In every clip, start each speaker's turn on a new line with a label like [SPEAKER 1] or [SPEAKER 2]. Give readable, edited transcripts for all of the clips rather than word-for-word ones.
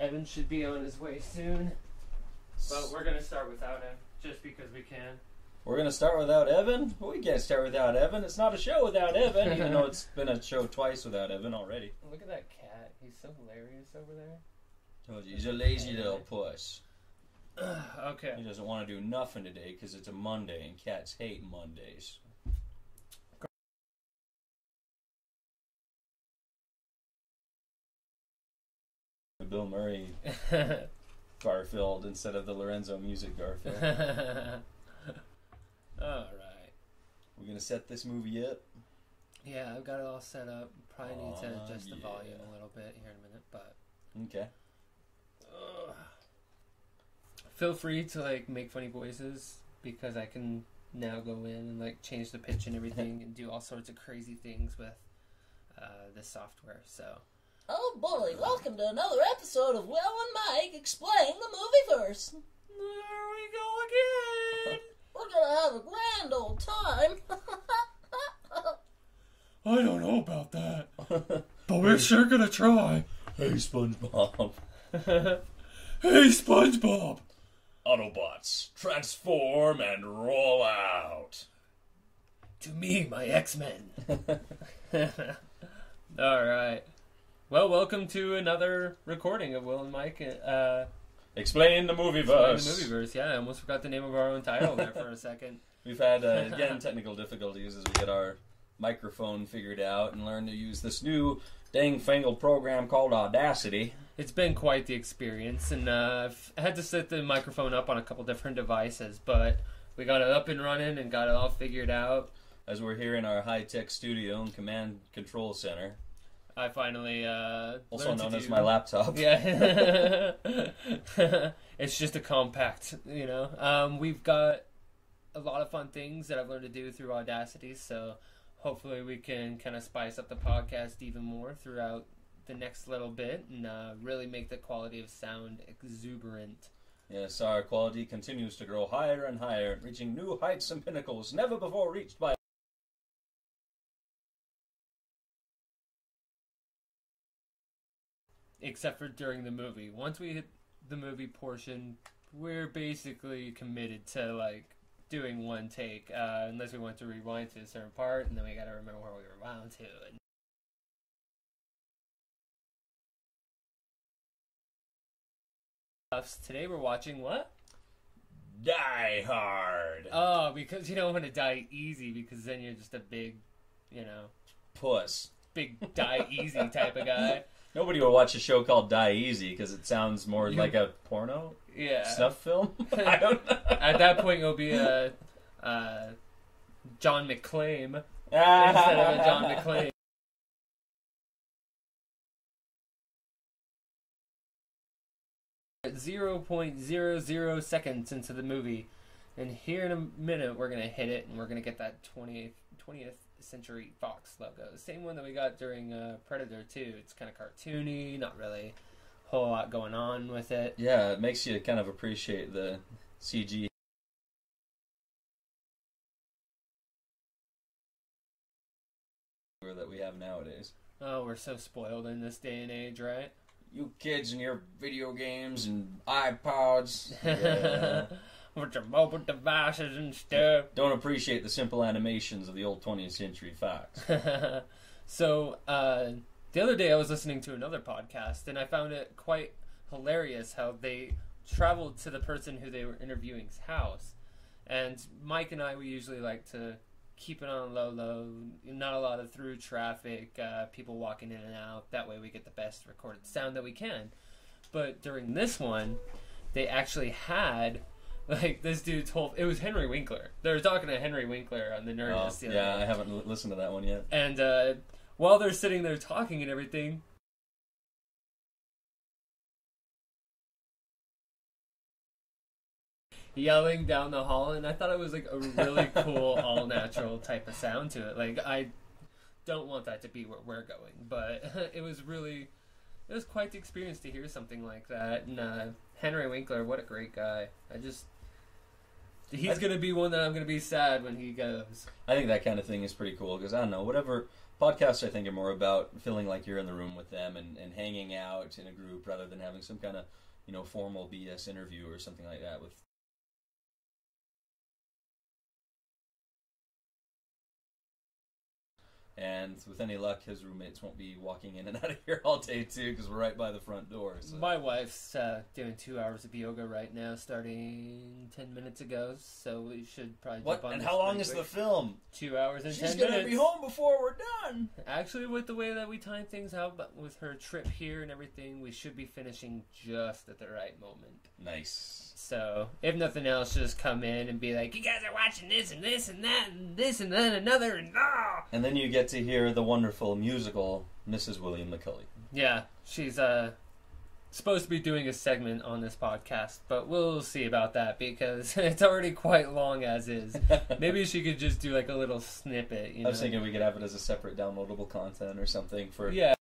[SPEAKER 1] Evan should be on his way soon. But we're going to start without him, just because we can.
[SPEAKER 2] We're going to start without Evan? We can't start without Evan. It's not a show without Evan, even though it's been a show twice without Evan already.
[SPEAKER 1] Look at that cat. He's so hilarious over there.
[SPEAKER 2] Told you, he's a lazy little puss.
[SPEAKER 1] Okay.
[SPEAKER 2] He doesn't want to do nothing today because it's a Monday, and cats hate Mondays. Bill Murray Garfield instead of the Lorenzo Music Garfield.
[SPEAKER 1] Alright.
[SPEAKER 2] We're going to set this movie up?
[SPEAKER 1] Yeah, I've got it all set up. Probably need to adjust the volume a little bit here in a minute, but...
[SPEAKER 2] Okay.
[SPEAKER 1] Feel free to, make funny voices, because I can now go in and, change the pitch and everything and do all sorts of crazy things with this software, so...
[SPEAKER 3] Oh boy, welcome to another episode of Will and Mike Explain the Movieverse.
[SPEAKER 1] There we go again!
[SPEAKER 3] We're gonna have a grand old time.
[SPEAKER 1] I don't know about that, but we're sure gonna try.
[SPEAKER 2] Hey, SpongeBob.
[SPEAKER 1] Hey, SpongeBob!
[SPEAKER 2] Autobots, transform and roll out.
[SPEAKER 1] To me, my X-Men. Alright. Well, welcome to another recording of Will and Mike.
[SPEAKER 2] Explain the Movieverse.
[SPEAKER 1] The Movieverse, yeah. I almost forgot the name of our own title there for a second.
[SPEAKER 2] We've had, again, technical difficulties as we get our microphone figured out and learn to use this new dang-fangled program called Audacity.
[SPEAKER 1] It's been quite the experience, and I've had to set the microphone up on a couple different devices, but we got it up and running and got it all figured out.
[SPEAKER 2] As we're here in our high-tech studio and command control center.
[SPEAKER 1] I finally
[SPEAKER 2] also known as my laptop.
[SPEAKER 1] Yeah. It's just a compact, we've got a lot of fun things that I've learned to do through Audacity, so hopefully we can kind of spice up the podcast even more throughout the next little bit and really make the quality of sound exuberant.
[SPEAKER 2] Yes, our quality continues to grow higher and higher, reaching new heights and pinnacles never before reached by...
[SPEAKER 1] Except for during the movie. Once we hit the movie portion, we're basically committed to, doing one take, unless we want to rewind to a certain part, and then we gotta remember where we rewound to. Today we're watching what?
[SPEAKER 2] Die Hard.
[SPEAKER 1] Oh, because you don't want to die easy, because then you're just a big,
[SPEAKER 2] puss.
[SPEAKER 1] Big die easy type of guy.
[SPEAKER 2] Nobody will watch a show called Die Easy because it sounds more like a porno snuff film. I don't know.
[SPEAKER 1] At that point, it'll be a Jonhn McClane instead of a Jonhn McClane. At 0.00 seconds into the movie, and here in a minute we're gonna hit it, and we're gonna get that 20th Century Fox logo, the same one that we got during Predator 2. It's kind of cartoony, not really a whole lot going on with it.
[SPEAKER 2] Yeah, it makes you kind of appreciate the CG that we have nowadays.
[SPEAKER 1] Oh, we're so spoiled in this day and age, right?
[SPEAKER 2] You kids and your video games and iPods. Yeah.
[SPEAKER 1] With your mobile devices and stuff.
[SPEAKER 2] Don't appreciate the simple animations of the old 20th Century Fox.
[SPEAKER 1] So, the other day I was listening to another podcast, and I found it quite hilarious how they traveled to the person who they were interviewing's house. And Mike and I, we usually like to keep it on low, not a lot of through traffic, people walking in and out. That way we get the best recorded sound that we can. But during this one, they actually had... this dude told... It was Henry Winkler. They were talking to Henry Winkler on the Nerdist the other day.
[SPEAKER 2] I haven't listened to that one yet.
[SPEAKER 1] And while they're sitting there talking and everything... yelling down the hall, and I thought it was a really cool, all-natural type of sound to it. I don't want that to be where we're going, but it was quite the experience to hear something like that. And Henry Winkler, what a great guy. He's going to be one that I'm going to be sad when he goes.
[SPEAKER 2] I think that kind of thing is pretty cool, because I don't know, whatever podcasts, I think, are more about feeling like you're in the room with them and hanging out in a group rather than having some kind of, formal BS interview or something like that with. And with any luck, his roommates won't be walking in and out of here all day, too, because we're right by the front door. So.
[SPEAKER 1] My wife's doing 2 hours of yoga right now, starting 10 minutes ago, so we should probably jump on
[SPEAKER 2] And
[SPEAKER 1] this
[SPEAKER 2] how long
[SPEAKER 1] pretty
[SPEAKER 2] is
[SPEAKER 1] quick.
[SPEAKER 2] the film?
[SPEAKER 1] 2 hours and 10
[SPEAKER 2] She's
[SPEAKER 1] minutes.
[SPEAKER 2] going to be home before we're done.
[SPEAKER 1] Actually, with the way that we time things out, but with her trip here and everything, we should be finishing just at the right moment.
[SPEAKER 2] Nice.
[SPEAKER 1] So, if nothing else, just come in and be like, you guys are watching this and this and that and this and then another and ah!
[SPEAKER 2] And then you get to hear the wonderful musical Mrs. William McCully.
[SPEAKER 1] Yeah, she's supposed to be doing a segment on this podcast, but we'll see about that because it's already quite long as is. Maybe she could just do like a little snippet.
[SPEAKER 2] I was thinking we could have it as a separate downloadable content or something for.
[SPEAKER 1] Yeah.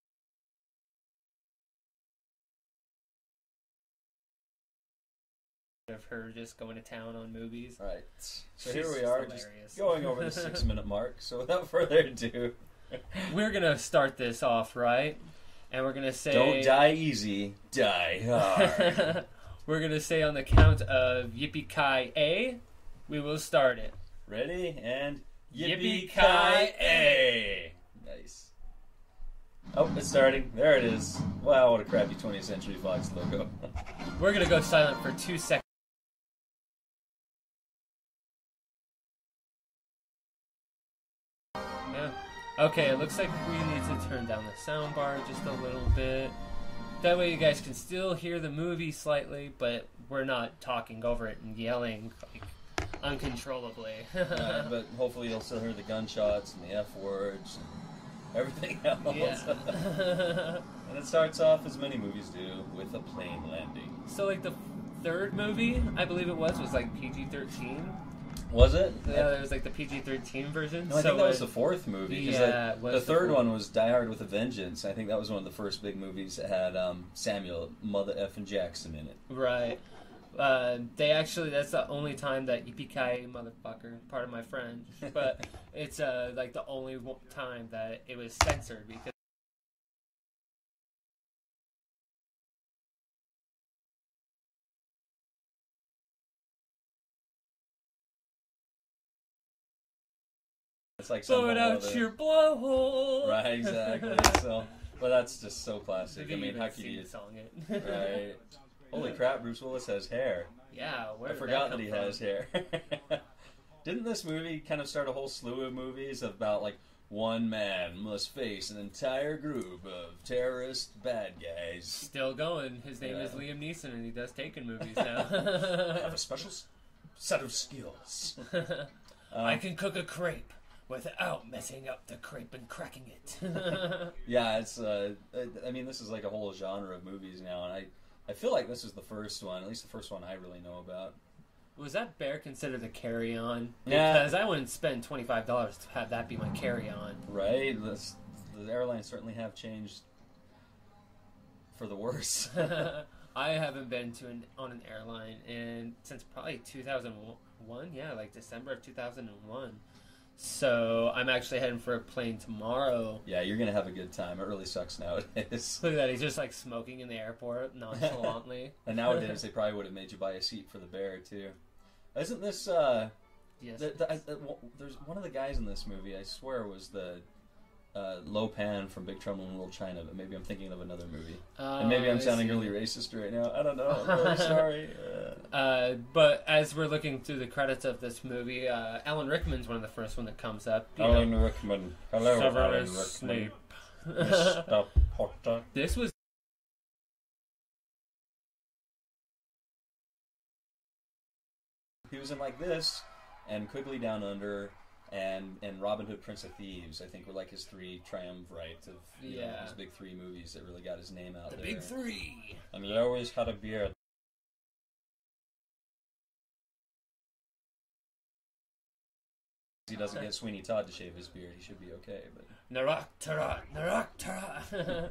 [SPEAKER 1] Of her just going to town on movies.
[SPEAKER 2] Right. So
[SPEAKER 1] She's
[SPEAKER 2] here we are,
[SPEAKER 1] hilarious.
[SPEAKER 2] just going over the 6-minute mark. So without further ado,
[SPEAKER 1] we're gonna start this off right, and we're gonna say,
[SPEAKER 2] "Don't die easy, die hard."
[SPEAKER 1] We're gonna say on the count of Yippee-ki-yay, we will start it.
[SPEAKER 2] Ready and
[SPEAKER 1] Yippee-ki-yay!
[SPEAKER 2] Nice. Oh, it's starting. There it is. Wow, what a crappy 20th Century Fox logo.
[SPEAKER 1] We're gonna go silent for 2 seconds. Yeah. Okay, it looks like we need to turn down the sound bar just a little bit. That way you guys can still hear the movie slightly, but we're not talking over it and yelling like uncontrollably.
[SPEAKER 2] But hopefully you'll still hear the gunshots and the F words and everything else.
[SPEAKER 1] Yeah.
[SPEAKER 2] And it starts off, as many movies do, with a plane landing.
[SPEAKER 1] So like the third movie, I believe it was like PG-13.
[SPEAKER 2] Was it?
[SPEAKER 1] Yeah, it was like the PG-13 version.
[SPEAKER 2] No, I think that was the fourth movie.
[SPEAKER 1] Yeah, it was
[SPEAKER 2] the third
[SPEAKER 1] fourth.
[SPEAKER 2] one was Die Hard with a Vengeance. I think that was one of the first big movies that had Samuel Mother Effin' Jackson in it.
[SPEAKER 1] Right. They actually, that's the only time that Yippee-ki-yay, motherfucker, part of my French, but it's like the only time that it was censored because
[SPEAKER 2] It's like
[SPEAKER 1] blow
[SPEAKER 2] some
[SPEAKER 1] it
[SPEAKER 2] whole
[SPEAKER 1] out
[SPEAKER 2] other-
[SPEAKER 1] your blowhole.
[SPEAKER 2] Right, exactly. So, but that's just so classic.
[SPEAKER 1] They
[SPEAKER 2] I mean,
[SPEAKER 1] even
[SPEAKER 2] how could you?
[SPEAKER 1] sing-song it.
[SPEAKER 2] Right. Holy crap! Bruce Willis has hair.
[SPEAKER 1] Yeah, where
[SPEAKER 2] I
[SPEAKER 1] did
[SPEAKER 2] forgot
[SPEAKER 1] that
[SPEAKER 2] that he
[SPEAKER 1] come from?
[SPEAKER 2] has hair. Didn't this movie kind of start a whole slew of movies about like one man must face an entire group of terrorist bad guys?
[SPEAKER 1] Still going. His name is
[SPEAKER 2] Yeah.
[SPEAKER 1] Liam Neeson, and he does Taken movies now.
[SPEAKER 2] I have a special set of skills.
[SPEAKER 1] I can cook a crepe without messing up the crepe and cracking it.
[SPEAKER 2] Yeah, it's. I mean, this is like a whole genre of movies now, and I feel like this is the first one, at least the first one I really know about.
[SPEAKER 1] Was that bear considered a carry-on?
[SPEAKER 2] Yeah.
[SPEAKER 1] Because I wouldn't spend $25 to have that be my carry-on.
[SPEAKER 2] Right? The airlines certainly have changed for the worse.
[SPEAKER 1] I haven't been on an airline since probably 2001. Yeah, like December of 2001. So I'm actually heading for a plane tomorrow.
[SPEAKER 2] Yeah, you're gonna have a good time. It really sucks nowadays.
[SPEAKER 1] Look at that, he's just like smoking in the airport nonchalantly.
[SPEAKER 2] And nowadays, they probably would have made you buy a seat for the bear too. Isn't this?
[SPEAKER 1] Yes.
[SPEAKER 2] There's one of the guys in this movie. I swear was the Lo Pan from Big Trouble in Little China, but maybe I'm thinking of another movie. And maybe I'm sounding really racist right now. I don't know. I'm really sorry.
[SPEAKER 1] But as we're looking through the credits of this movie, Alan Rickman's one of the first one that comes up.
[SPEAKER 2] Alan Rickman. Hello, Alan
[SPEAKER 1] Severus
[SPEAKER 2] Rickman.
[SPEAKER 1] Snape.
[SPEAKER 2] Mr. Potter.
[SPEAKER 1] This was
[SPEAKER 2] He was in like this, and Quigley Down Under, and Robin Hood, Prince of Thieves. I think were like his three triumvirate of his big three movies that really got his name out there.
[SPEAKER 1] Big Three.
[SPEAKER 2] And he always had a beard. He doesn't get Sweeney Todd to shave his beard. He should be okay, but.
[SPEAKER 1] Narak Tara, Narak Tara.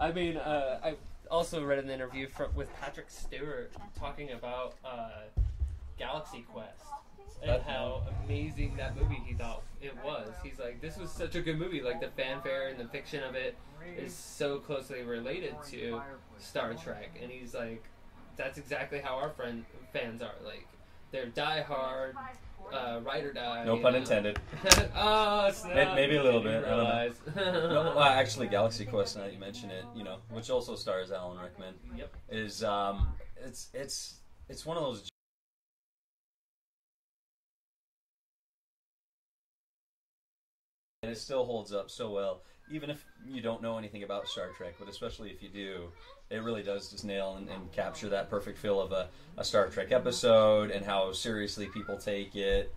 [SPEAKER 1] I mean, I also read an interview with Patrick Stewart talking about Galaxy Quest and how amazing that movie he thought it was. He's like, this was such a good movie. Like, the fanfare and the fiction of it is so closely related to Star Trek. And he's like, that's exactly how our fans are. Like, they're diehard, ride or die.
[SPEAKER 2] No pun intended.
[SPEAKER 1] Oh, snap.
[SPEAKER 2] Maybe a little bit. I don't know. No, well, actually, Galaxy Quest, now that you mention it, you know, which also stars Alan Rickman,
[SPEAKER 1] Yep.
[SPEAKER 2] is it's one of those. And it still holds up so well, even if you don't know anything about Star Trek, but especially if you do, it really does just nail and capture that perfect feel of a Star Trek episode and how seriously people take it.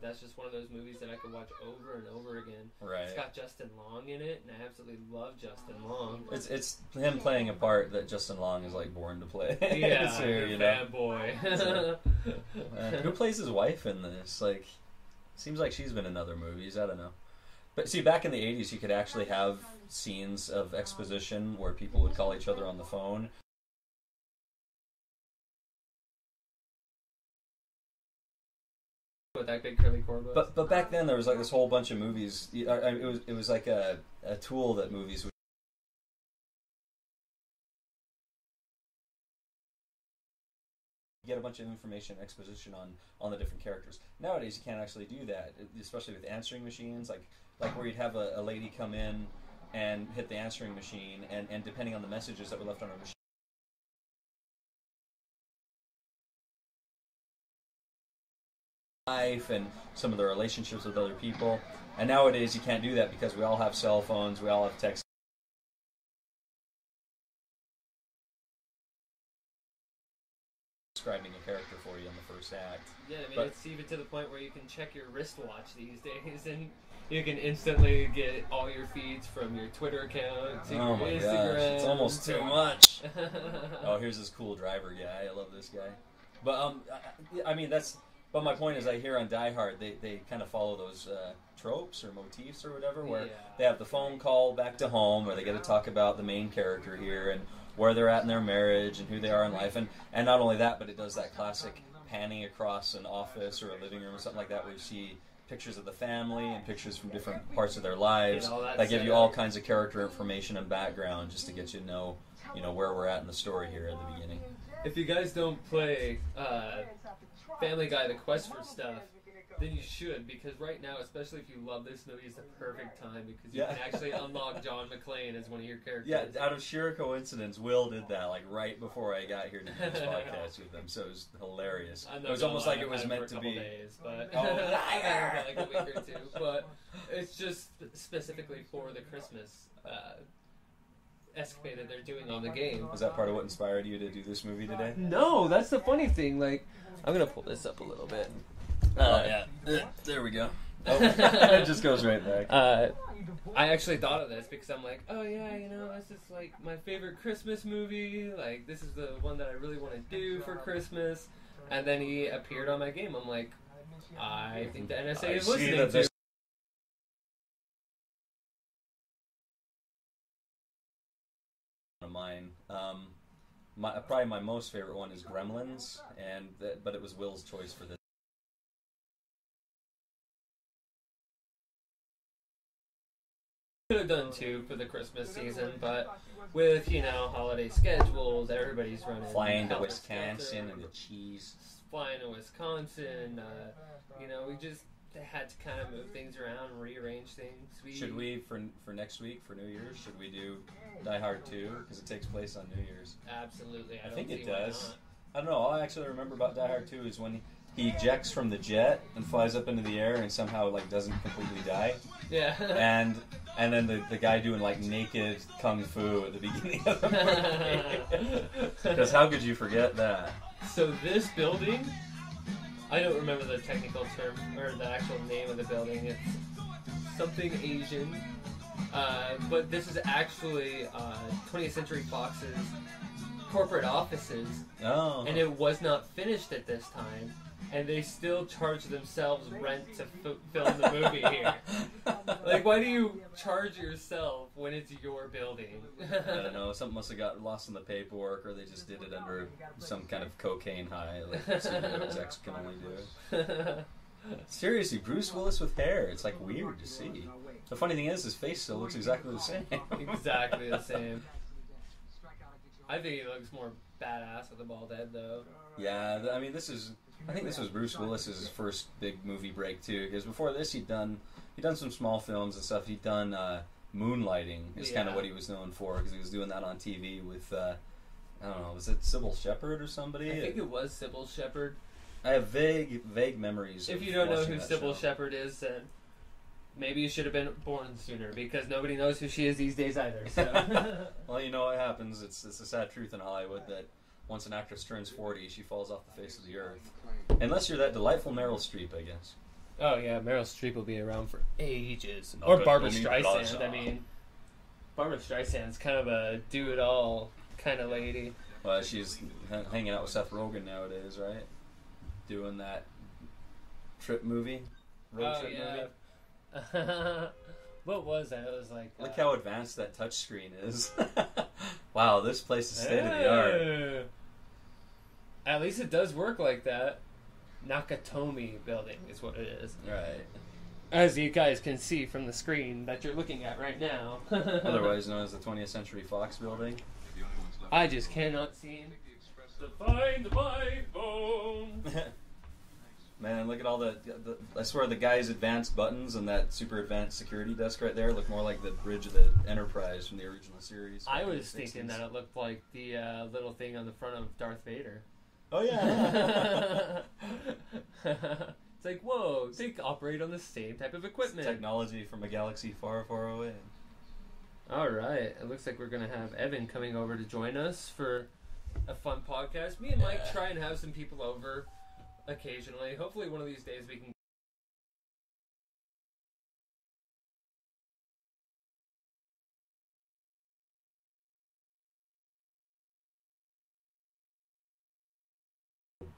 [SPEAKER 1] That's just one of those movies that I could watch over and over again.
[SPEAKER 2] Right.
[SPEAKER 1] It's got Justin Long in it, and I absolutely love Justin Long.
[SPEAKER 2] It's him playing a part that Justin Long is like born to play.
[SPEAKER 1] Yeah,
[SPEAKER 2] you know?
[SPEAKER 1] fanboy.
[SPEAKER 2] Who plays his wife in this? Like, seems like she's been in other movies. I don't know. But see, back in the 80s, you could actually have scenes of exposition where people would call each other on the phone.
[SPEAKER 1] With that big curly cord was.
[SPEAKER 2] But back then there was like this whole bunch of movies. It was like a tool that movies would get a bunch of information, exposition on the different characters. Nowadays you can't actually do that, especially with answering machines. Like where you'd have a lady come in and hit the answering machine, and depending on the messages that were left on her machine. Life and some of the relationships with other people, and nowadays you can't do that because we all have cell phones, we all have text. Describing a character for you in the first act.
[SPEAKER 1] Yeah, I mean, it's even to the point where you can check your wristwatch these days, and you can instantly get all your feeds from your Twitter account to your Instagram.
[SPEAKER 2] Gosh, it's almost too much. Oh, here's this cool driver guy. I love this guy. But I mean, that's. But my point is, I hear on Die Hard, they kind of follow those tropes or motifs or whatever, where they have the phone call back to home, where they get to talk about the main character here and where they're at in their marriage and who they are in life. And not only that, but it does that classic panning across an office or a living room or something like that, where you see pictures of the family and pictures from different parts of their lives that give you all kinds of character information and background just to get you to know where we're at in the story here at the beginning.
[SPEAKER 1] If you guys don't play Family Guy: The Quest for Stuff, then you should, because right now, especially if you love this movie, is the perfect time because you can actually unlock Jonhn McClane as one of your characters.
[SPEAKER 2] Yeah, out of sheer coincidence, Will did that like right before I got here to do this podcast with them, so it was hilarious. It was almost like it was meant to be.
[SPEAKER 1] Days, but I had it for like a week or two, but it's just specifically for the Christmas escapade that they're doing on the game.
[SPEAKER 2] Was that part of what inspired you to do this movie today?
[SPEAKER 1] No, that's the funny thing. Like, I'm gonna pull this up a little bit.
[SPEAKER 2] Yeah, there we go. Oh, it just goes right back.
[SPEAKER 1] I actually thought of this because I'm like, oh yeah, this is like my favorite Christmas movie. Like, this is the one that I really want to do for Christmas. And then he appeared on my game. I'm like, I think the NSA is listening to.
[SPEAKER 2] Mine. Probably my most favorite one is Gremlins, but it was Will's choice for this.
[SPEAKER 1] Could have done two for the Christmas season, but with holiday schedules, everybody's running.
[SPEAKER 2] Flying to Wisconsin and the cheese.
[SPEAKER 1] Flying to Wisconsin, we just had to kind of move things around and rearrange things.
[SPEAKER 2] Should we, for next week, for New Year's, should we do Die Hard 2? Because it takes place on New Year's.
[SPEAKER 1] Absolutely. I
[SPEAKER 2] think it does. I don't know. All I actually remember about Die Hard 2 is when he ejects from the jet and flies up into the air and somehow doesn't completely die.
[SPEAKER 1] Yeah.
[SPEAKER 2] And then the guy doing naked kung fu at the beginning of the movie. Because how could you forget that?
[SPEAKER 1] So this building, I don't remember the technical term or the actual name of the building. It's something Asian, but this is actually 20th Century Fox's corporate offices.
[SPEAKER 2] Oh.
[SPEAKER 1] And it was not finished at this time. and they still charge themselves rent to film the movie here. Like, why do you charge yourself when it's your building?
[SPEAKER 2] I don't know. Something must have got lost in the paperwork, or they just did it under some kind of cocaine high, like studio execs can only do. Seriously, Bruce Willis with hair. It's like weird to see. The funny thing is, his face still looks exactly the same.
[SPEAKER 1] Exactly the same. I think he looks more badass with a bald head, though.
[SPEAKER 2] Yeah, I mean, I think this was Bruce Willis's first big movie break too. Because before this, he'd done some small films and stuff. He'd done Moonlighting is kind of what he was known for, because he was doing that on TV with I don't know, was it Sybil Shepherd or somebody?
[SPEAKER 1] I think it was Sybil Shepherd.
[SPEAKER 2] I have vague memories.
[SPEAKER 1] If you don't know who Sybil Shepherd is, then maybe you should have been born sooner, because nobody knows who she is these days either. So.
[SPEAKER 2] Well, you know what happens. It's a sad truth in Hollywood that once an actress turns 40, she falls off the face of the earth. Unless you're that delightful Meryl Streep, I guess.
[SPEAKER 1] Oh yeah, Meryl Streep will be around for ages. Or Barbra Streisand. I mean, Barbra Streisand's kind of a do-it-all kind of lady.
[SPEAKER 2] Well, she's hanging out with Seth Rogen nowadays, right? Doing that trip movie, road trip movie.
[SPEAKER 1] What was that? It was like...
[SPEAKER 2] Look how advanced that touchscreen is. Wow, this place is state-of-the-art.
[SPEAKER 1] At least it does work like that. Nakatomi Building is what it is.
[SPEAKER 2] Right.
[SPEAKER 1] As you guys can see from the screen that you're looking at right now.
[SPEAKER 2] Otherwise known as the 20th Century Fox Building.
[SPEAKER 1] I just cannot seem to find my phone.
[SPEAKER 2] Man, look at all the I swear the guy's advanced buttons and that super advanced security desk right there look more like the bridge of the Enterprise from the original series.
[SPEAKER 1] I was thinking that it looked like the little thing on the front of Darth Vader.
[SPEAKER 2] Oh, yeah.
[SPEAKER 1] It's like, whoa, they operate on the same type of equipment.
[SPEAKER 2] It's technology from a galaxy far, far away.
[SPEAKER 1] Alright, it looks like we're going to have Evan coming over to join us for a fun podcast. Me and Mike try and have some people over occasionally. Hopefully one of these days we can...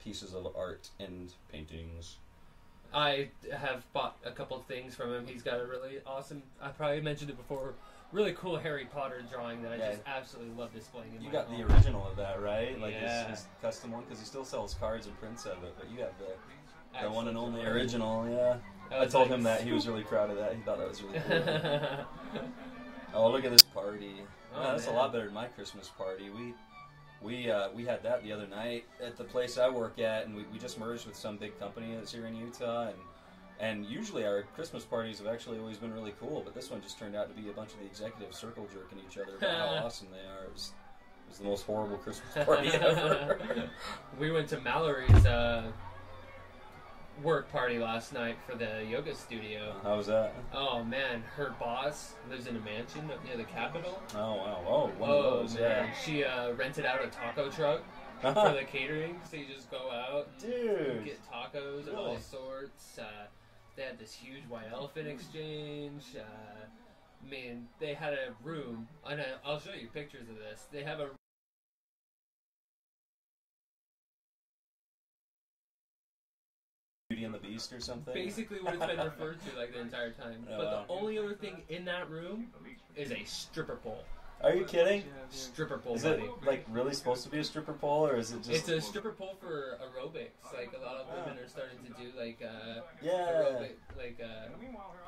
[SPEAKER 2] Pieces of art and paintings.
[SPEAKER 1] I have bought a couple things from him. He's got a really awesome, I probably mentioned it before, really cool Harry Potter drawing that I just absolutely love displaying in my home.
[SPEAKER 2] You got the original of that, right? Like
[SPEAKER 1] his
[SPEAKER 2] custom one, because he still sells cards and prints of it, but you got the one and only original, yeah. I told him that. He was really proud of that. He thought that was really cool. Oh, look at this party. Oh, that's a lot better than my Christmas party. We had that the other night at the place I work at, and we just merged with some big company that's here in Utah, and usually our Christmas parties have actually always been really cool, but this one just turned out to be a bunch of the executives circle jerking each other about how awesome they are. It was the most horrible Christmas party ever.
[SPEAKER 1] We went to Mallory's work party last night for the yoga studio.
[SPEAKER 2] How was that?
[SPEAKER 1] Oh man, her boss lives in a mansion up near the Capitol.
[SPEAKER 2] Oh wow! Oh, one of those,
[SPEAKER 1] man. She rented out a taco truck for the catering, so you just go out and get tacos of all sorts. They had this huge white elephant exchange. Man, they had a room, and I'll show you pictures of this. They have a
[SPEAKER 2] Beauty and the Beast or something?
[SPEAKER 1] Basically what it's been referred to like the entire time.
[SPEAKER 2] Oh,
[SPEAKER 1] but
[SPEAKER 2] wow.
[SPEAKER 1] the only other thing in that room is a stripper pole.
[SPEAKER 2] Are you kidding?
[SPEAKER 1] Stripper pole,
[SPEAKER 2] Is
[SPEAKER 1] buddy.
[SPEAKER 2] it like really supposed to be a stripper pole, or is it just...
[SPEAKER 1] It's a stripper pole for aerobics. Like a lot of women are starting to do like
[SPEAKER 2] yeah,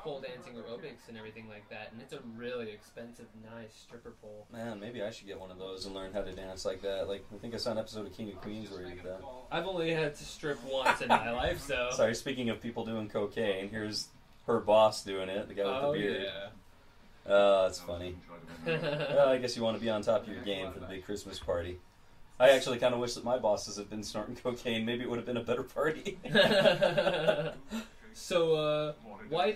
[SPEAKER 1] pole dancing aerobics and everything like that. And it's a really expensive, nice stripper pole.
[SPEAKER 2] Man, maybe I should get one of those and learn how to dance like that. Like, I think I saw an episode of King of Queens where he did that.
[SPEAKER 1] I've only had to strip once in my life, so...
[SPEAKER 2] Sorry, speaking of people doing cocaine, here's her boss doing it, the guy with the beard.
[SPEAKER 1] Yeah.
[SPEAKER 2] Oh, that's funny. Well, I guess you want to be on top of your game for the big Christmas party. I actually kind of wish that my bosses had been snorting cocaine. Maybe it would have been a better party.
[SPEAKER 1] So, why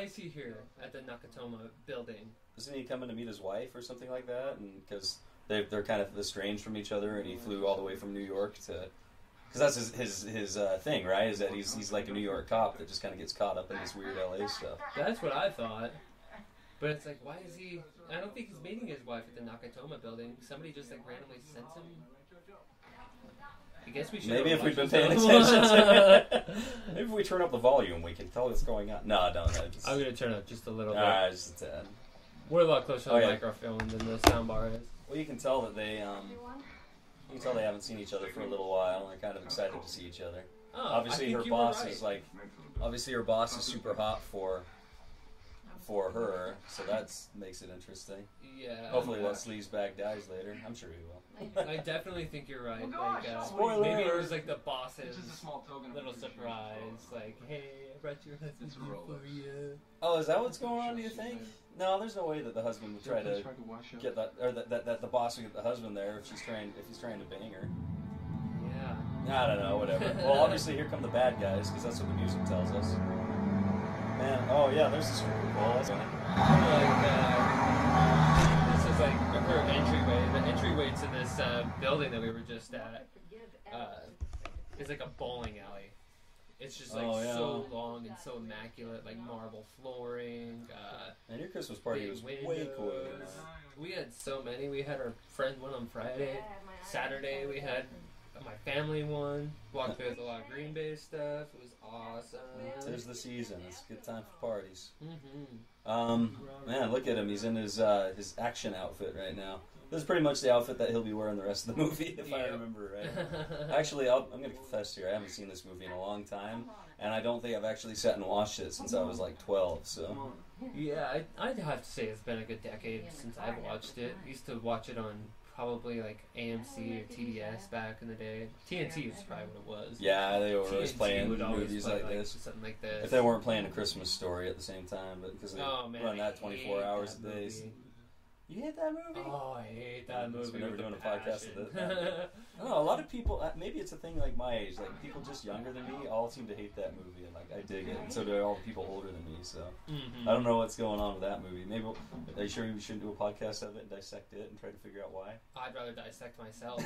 [SPEAKER 1] is he here at the Nakatomi building?
[SPEAKER 2] Isn't he coming to meet his wife or something like that? And because they're kind of estranged from each other, and he flew all the way from New York to... Because that's his thing, right? Is that he's like a New York cop that just kind of gets caught up in this weird LA stuff.
[SPEAKER 1] That's what I thought. But it's like, why is he... I don't think he's meeting his wife at the Nakatomi building. Somebody just like randomly sent him... I guess we should.
[SPEAKER 2] Maybe if we'd been paying attention to it. Maybe if we turn up the volume, we can tell what's going on. No, don't.
[SPEAKER 1] I'm going to turn up just a little bit.
[SPEAKER 2] Just a tad.
[SPEAKER 1] We're a lot closer to the microphone than the soundbar is.
[SPEAKER 2] Well, you can tell that they, they haven't seen each other for a little while. They're kind of excited to see each other.
[SPEAKER 1] Oh,
[SPEAKER 2] obviously, her boss is her boss is super hot for her, so that makes it interesting.
[SPEAKER 1] Yeah.
[SPEAKER 2] Hopefully that sleazebag dies later. I'm sure he will.
[SPEAKER 1] I definitely think you're right.
[SPEAKER 2] Spoiler!
[SPEAKER 1] Maybe it was like the boss's little surprise, like, hey, I brought your husband for you.
[SPEAKER 2] Oh, is that what's going on, do you think? No, there's no way that the husband would try to get that, or that the boss would get the husband there if he's trying to bang her.
[SPEAKER 1] Yeah.
[SPEAKER 2] I don't know, whatever. Well, obviously here come the bad guys, because that's what the music tells us. Man, oh yeah, there's the stripper pole. That's funny.
[SPEAKER 1] This is like her entryway. The entryway to this building that we were just at is like a bowling alley. It's just like so long and so immaculate, like marble flooring.
[SPEAKER 2] And your Christmas party was way cooler than that.
[SPEAKER 1] We had so many. We had our friend one on Friday. Saturday we had my family one. Walked through with a lot of Green Bay stuff. It was awesome.
[SPEAKER 2] Tis the season. It's a good time for parties.
[SPEAKER 1] Mm-hmm.
[SPEAKER 2] Man, look at him. He's in his action outfit right now. This is pretty much the outfit that he'll be wearing the rest of the movie, if I remember right. Actually, I'm going to confess here, I haven't seen this movie in a long time, and I don't think I've actually sat and watched it since I was like 12, so...
[SPEAKER 1] Yeah, I'd have to say it's been a good decade since I've watched it. I used to watch it on probably like AMC or TBS back in the day. TNT was probably what it was.
[SPEAKER 2] Yeah, they were always
[SPEAKER 1] TNT
[SPEAKER 2] playing
[SPEAKER 1] would always
[SPEAKER 2] movies
[SPEAKER 1] play
[SPEAKER 2] like this.
[SPEAKER 1] Something like this.
[SPEAKER 2] If they weren't playing A Christmas Story at the same time, but because they run that 24 hours a day. You hate that movie?
[SPEAKER 1] Oh, I hate that movie.
[SPEAKER 2] We're never doing a podcast of that. I don't know, a lot of people, maybe it's a thing like my age, like people just younger than me all seem to hate that movie, and like I dig it, and so do all the people older than me, so I don't know what's going on with that movie. Maybe, are you sure we shouldn't do a podcast of it and dissect it and try to figure out why?
[SPEAKER 1] I'd rather dissect myself.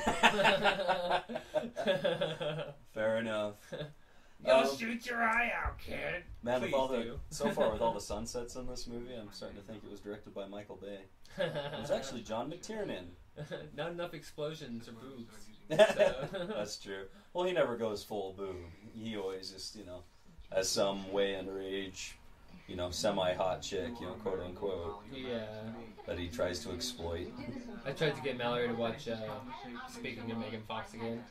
[SPEAKER 2] Fair enough.
[SPEAKER 1] You'll shoot your eye out, kid.
[SPEAKER 2] Man, with all so far with all the sunsets in this movie, I'm starting to think it was directed by Michael Bay. It was actually Jonhn McClane.
[SPEAKER 1] Not enough explosions or boobs.
[SPEAKER 2] That's true. Well, he never goes full boob. He always just, has some way underage, semi-hot chick, quote unquote.
[SPEAKER 1] Yeah.
[SPEAKER 2] That he tries to exploit.
[SPEAKER 1] I tried to get Mallory to watch, speaking of Megan Fox again,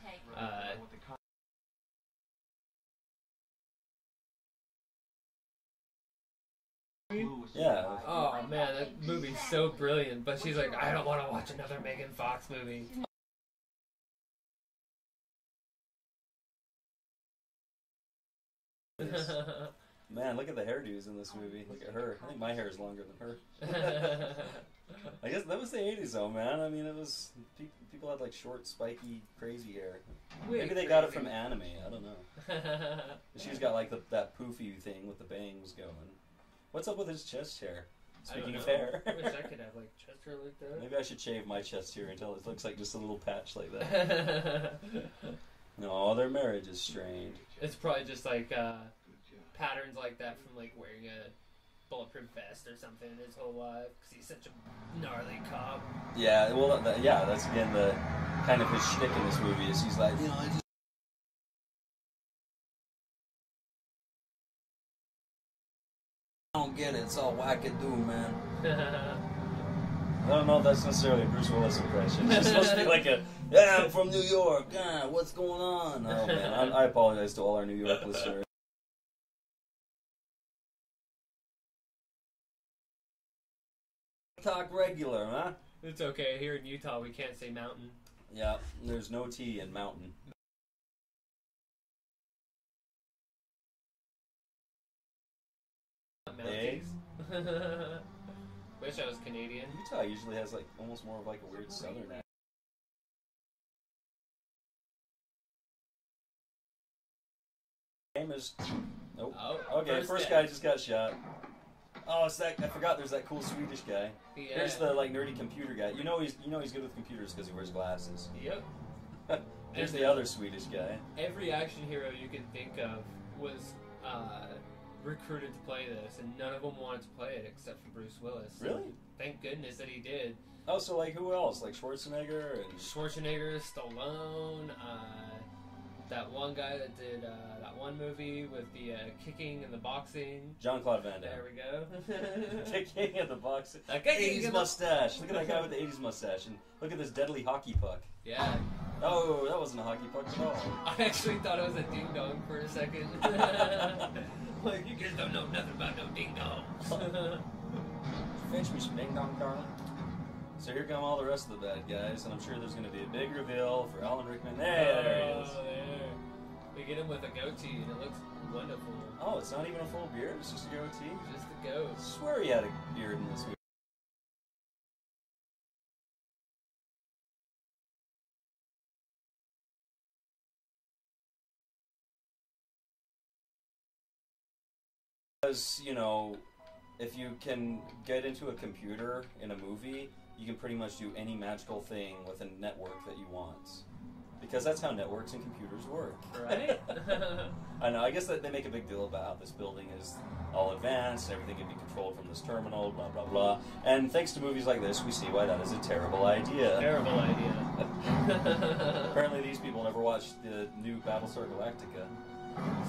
[SPEAKER 2] yeah.
[SPEAKER 1] Oh man, that movie's so brilliant. But she's like, I don't want to watch another Megan Fox movie.
[SPEAKER 2] Man, look at the hairdos in this movie. Look at her. I think my hair is longer than her. I guess that was the 80s though, man. I mean, it was... People had like short, spiky, crazy hair. Maybe they got it from anime. I don't know. She's got like that poofy thing with the bangs going. What's up with his chest hair? Speaking of hair.
[SPEAKER 1] I wish I could have like chest hair like that.
[SPEAKER 2] Maybe I should shave my chest hair until it looks like just a little patch like that. No, their marriage is strained.
[SPEAKER 1] It's probably just like patterns like that from like wearing a bulletproof vest or something his whole life because he's such a gnarly cop. Yeah,
[SPEAKER 2] well, that's again the kind of his shtick in this movie is he's like, I don't get it. It's all wackadoo, man. I don't know if that's necessarily a Bruce Willis impression. It's supposed to be like I'm from New York. What's going on? Oh, man. I apologize to all our New York listeners. Talk regular, huh?
[SPEAKER 1] It's okay. Here in Utah, we can't say mountain.
[SPEAKER 2] Yeah, there's no T in mountain.
[SPEAKER 1] Mounties. Wish I was Canadian.
[SPEAKER 2] Utah usually has like almost more of like a weird southern accent. Famous. Nope.
[SPEAKER 1] Oh,
[SPEAKER 2] okay, first guy just got shot. Oh, it's that. I forgot. There's that cool Swedish guy.
[SPEAKER 1] Yeah.
[SPEAKER 2] Here's the like nerdy computer guy. You know he's good with computers because he wears glasses.
[SPEAKER 1] Yep.
[SPEAKER 2] Here's the other Swedish guy.
[SPEAKER 1] Every action hero you can think of was recruited to play this, and none of them wanted to play it except for Bruce Willis.
[SPEAKER 2] Really?
[SPEAKER 1] Thank goodness that he did.
[SPEAKER 2] Oh, so like who else? Like Schwarzenegger and
[SPEAKER 1] Schwarzenegger, Stallone. that one guy that did that one movie with the kicking and the boxing.
[SPEAKER 2] Jean-Claude Van Damme.
[SPEAKER 1] There we go.
[SPEAKER 2] Kicking and the boxing.
[SPEAKER 1] Kicking
[SPEAKER 2] 80s mustache. Look at that guy with the 80s mustache. And look at this deadly hockey puck.
[SPEAKER 1] Yeah.
[SPEAKER 2] Oh, that wasn't a hockey puck at all.
[SPEAKER 1] I actually thought it was a ding-dong for a second. Like, you guys don't know nothing about no ding-dongs.
[SPEAKER 2] Fetch me some ding-dong, darling. So here come all the rest of the bad guys, and I'm sure there's going to be a big reveal for Alan Rickman. Hey, there he is.
[SPEAKER 1] There. We get him with a goatee, and it looks wonderful.
[SPEAKER 2] Oh, it's not even a full beard, it's just a goatee?
[SPEAKER 1] Just a goat.
[SPEAKER 2] I swear he had a beard in this movie. Because, you know, if you can get into a computer in a movie, you can pretty much do any magical thing with a network that you want. Because that's how networks and computers work.
[SPEAKER 1] Right?
[SPEAKER 2] I know, I guess that they make a big deal about how this building is all advanced, and everything can be controlled from this terminal, blah, blah, blah. And thanks to movies like this, we see why that is a terrible idea.
[SPEAKER 1] Terrible idea.
[SPEAKER 2] Apparently these people never watched the new Battlestar Galactica.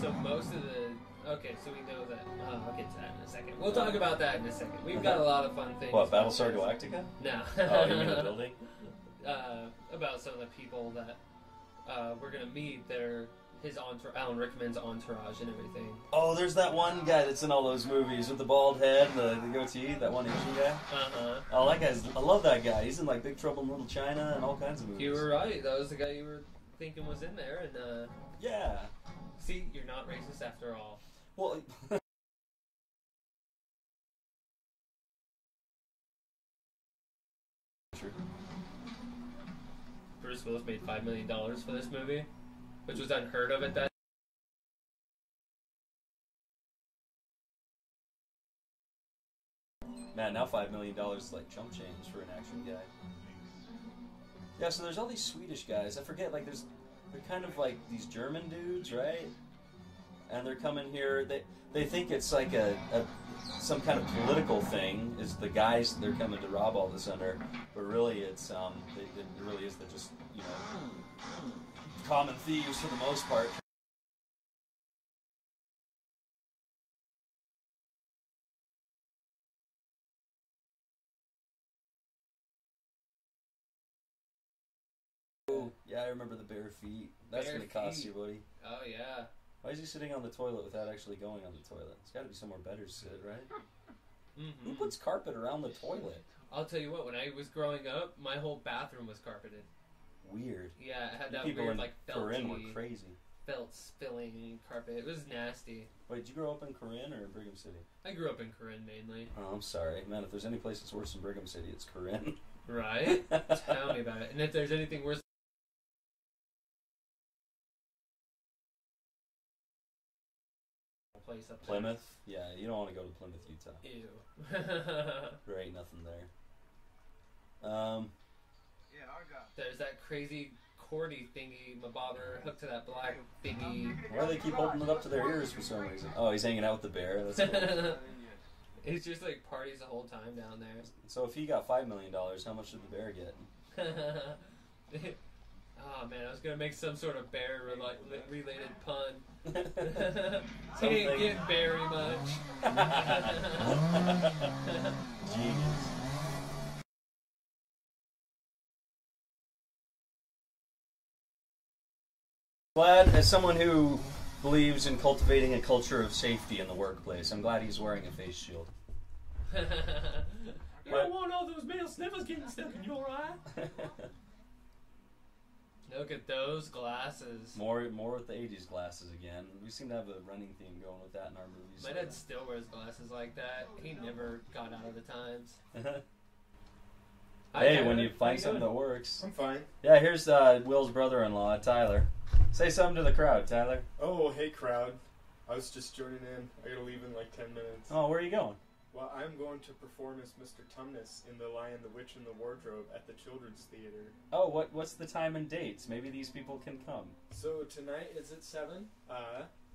[SPEAKER 1] So most of the... Okay, so we know that... I'll get to that in a second. We'll talk about that in a second. We've got a lot of fun things.
[SPEAKER 2] What, Battlestar Galactica?
[SPEAKER 1] No.
[SPEAKER 2] Oh, you mean the building?
[SPEAKER 1] About some of the people that we're going to meet. They're Alan Rickman's entourage and everything.
[SPEAKER 2] Oh, there's that one guy that's in all those movies with the bald head and the goatee, that one Asian guy.
[SPEAKER 1] Uh-huh.
[SPEAKER 2] Oh, that guy's... I love that guy. He's in, like, Big Trouble in Little China and all kinds of movies.
[SPEAKER 1] You were right. That was the guy you were thinking was in there. And
[SPEAKER 2] yeah.
[SPEAKER 1] see, you're not racist after all.
[SPEAKER 2] Well... True.
[SPEAKER 1] Bruce Willis made $5 million for this movie, which was unheard of at that.
[SPEAKER 2] Man, now $5 million is like chump change for an action guy. Yeah, so there's all these Swedish guys. I forget, like, they're kind of like these German dudes, right? And they're coming here. They think it's like some kind of political thing. Is the guys that they're coming to rob all this under, but really it's it really is. They're just, you know, common thieves for the most part. Oh, yeah, I remember the bare feet. That's
[SPEAKER 1] Bare
[SPEAKER 2] gonna cost
[SPEAKER 1] feet.
[SPEAKER 2] you, buddy.
[SPEAKER 1] Oh yeah.
[SPEAKER 2] Why is he sitting on the toilet without actually going on the toilet? It's got to be somewhere better to sit, right?
[SPEAKER 1] Mm-hmm.
[SPEAKER 2] Who puts carpet around the toilet?
[SPEAKER 1] I'll tell you what. When I was growing up, my whole bathroom was carpeted.
[SPEAKER 2] Weird.
[SPEAKER 1] Yeah, it had that
[SPEAKER 2] People
[SPEAKER 1] weird
[SPEAKER 2] in
[SPEAKER 1] like
[SPEAKER 2] Corinne were
[SPEAKER 1] felty,
[SPEAKER 2] crazy.
[SPEAKER 1] felt spilling carpet. It was nasty.
[SPEAKER 2] Wait, did you grow up in Corinne or in Brigham City?
[SPEAKER 1] I grew up in Corinne mainly.
[SPEAKER 2] Oh, I'm sorry. Man, if there's any place that's worse than Brigham City, it's Corinne.
[SPEAKER 1] Right? Tell me about it. And if there's anything worse. Place up there.
[SPEAKER 2] Plymouth? Yeah, you don't want to go to Plymouth, Utah.
[SPEAKER 1] Ew.
[SPEAKER 2] There ain't nothing there.
[SPEAKER 1] There's that crazy cordy thingy my bobber hooked to that black thingy.
[SPEAKER 2] Why do they keep holding it up to their ears for some reason? Oh, he's hanging out with the bear. That's cool.
[SPEAKER 1] It's just like parties the whole time down there.
[SPEAKER 2] So if he got $5 million, how much did the bear get?
[SPEAKER 1] Oh man, I was gonna make some sort of bear related pun. He
[SPEAKER 2] Something.
[SPEAKER 1] didn't get very much.
[SPEAKER 2] Genius. Glad, as someone who believes in cultivating a culture of safety in the workplace, I'm glad he's wearing a face shield.
[SPEAKER 1] You don't want all those male sniffers getting stuck in your eye. Look at those glasses.
[SPEAKER 2] More with the 80s glasses again. We seem to have a running theme going with that in our movies.
[SPEAKER 1] My dad still wears glasses like that. He never got out of the times. Hi,
[SPEAKER 2] Hey,
[SPEAKER 1] Tyler.
[SPEAKER 2] when you
[SPEAKER 1] How
[SPEAKER 2] find
[SPEAKER 1] you
[SPEAKER 2] something
[SPEAKER 1] doing?
[SPEAKER 2] that works.
[SPEAKER 4] I'm fine.
[SPEAKER 2] Yeah, here's Will's brother-in-law, Tyler. Say something to the crowd, Tyler.
[SPEAKER 4] Oh, hey crowd. I was just joining in. I gotta leave in like 10 minutes.
[SPEAKER 2] Oh, where are you going?
[SPEAKER 4] Well, I'm going to perform as Mr. Tumnus in The Lion, the Witch, and the Wardrobe at the Children's Theater.
[SPEAKER 2] Oh, what's the time and dates? Maybe these people can come.
[SPEAKER 4] So tonight is at 7.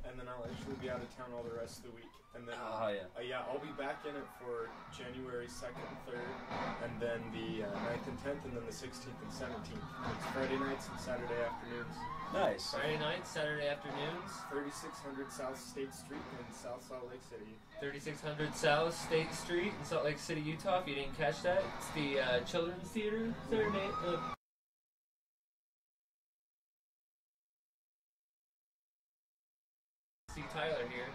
[SPEAKER 4] and then I'll actually be out of town all the rest of the week. And then, I'll be back in it for January 2nd and 3rd, and then the 9th and 10th, and then the 16th and 17th. It's Friday nights and Saturday afternoons.
[SPEAKER 2] Nice.
[SPEAKER 1] Friday nights, Saturday afternoons.
[SPEAKER 4] 3600 South State Street in South Salt Lake City.
[SPEAKER 1] 3600 South State Street in Salt Lake City, Utah. If you didn't catch that, it's the Children's Theater. Is their name? See Tyler here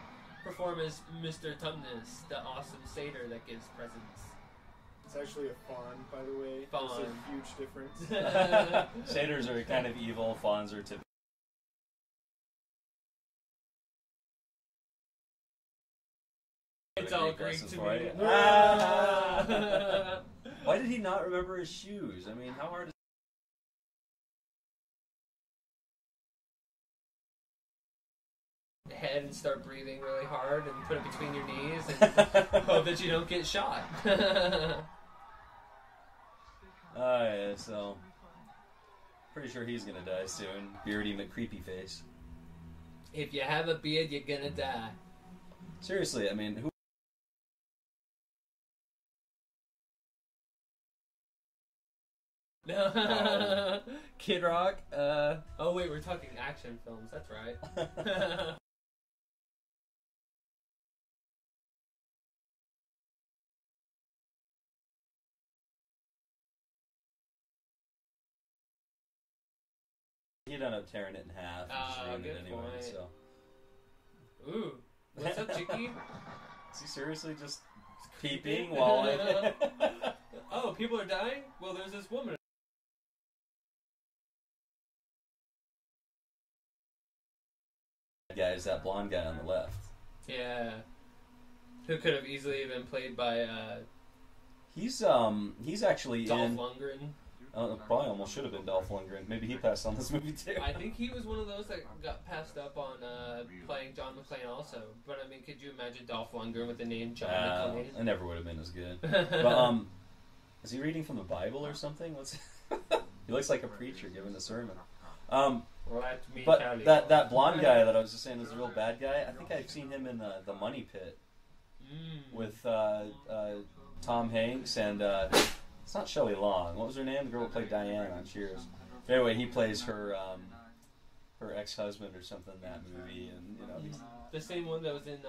[SPEAKER 1] perform as Mr. Tumnus, the awesome satyr that gives presents.
[SPEAKER 4] It's actually a fawn, by the way.
[SPEAKER 1] Fawn.
[SPEAKER 4] There's a huge difference.
[SPEAKER 2] Satyrs are kind of evil. Fawns are typical.
[SPEAKER 1] It's all Greek to me.
[SPEAKER 2] Why did he not remember his shoes? I mean, how hard is
[SPEAKER 1] head and start breathing really hard and put it between your knees and hope that you don't get shot.
[SPEAKER 2] Yeah, so pretty sure he's gonna die soon. Beardy McCreepy face.
[SPEAKER 1] If you have a beard, you're gonna die.
[SPEAKER 2] Seriously, I mean, who?
[SPEAKER 1] Kid Rock. Oh wait, we're talking action films. That's right.
[SPEAKER 2] He'd end up tearing it in half and just ruined it anyway.
[SPEAKER 1] Point.
[SPEAKER 2] So.
[SPEAKER 1] Ooh, what's up, Chicky?
[SPEAKER 2] Is he seriously just peeping while I...
[SPEAKER 1] Oh, people are dying? Well, there's this woman.
[SPEAKER 2] Guy is that blonde guy on the left.
[SPEAKER 1] Yeah. Who could have easily been played by
[SPEAKER 2] He's actually
[SPEAKER 1] Dolph
[SPEAKER 2] in
[SPEAKER 1] Lundgren.
[SPEAKER 2] probably almost should have been Dolph Lundgren. Maybe he passed on this movie too.
[SPEAKER 1] I think he was one of those that got passed up on playing Jonhn McClane also. But I mean, could you imagine Dolph Lundgren with the name Jonhn McClane?
[SPEAKER 2] It never would have been as good. But is he reading from the Bible or something? What's he looks like a preacher giving a sermon. But that blonde guy that I was just saying is a real bad guy. I think I've seen him in the Money Pit with Tom Hanks and it's not Shelley Long. What was her name? The girl who played Diane on Cheers. But anyway, he plays her ex-husband or something in that movie, and you know
[SPEAKER 1] the same one that was in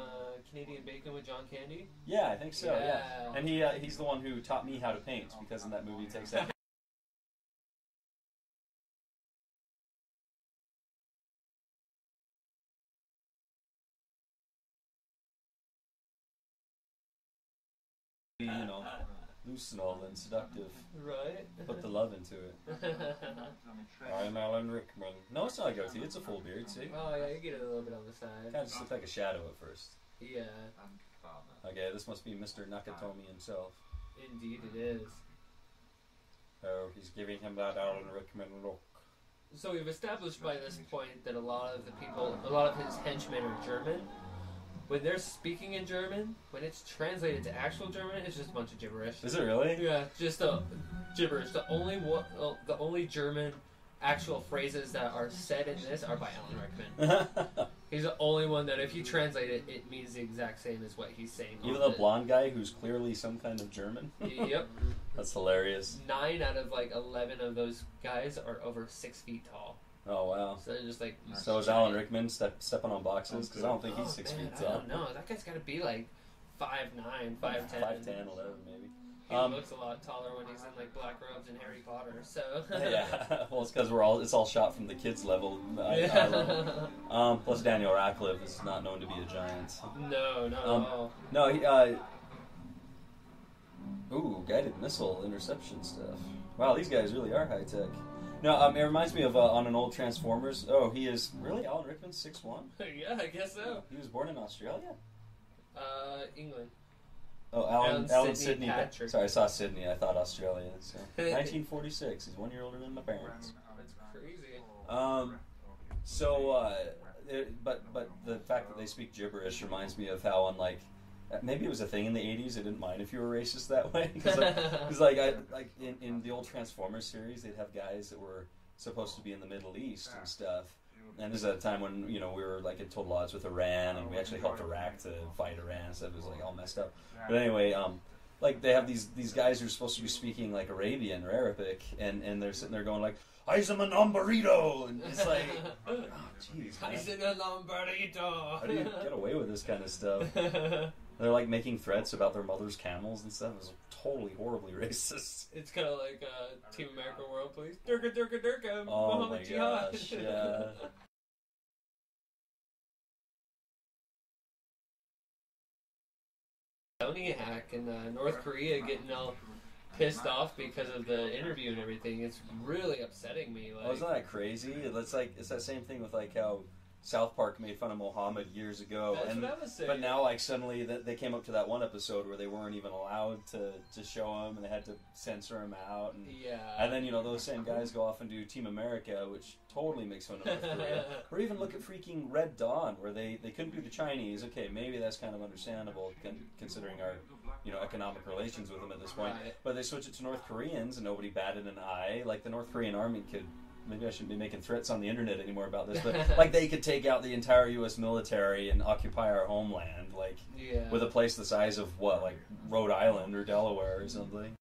[SPEAKER 1] Canadian Bacon with John Candy.
[SPEAKER 2] Yeah, I think so. Yeah, and he's the one who taught me how to paint because in that movie he takes that. You know, loosenal and seductive.
[SPEAKER 1] Right.
[SPEAKER 2] Put the love into it. I'm Alan Rickman. No, it's not a goatee. It's a full beard. See?
[SPEAKER 1] Oh yeah, you get it a little bit on the side.
[SPEAKER 2] Kind of just looked like a shadow at first.
[SPEAKER 1] Yeah.
[SPEAKER 2] Okay, this must be Mr. Nakatomi himself.
[SPEAKER 1] Indeed, it is.
[SPEAKER 2] Oh, he's giving him that Alan Rickman look.
[SPEAKER 1] So we've established by this point that a lot of his henchmen are German. When they're speaking in German, when it's translated to actual German, it's just a bunch of gibberish.
[SPEAKER 2] Is it really?
[SPEAKER 1] Yeah, just gibberish. The only German actual phrases that are said in this are by Alan Rickman. He's the only one that if you translate it, it means the exact same as what he's saying.
[SPEAKER 2] Even the blonde guy who's clearly some kind of German?
[SPEAKER 1] Yep.
[SPEAKER 2] That's hilarious.
[SPEAKER 1] 9 out of 11 of those guys are over 6 feet tall.
[SPEAKER 2] Oh, wow.
[SPEAKER 1] So they're just like...
[SPEAKER 2] So is Alan Rickman stepping on boxes? Because I don't think he's 6 feet tall.
[SPEAKER 1] I don't know. That guy's got to be like 5'9", 5'10".
[SPEAKER 2] 5'10", 11 maybe.
[SPEAKER 1] He looks a lot taller when he's in like black robes and Harry Potter. So
[SPEAKER 2] yeah, well, it's because it's all shot from the kids level. Eye level. Plus, Daniel Radcliffe is not known to be a giant.
[SPEAKER 1] No, not at all.
[SPEAKER 2] No, he. Guided missile interception stuff. Wow, these guys really are high tech. No, it reminds me of on an old Transformers. Oh, he is really Alan Rickman, 6'1"?
[SPEAKER 1] Yeah, I guess so.
[SPEAKER 2] He was born in Australia.
[SPEAKER 1] England.
[SPEAKER 2] Oh, Alan Sidney.
[SPEAKER 1] Patrick.
[SPEAKER 2] Sorry, I saw Sydney. I thought Australia. So 1946. He's 1 year older than my parents.
[SPEAKER 1] That's crazy.
[SPEAKER 2] But the fact that they speak gibberish reminds me of how on maybe it was a thing in the 80s. They didn't mind if you were racist that way because in the old Transformers series, they'd have guys that were supposed to be in the Middle East and stuff, And this is at a time when, you know, we were like at total odds with Iran, and we actually helped Iraq to fight Iran, so it was like all messed up. But anyway, like they have these guys who are supposed to be speaking like Arabian or Arabic, and they're sitting there going like, "Heisem an burrito," and it's like, oh jeez,
[SPEAKER 1] Heisem an burrito.
[SPEAKER 2] How do you get away with this kind of stuff? They're like making threats about their mother's camels and stuff. It was totally horribly racist.
[SPEAKER 1] It's kind of like Team America World Police. Durga, Durga, Durga.
[SPEAKER 2] Oh
[SPEAKER 1] Muhammad
[SPEAKER 2] my
[SPEAKER 1] Jihad.
[SPEAKER 2] gosh, yeah.
[SPEAKER 1] Tony hack in North Korea getting all pissed off because of the interview and everything. It's really upsetting me. Like,
[SPEAKER 2] oh, isn't that crazy? It's that same thing with like how South Park made fun of Muhammad years ago.
[SPEAKER 1] That's what I was saying.
[SPEAKER 2] But now, like, suddenly they came up to that one episode where they weren't even allowed to show him, and they had to censor him out. And,
[SPEAKER 1] yeah.
[SPEAKER 2] And then, you know, those same guys go off and do Team America, which totally makes fun of North Korea. Or even look at freaking Red Dawn, where they couldn't do the Chinese. Okay, maybe that's kind of understandable, considering our, you know, economic relations with them at this point.
[SPEAKER 1] Right.
[SPEAKER 2] But they switch it to North Koreans, and nobody batted an eye. Like, the North Korean army could... Maybe I shouldn't be making threats on the internet anymore about this, but like they could take out the entire U.S. military and occupy our homeland, like with a place the size of what, like Rhode Island or Delaware or something. I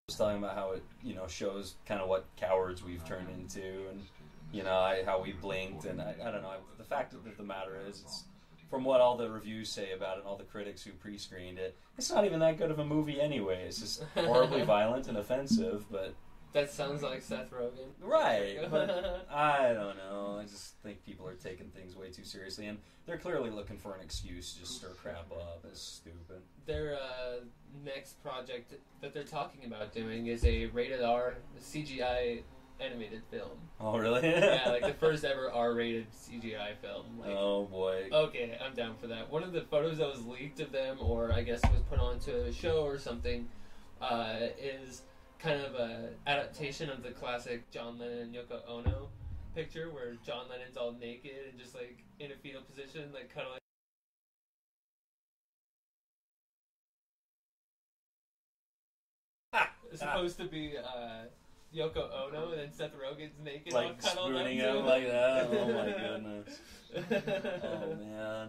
[SPEAKER 2] was talking about how it, you know, shows kind of what cowards we've turned into, and you know how we blinked, and I don't know. The fact of the matter is, it's. From what all the reviews say about it and all the critics who pre-screened it, it's not even that good of a movie anyway. It's just horribly violent and offensive, but...
[SPEAKER 1] That sounds like Seth Rogen.
[SPEAKER 2] Right, but I don't know. I just think people are taking things way too seriously, and they're clearly looking for an excuse to just stir crap up. It's stupid.
[SPEAKER 1] Their next project that they're talking about doing is a rated R CGI animated film.
[SPEAKER 2] Oh, really?
[SPEAKER 1] Yeah, like the first ever R-rated CGI film. Like,
[SPEAKER 2] oh, boy.
[SPEAKER 1] Okay, I'm down for that. One of the photos that was leaked of them, or I guess was put onto a show or something, is kind of a adaptation of the classic John Lennon and Yoko Ono picture, where John Lennon's all naked and just like in a fetal position, like kind of like. It's supposed to be Yoko Ono, and then Seth Rogen's naked,
[SPEAKER 2] like spooning him like that. Oh my goodness. Oh man.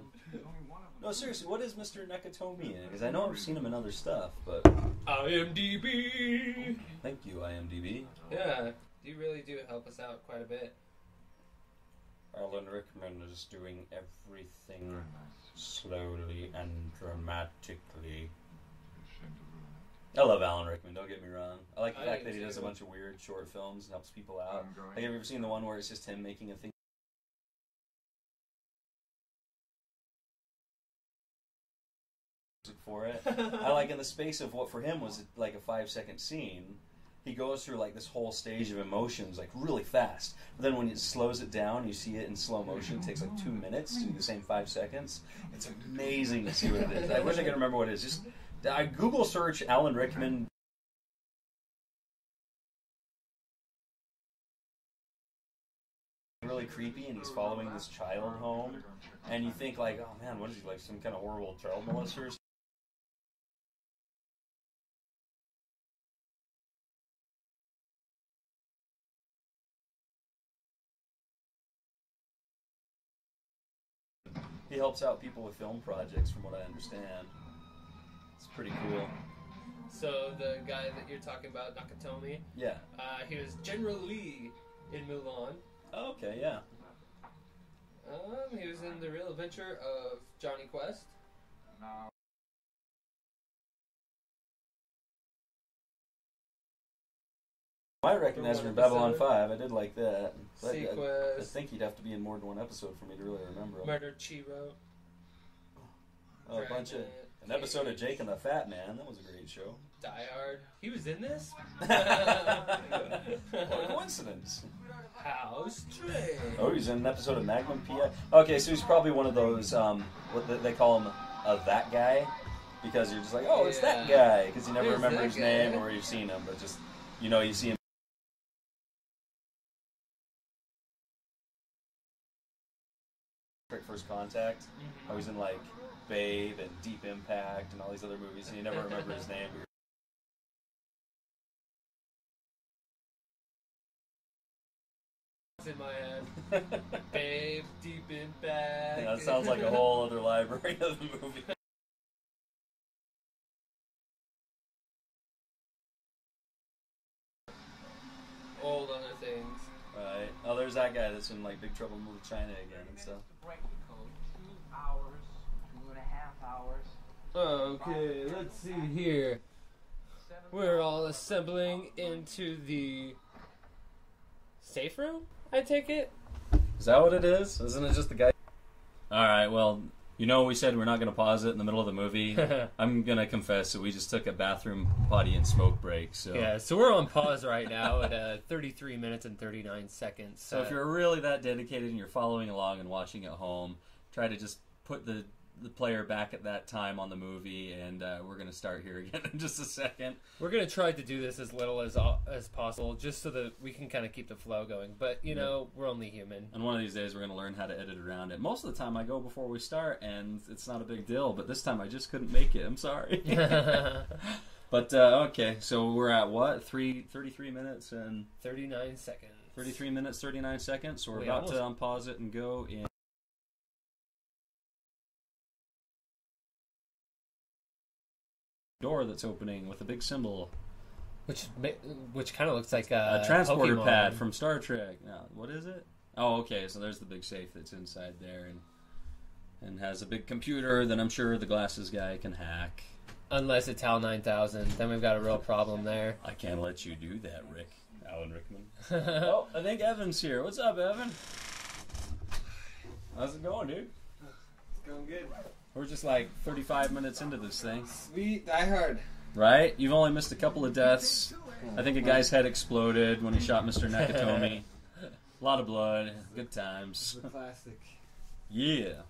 [SPEAKER 2] No, seriously, what is Mr. Nakatomi in? Because I know I've seen him in other stuff, but
[SPEAKER 1] IMDb.
[SPEAKER 2] Thank you, IMDb.
[SPEAKER 1] Yeah, you really do help us out quite a bit.
[SPEAKER 2] Alan Rickman is doing everything slowly and dramatically. I love Alan Rickman, don't get me wrong. I like the fact that he does a bunch of weird short films and helps people out. Like, have you ever seen the one where it's just him making a thing for it? I like, in the space of what for him was like a 5-second scene, he goes through like this whole stage of emotions like really fast. But then when it slows it down, you see it in slow motion. It takes like 2 minutes to do the same 5 seconds. It's amazing to see what it is. I wish I could remember what it is. Just I Google search Alan Rickman. Really creepy, and he's following this child home, and you think like, oh man, what is he, like some kind of horrible child molester? He helps out people with film projects, from what I understand. It's pretty cool.
[SPEAKER 1] So the guy that you're talking about, Nakatomi,
[SPEAKER 2] yeah,
[SPEAKER 1] he was General Lee in Mulan.
[SPEAKER 2] Oh, okay, yeah.
[SPEAKER 1] He was in The Real Adventure of Johnny Quest.
[SPEAKER 2] I recognize him from Babylon 5. I did like that. But
[SPEAKER 1] Sequest.
[SPEAKER 2] I think he'd have to be in more than one episode for me to really remember him.
[SPEAKER 1] Murder Chiro.
[SPEAKER 2] Oh, a bunch of... An episode of Jake and the Fat Man. That was a great show.
[SPEAKER 1] Die Hard. He was in this?
[SPEAKER 2] What a coincidence.
[SPEAKER 1] How strange.
[SPEAKER 2] Oh, he's in an episode of Magnum P.I. Okay, so he's probably one of those, what they call him, that guy. Because you're just like, oh, it's that guy. Because you never remember his name or you've seen him. But just, you know, you see him. First Contact. I was in, like, Babe and Deep Impact and all these other movies, and you never remember his name.
[SPEAKER 1] in my head. Babe, deep in bag.
[SPEAKER 2] Yeah, that sounds like a whole other library of the movie.
[SPEAKER 1] Old other things.
[SPEAKER 2] Right. Oh, there's that guy that's in like Big Trouble in Little China again and stuff.
[SPEAKER 5] 2 hours, 2.5 hours.
[SPEAKER 1] Okay, let's see here. We're all assembling into the safe room, I take it?
[SPEAKER 2] Is that what it is? Isn't it just the guy? Alright, well, you know we said we're not going to pause it in the middle of the movie. I'm going to confess that we just took a bathroom, potty, and smoke break. So
[SPEAKER 1] yeah, so we're on pause right now at 33 minutes and 39 seconds.
[SPEAKER 2] So if you're really that dedicated and you're following along and watching at home, try to just put the player back at that time on the movie, and we're going to start here again in just a second.
[SPEAKER 1] We're going to try to do this as little as possible, just so that we can kind of keep the flow going. But, you know, we're only human.
[SPEAKER 2] And one of these days we're going to learn how to edit around it. Most of the time I go before we start, and it's not a big deal, but this time I just couldn't make it. I'm sorry. But, okay, so we're at what? 33 minutes and...
[SPEAKER 1] 39 seconds.
[SPEAKER 2] 33 minutes, 39 seconds, so we're about to unpause it and go in... door that's opening with a big symbol,
[SPEAKER 1] which kind of looks like a
[SPEAKER 2] transporter
[SPEAKER 1] Pokemon
[SPEAKER 2] pad from Star Trek. What is it? Oh, okay. So there's the big safe that's inside there, and has a big computer that I'm sure the glasses guy can hack.
[SPEAKER 1] Unless it's HAL 9000, then we've got a real problem there.
[SPEAKER 2] I can't let you do that, Rick. Alan Rickman. Oh, I think Evan's here. What's up, Evan? How's it going, dude?
[SPEAKER 6] It's going good.
[SPEAKER 2] We're just like 35 minutes into this thing.
[SPEAKER 6] Sweet, Die Hard.
[SPEAKER 2] Right? You've only missed a couple of deaths. I think a guy's head exploded when he shot Mr. Nakatomi. A lot of blood. Good times.
[SPEAKER 6] It's a classic.
[SPEAKER 2] Yeah.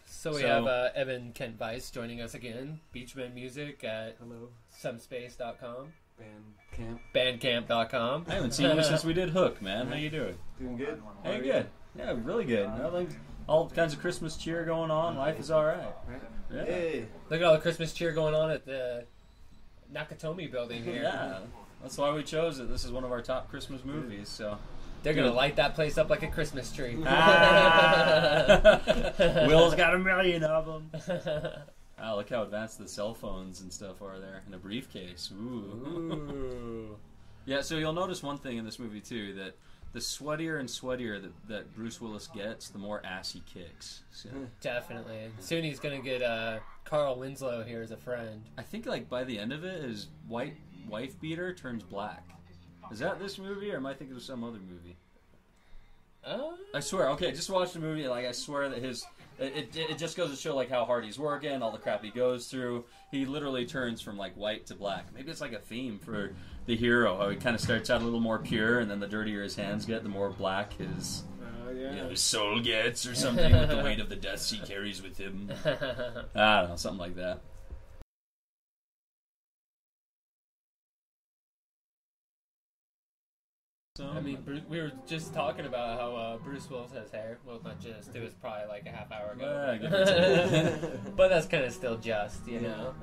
[SPEAKER 1] So we have Evan Kent Weiss joining us again. Beachman Music at somespace.com. Bandcamp.com.
[SPEAKER 2] I haven't seen you since we did Hook, man. How you doing?
[SPEAKER 6] Doing good.
[SPEAKER 2] Hey, good. Yeah, really good. All kinds of Christmas cheer going on. Life is all right. Yeah.
[SPEAKER 6] Hey.
[SPEAKER 1] Look at all the Christmas cheer going on at the Nakatomi building here.
[SPEAKER 2] Yeah, that's why we chose it. This is one of our top Christmas movies. So
[SPEAKER 1] they're gonna light that place up like a Christmas tree.
[SPEAKER 2] Will's got a million of them. Oh, look how advanced the cell phones and stuff are there in a briefcase. Ooh. Yeah, so you'll notice one thing in this movie too, that the sweatier and sweatier that Bruce Willis gets, the more ass he kicks. So.
[SPEAKER 1] Definitely. Soon he's going to get Carl Winslow here as a friend.
[SPEAKER 2] I think like by the end of it, his white wife beater turns black. Is that this movie, or am I thinking of some other movie? I swear. Okay, just watch the movie. Like I swear that it just goes to show like how hard he's working, all the crap he goes through. He literally turns from like white to black. Maybe it's like a theme for the hero. How he kind of starts out a little more pure, and then the dirtier his hands get, the more black his his soul gets, or something, with the weight of the deaths he carries with him. I don't know, something like that.
[SPEAKER 1] I mean, we were just talking about how Bruce Willis has hair. Well, not just. It was probably like a half hour ago. But that's kind of still just, you know.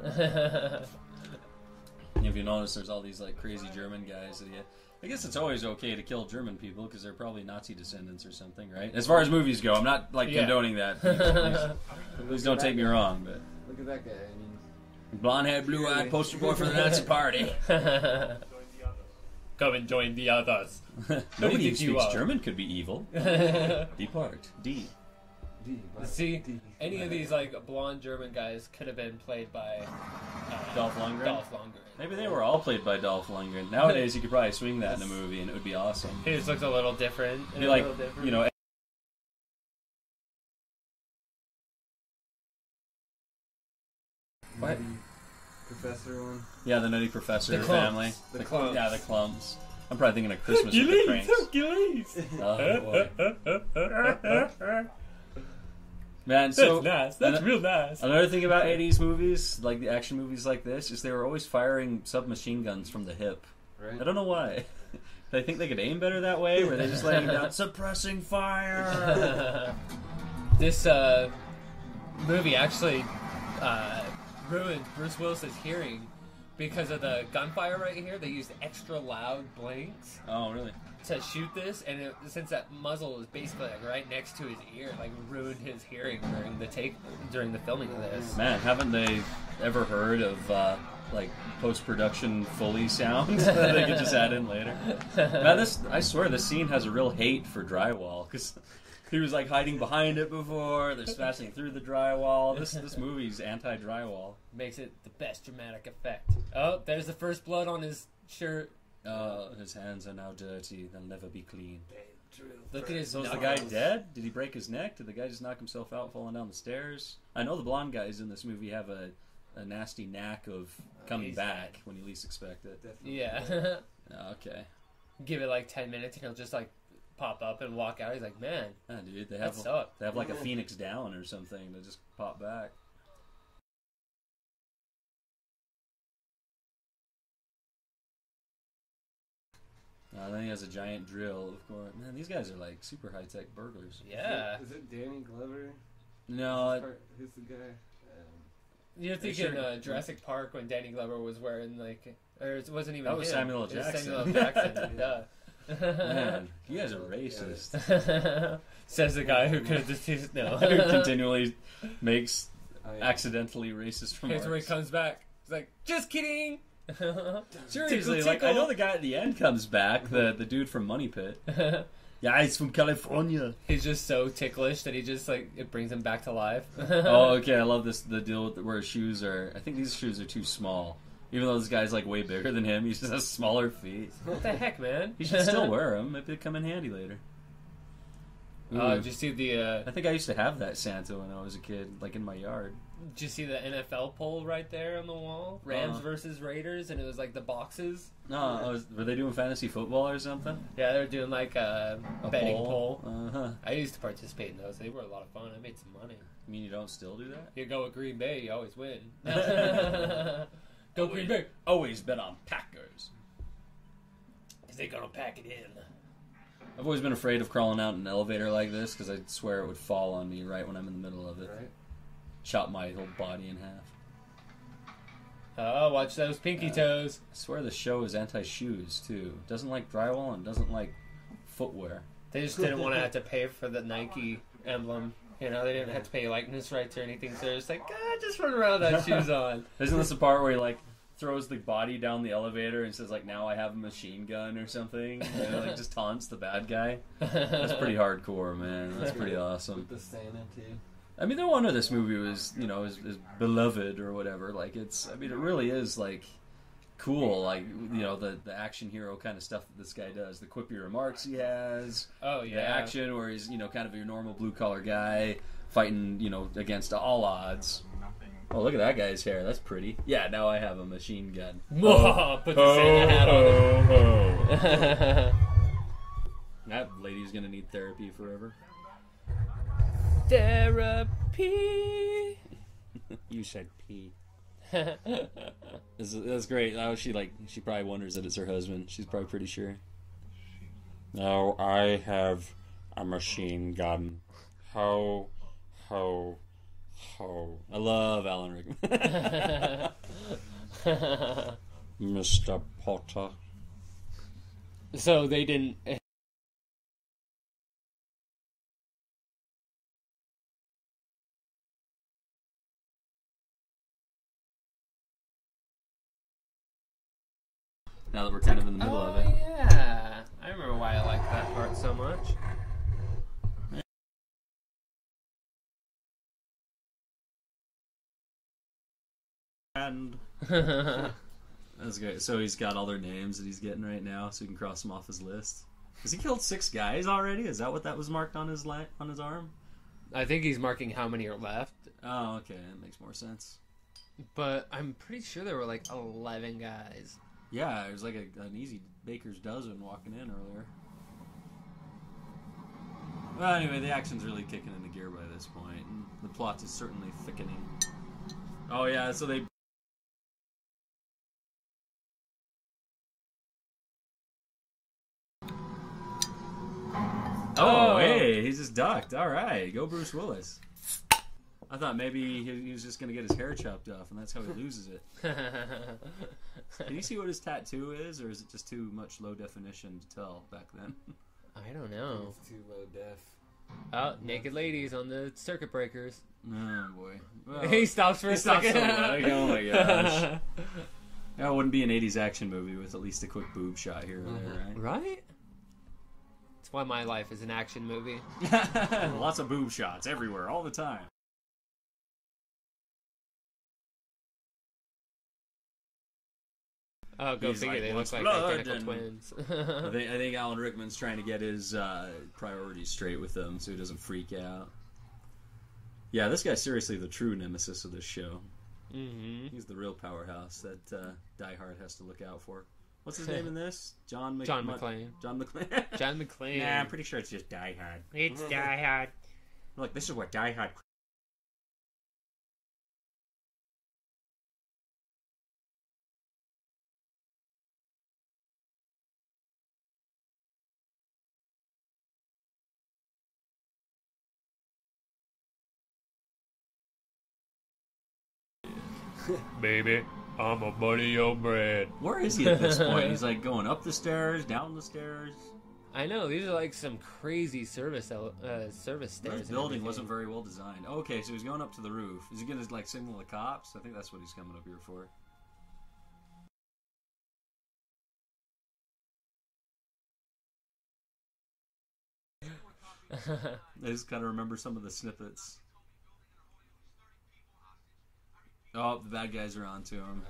[SPEAKER 2] If you notice, there's all these like crazy German guys that I guess it's always okay to kill German people because they're probably Nazi descendants or something, right? As far as movies go, I'm not like condoning that. Please don't take me wrong, but
[SPEAKER 6] look at that guy. I mean,
[SPEAKER 2] blonde-haired, blue-eyed poster boy for the Nazi party.
[SPEAKER 1] Come and join the others.
[SPEAKER 2] Nobody who speaks German could be evil. Depart. D.
[SPEAKER 1] See, any of these like blonde German guys could have been played by
[SPEAKER 2] Dolph Lundgren.
[SPEAKER 1] Dolph Lundgren.
[SPEAKER 2] Maybe they were all played by Dolph Lundgren. Nowadays, you could probably swing that in a movie, and it would be awesome.
[SPEAKER 1] He just looks a little different.
[SPEAKER 2] Be like, you know.
[SPEAKER 6] What? Professor one.
[SPEAKER 2] Yeah, the Nutty Professor family.
[SPEAKER 6] The Clumps.
[SPEAKER 2] Yeah, the Clumps. I'm probably thinking of Christmas with the Cranks. Oh, boy. Man, so
[SPEAKER 1] that's nice. That's real nice.
[SPEAKER 2] Another thing about 80s movies, like the action movies like this, is they were always firing submachine guns from the hip.
[SPEAKER 6] Right.
[SPEAKER 2] I don't know why. They think they could aim better that way, or they just laying down suppressing fire.
[SPEAKER 1] This movie actually ruined Bruce Willis's hearing because of the gunfire right here, they used extra loud blanks.
[SPEAKER 2] Oh, really?
[SPEAKER 1] To shoot this, and since that muzzle was basically like right next to his ear, it, like ruined his hearing during the filming of this.
[SPEAKER 2] Man, haven't they ever heard of like post-production Foley sound that they could just add in later? Man, I swear this scene has a real hate for drywall because he was like hiding behind it before. They're smashing through the drywall. This movie's anti-drywall.
[SPEAKER 1] Makes it the best dramatic effect. Oh, there's the first blood on his shirt.
[SPEAKER 2] His hands are now dirty. They'll never be clean.
[SPEAKER 1] Look at his.
[SPEAKER 2] So is the guy dead? Did he break his neck? Did the guy just knock himself out falling down the stairs? I know the blonde guys in this movie have a nasty knack of coming back when you least expect it.
[SPEAKER 6] Definitely.
[SPEAKER 1] Yeah.
[SPEAKER 2] Okay.
[SPEAKER 1] Give it like 10 minutes and he'll just like pop up and walk out. He's like, man,
[SPEAKER 2] Dude, they
[SPEAKER 1] that sucked.
[SPEAKER 2] have like a Phoenix Down or something to just pop back. Then he has a giant drill, of course. Man, these guys are like super high-tech burglars.
[SPEAKER 1] Yeah.
[SPEAKER 6] Is it Danny Glover?
[SPEAKER 2] No.
[SPEAKER 6] Who's the guy?
[SPEAKER 1] You're thinking Jurassic Park when Danny Glover was wearing like, or it wasn't even
[SPEAKER 2] that was
[SPEAKER 1] him.
[SPEAKER 2] Samuel L. Jackson.
[SPEAKER 1] Samuel L. Jackson. Duh.
[SPEAKER 2] Man, you guys are racist.
[SPEAKER 1] Says the guy who could have just no.
[SPEAKER 2] Who continually makes accidentally racist remarks.
[SPEAKER 1] Here's where he comes back. He's like, just kidding.
[SPEAKER 2] Seriously,
[SPEAKER 1] Tickle,
[SPEAKER 2] like I know the guy at the end comes back, the dude from Money Pit. Yeah, he's from California.
[SPEAKER 1] He's just so ticklish that he just like it brings him back to life.
[SPEAKER 2] Oh, okay, I love this. The deal with where his shoes are. I think these shoes are too small. Even though this guy's like way bigger than him, he just has smaller feet.
[SPEAKER 1] What the heck, man?
[SPEAKER 2] He should still wear them. Maybe they come in handy later.
[SPEAKER 1] Did you see the?
[SPEAKER 2] I think I used to have that Santa when I was a kid, like in my yard.
[SPEAKER 1] Did you see the NFL poll right there on the wall? Rams versus Raiders, and it was like the boxes.
[SPEAKER 2] No, were they doing fantasy football or something?
[SPEAKER 1] Yeah, they were doing like a betting poll.
[SPEAKER 2] Uh-huh.
[SPEAKER 1] I used to participate in those. They were a lot of fun. I made some money.
[SPEAKER 2] You mean you don't still do that?
[SPEAKER 1] You go with Green Bay, you always win. Go Green Bay.
[SPEAKER 2] Always bet on Packers.
[SPEAKER 1] Because they're going to pack it in.
[SPEAKER 2] I've always been afraid of crawling out in an elevator like this because I swear it would fall on me right when I'm in the middle of it.
[SPEAKER 6] Right.
[SPEAKER 2] Chop my whole body in half.
[SPEAKER 1] Oh, watch those pinky toes.
[SPEAKER 2] I swear the show is anti-shoes, too. Doesn't like drywall and doesn't like footwear.
[SPEAKER 1] They just didn't want to have to pay for the Nike emblem. You know, they didn't have to pay likeness rights or anything, so they're just like, just run around with that shoes on.
[SPEAKER 2] Isn't this the part where he, like, throws the body down the elevator and says, like, now I have a machine gun or something? And, like, just taunts the bad guy? That's pretty hardcore, man. That's pretty awesome.
[SPEAKER 6] With the Santa, too.
[SPEAKER 2] I mean, no wonder this movie was, you know, is beloved or whatever. Like, it really is, like, cool. Like, you know, the action hero kind of stuff that this guy does. The quippy remarks he has.
[SPEAKER 1] Oh, yeah.
[SPEAKER 2] The action where he's, you know, kind of your normal blue-collar guy fighting, you know, against all odds. Oh, look at that guy's hair. That's pretty. Yeah, now I have a machine gun.
[SPEAKER 1] Put the Santa hat on.
[SPEAKER 2] That lady's going to need therapy forever.
[SPEAKER 1] Therapy.
[SPEAKER 2] You said pee. That's great. Oh, she probably wonders that it's her husband. She's probably pretty sure. Now I have a machine gun. Ho, ho, ho. I love Alan Rickman. Mr. Potter.
[SPEAKER 1] So they didn't...
[SPEAKER 2] Now that we're kind of in the middle of it.
[SPEAKER 1] Yeah. I remember why I liked that part so much.
[SPEAKER 2] And that's great. So he's got all their names that he's getting right now, so he can cross them off his list. Has he killed 6 guys already? Is that what that was marked on his arm?
[SPEAKER 1] I think he's marking how many are left.
[SPEAKER 2] Oh, okay. That makes more sense.
[SPEAKER 1] But I'm pretty sure there were like 11 guys.
[SPEAKER 2] Yeah, it was like an easy baker's dozen walking in earlier. Well, anyway, the action's really kicking into gear by this point, and the plot is certainly thickening. Oh, yeah, so they... Oh, hey, he's just ducked. All right, go Bruce Willis. I thought maybe he was just going to get his hair chopped off, and that's how he loses it. Can you see what his tattoo is, or is it just too much low definition to tell back then?
[SPEAKER 1] I don't know.
[SPEAKER 6] It's too low def.
[SPEAKER 1] Oh, naked ladies on the circuit breakers.
[SPEAKER 2] Oh, boy. Well,
[SPEAKER 1] He stops for a second.
[SPEAKER 2] Oh, my gosh. That wouldn't be an 80s action movie with at least a quick boob shot here or there, right?
[SPEAKER 1] Right? That's why my life is an action movie.
[SPEAKER 2] Lots of boob shots everywhere, all the time.
[SPEAKER 1] Oh, go
[SPEAKER 2] He's
[SPEAKER 1] figure.
[SPEAKER 2] like,
[SPEAKER 1] They
[SPEAKER 2] "What's
[SPEAKER 1] look like
[SPEAKER 2] blood?"
[SPEAKER 1] identical
[SPEAKER 2] And
[SPEAKER 1] twins.
[SPEAKER 2] I think Alan Rickman's trying to get his priorities straight with them so he doesn't freak out. Yeah, this guy's seriously the true nemesis of this show.
[SPEAKER 1] Mm-hmm.
[SPEAKER 2] He's the real powerhouse that Die Hard has to look out for. What's his name in this? Jonhn McClane.
[SPEAKER 1] Jonhn McClane.
[SPEAKER 2] Jonhn
[SPEAKER 1] McClane.
[SPEAKER 2] Nah, I'm pretty sure it's just Die Hard.
[SPEAKER 1] It's Die Hard.
[SPEAKER 2] Look, this is what Die Hard...
[SPEAKER 1] Baby, I'm a buddy of bread.
[SPEAKER 2] Where is he at this point? He's like going up the stairs, down the stairs.
[SPEAKER 1] I know, these are like some crazy service stairs.
[SPEAKER 2] This building wasn't very well designed. Okay, so he's going up to the roof. Is he going to like signal the cops? I think that's what he's coming up here for. I just gotta remember some of the snippets. Oh, the bad guys are on to him.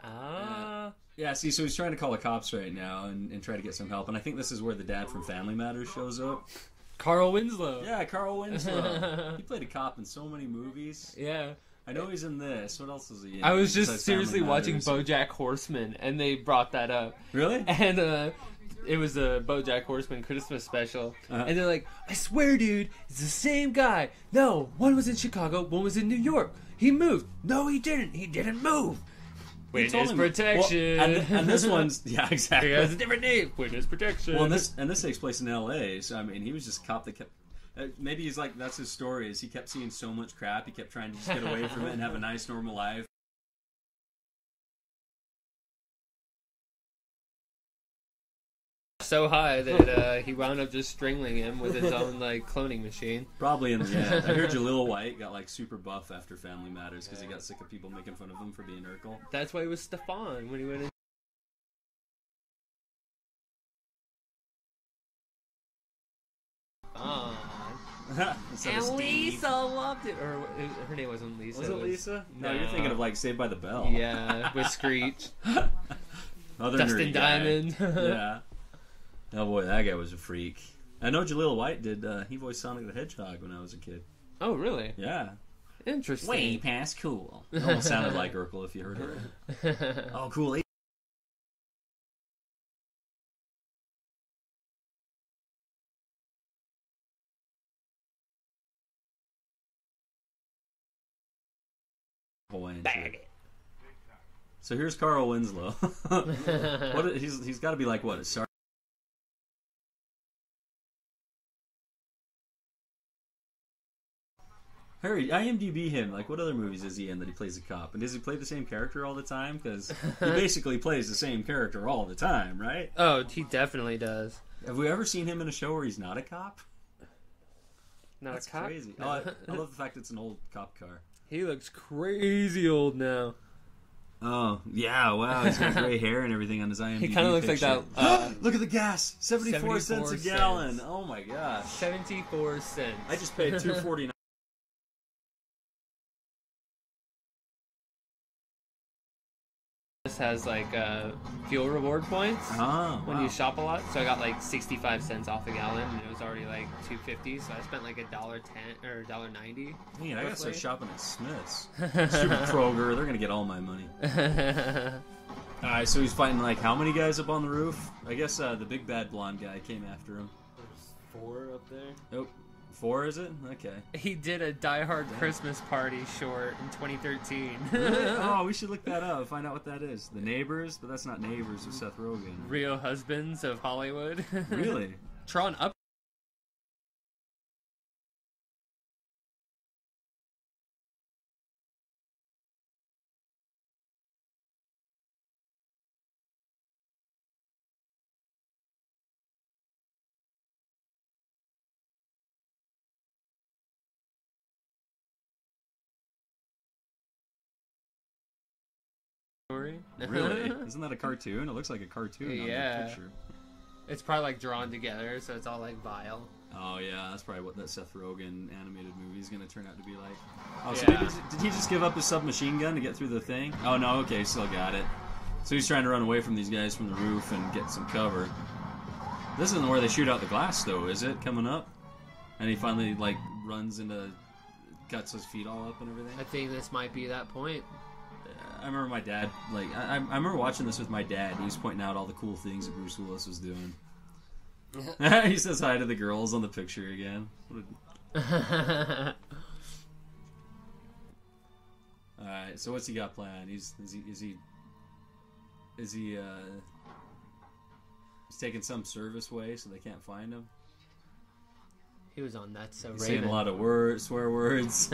[SPEAKER 1] Ah.
[SPEAKER 2] Yeah, see, so he's trying to call the cops right now and try to get some help. And I think this is where the dad from Family Matters shows up.
[SPEAKER 1] Carl Winslow.
[SPEAKER 2] Yeah, Carl Winslow. He played a cop in so many movies.
[SPEAKER 1] Yeah.
[SPEAKER 2] I know he's in this. What else is he in?
[SPEAKER 1] I was just
[SPEAKER 2] besides
[SPEAKER 1] seriously
[SPEAKER 2] Family
[SPEAKER 1] watching
[SPEAKER 2] Matters?
[SPEAKER 1] BoJack Horseman, and they brought that up.
[SPEAKER 2] Really?
[SPEAKER 1] And it was a BoJack Horseman Christmas special, and they're like, "I swear, dude, it's the same guy. No, one was in Chicago, one was in New York. He moved. No, he didn't. He didn't move. Witness protection."
[SPEAKER 2] Well, and this one's yeah, exactly.
[SPEAKER 1] He has a different name. Witness protection.
[SPEAKER 2] Well, and this takes place in L.A. So I mean, he was just a cop that kept. Maybe he's like that's his story. Is he kept seeing so much crap, he kept trying to just get away from it and have a nice normal life.
[SPEAKER 1] So high that he wound up just strangling him with his own like cloning machine.
[SPEAKER 2] Probably in the end. I heard Jaleel White got like super buff after Family Matters because he got sick of people making fun of him for being Urkel.
[SPEAKER 1] That's why he was Stefan when he went in. And Lisa loved it. Or her name wasn't Lisa.
[SPEAKER 2] Was it Lisa? No,
[SPEAKER 1] No.
[SPEAKER 2] you're thinking of like Saved by the Bell.
[SPEAKER 1] Yeah, with Screech.
[SPEAKER 2] Other
[SPEAKER 1] Dustin
[SPEAKER 2] nerdy guy.
[SPEAKER 1] Diamond.
[SPEAKER 2] Yeah. Oh boy, that guy was a freak. I know Jaleel White did. He voiced Sonic the Hedgehog when I was a kid.
[SPEAKER 1] Oh, really?
[SPEAKER 2] Yeah.
[SPEAKER 1] Interesting.
[SPEAKER 2] Way past cool. It almost sounded like Urkel if you heard it. Oh, cool. Bag it. So here's Carl Winslow. He's got to be like what? A sergeant? Harry, IMDb him. Like, what other movies is he in that he plays a cop? And does he play the same character all the time? Because he basically plays the same character all the time, right?
[SPEAKER 1] Oh, he definitely does.
[SPEAKER 2] Have we ever seen him in a show where he's not a cop?
[SPEAKER 1] Not
[SPEAKER 2] That's
[SPEAKER 1] a cop?
[SPEAKER 2] crazy. Oh, I love the fact it's an old cop car.
[SPEAKER 1] He looks crazy old now.
[SPEAKER 2] Oh, yeah, wow. He's got gray hair and everything on his IMDb
[SPEAKER 1] He kind of looks
[SPEAKER 2] picture.
[SPEAKER 1] like that.
[SPEAKER 2] Look at the gas. 74 cents a
[SPEAKER 1] 74
[SPEAKER 2] gallon.
[SPEAKER 1] cents.
[SPEAKER 2] Oh, my gosh.
[SPEAKER 1] 74 cents.
[SPEAKER 2] I just paid $2.49.
[SPEAKER 1] This has like fuel reward points when
[SPEAKER 2] wow.
[SPEAKER 1] you shop a lot. So I got like 65 cents off a gallon, and it was already like $2.50. So I spent like $1.10 or $1.90.
[SPEAKER 2] Man, I gotta start shopping at Smith's. Stupid Kroger, they're gonna get all my money. Alright, so he's fighting like how many guys up on the roof? I guess the big bad blonde guy came after him.
[SPEAKER 6] There's 4 up there.
[SPEAKER 2] Oh, 4 is it? Okay.
[SPEAKER 1] He did a Die Hard Christmas party short in 2013.
[SPEAKER 2] Really? Oh, we should look that up, find out what that is. The Neighbors, but that's not Neighbors with Seth Rogen.
[SPEAKER 1] Real Husbands of Hollywood.
[SPEAKER 2] Really?
[SPEAKER 1] Tron Up Story?
[SPEAKER 2] Really? Isn't that a cartoon? It looks like a cartoon on the picture.
[SPEAKER 1] It's probably like drawn together, so it's all like vile.
[SPEAKER 2] Oh yeah, that's probably what that Seth Rogen animated movie is going to turn out to be like. Oh, so maybe, did he just give up his submachine gun to get through the thing? Oh no, okay, still got it. So he's trying to run away from these guys from the roof and get some cover. This isn't where they shoot out the glass, though, is it? Coming up? And he finally, like, runs into... cuts his feet all up and everything?
[SPEAKER 1] I think this might be that point.
[SPEAKER 2] I remember my dad, like... I remember watching this with my dad. He was pointing out all the cool things that Bruce Willis was doing. He says hi to the girls on the picture again. Alright, so what's he got planned? Is he he's taking some service way so they can't find him?
[SPEAKER 1] He was on That's So
[SPEAKER 2] He's
[SPEAKER 1] Raven.
[SPEAKER 2] saying a lot of swear words.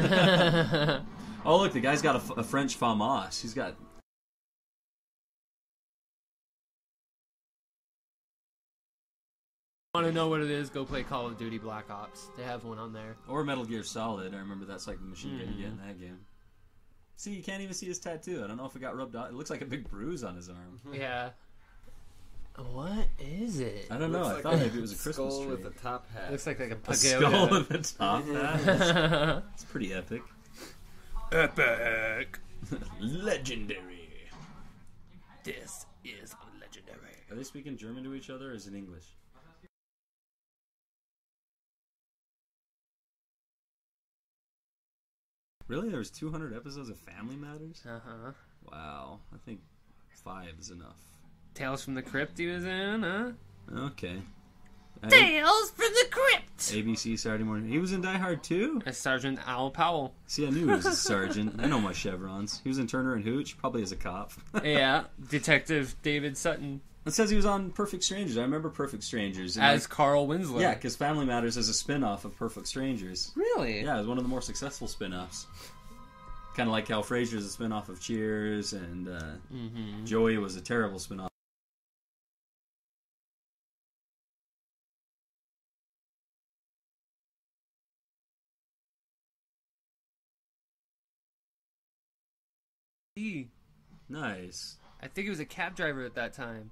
[SPEAKER 2] Oh, look, the guy's got a French famos. He's got...
[SPEAKER 1] Want to know what it is? Go play Call of Duty Black Ops. They have one on there.
[SPEAKER 2] Or Metal Gear Solid. I remember that's like the machine gun you get in that game. See, you can't even see his tattoo. I don't know if it got rubbed out. It looks like a big bruise on his arm.
[SPEAKER 1] Yeah. What is it?
[SPEAKER 2] I don't know. I thought maybe it was a Christmas
[SPEAKER 6] skull
[SPEAKER 2] tree.
[SPEAKER 6] with a top hat.
[SPEAKER 1] Looks like a
[SPEAKER 2] A
[SPEAKER 1] pagoda.
[SPEAKER 2] skull with a top hat. It's pretty epic.
[SPEAKER 1] Epic.
[SPEAKER 2] Legendary.
[SPEAKER 1] This is legendary.
[SPEAKER 2] Are they speaking German to each other or is it English? Really? There was 200 episodes of Family Matters?
[SPEAKER 1] Uh-huh.
[SPEAKER 2] Wow. I think 5 is enough.
[SPEAKER 1] Tales from the Crypt he was in, huh?
[SPEAKER 2] Okay.
[SPEAKER 3] Tales from the Crypt!
[SPEAKER 2] ABC Saturday morning. He was in Die Hard too?
[SPEAKER 1] As Sergeant Al Powell.
[SPEAKER 2] See, I knew he was a sergeant. I know my chevrons. He was in Turner and Hooch, probably as a cop.
[SPEAKER 1] Yeah. Detective David Sutton.
[SPEAKER 2] It says he was on Perfect Strangers. I remember Perfect Strangers. And
[SPEAKER 1] As Carl Winslow.
[SPEAKER 2] yeah, because Family Matters is a spin-off of Perfect Strangers.
[SPEAKER 1] Really?
[SPEAKER 2] Yeah, it was one of the more successful spin-offs. Kind of like how Frasier is a spin-off of Cheers, and Joey was a terrible spin-off. Nice.
[SPEAKER 1] I think he was a cab driver at that time.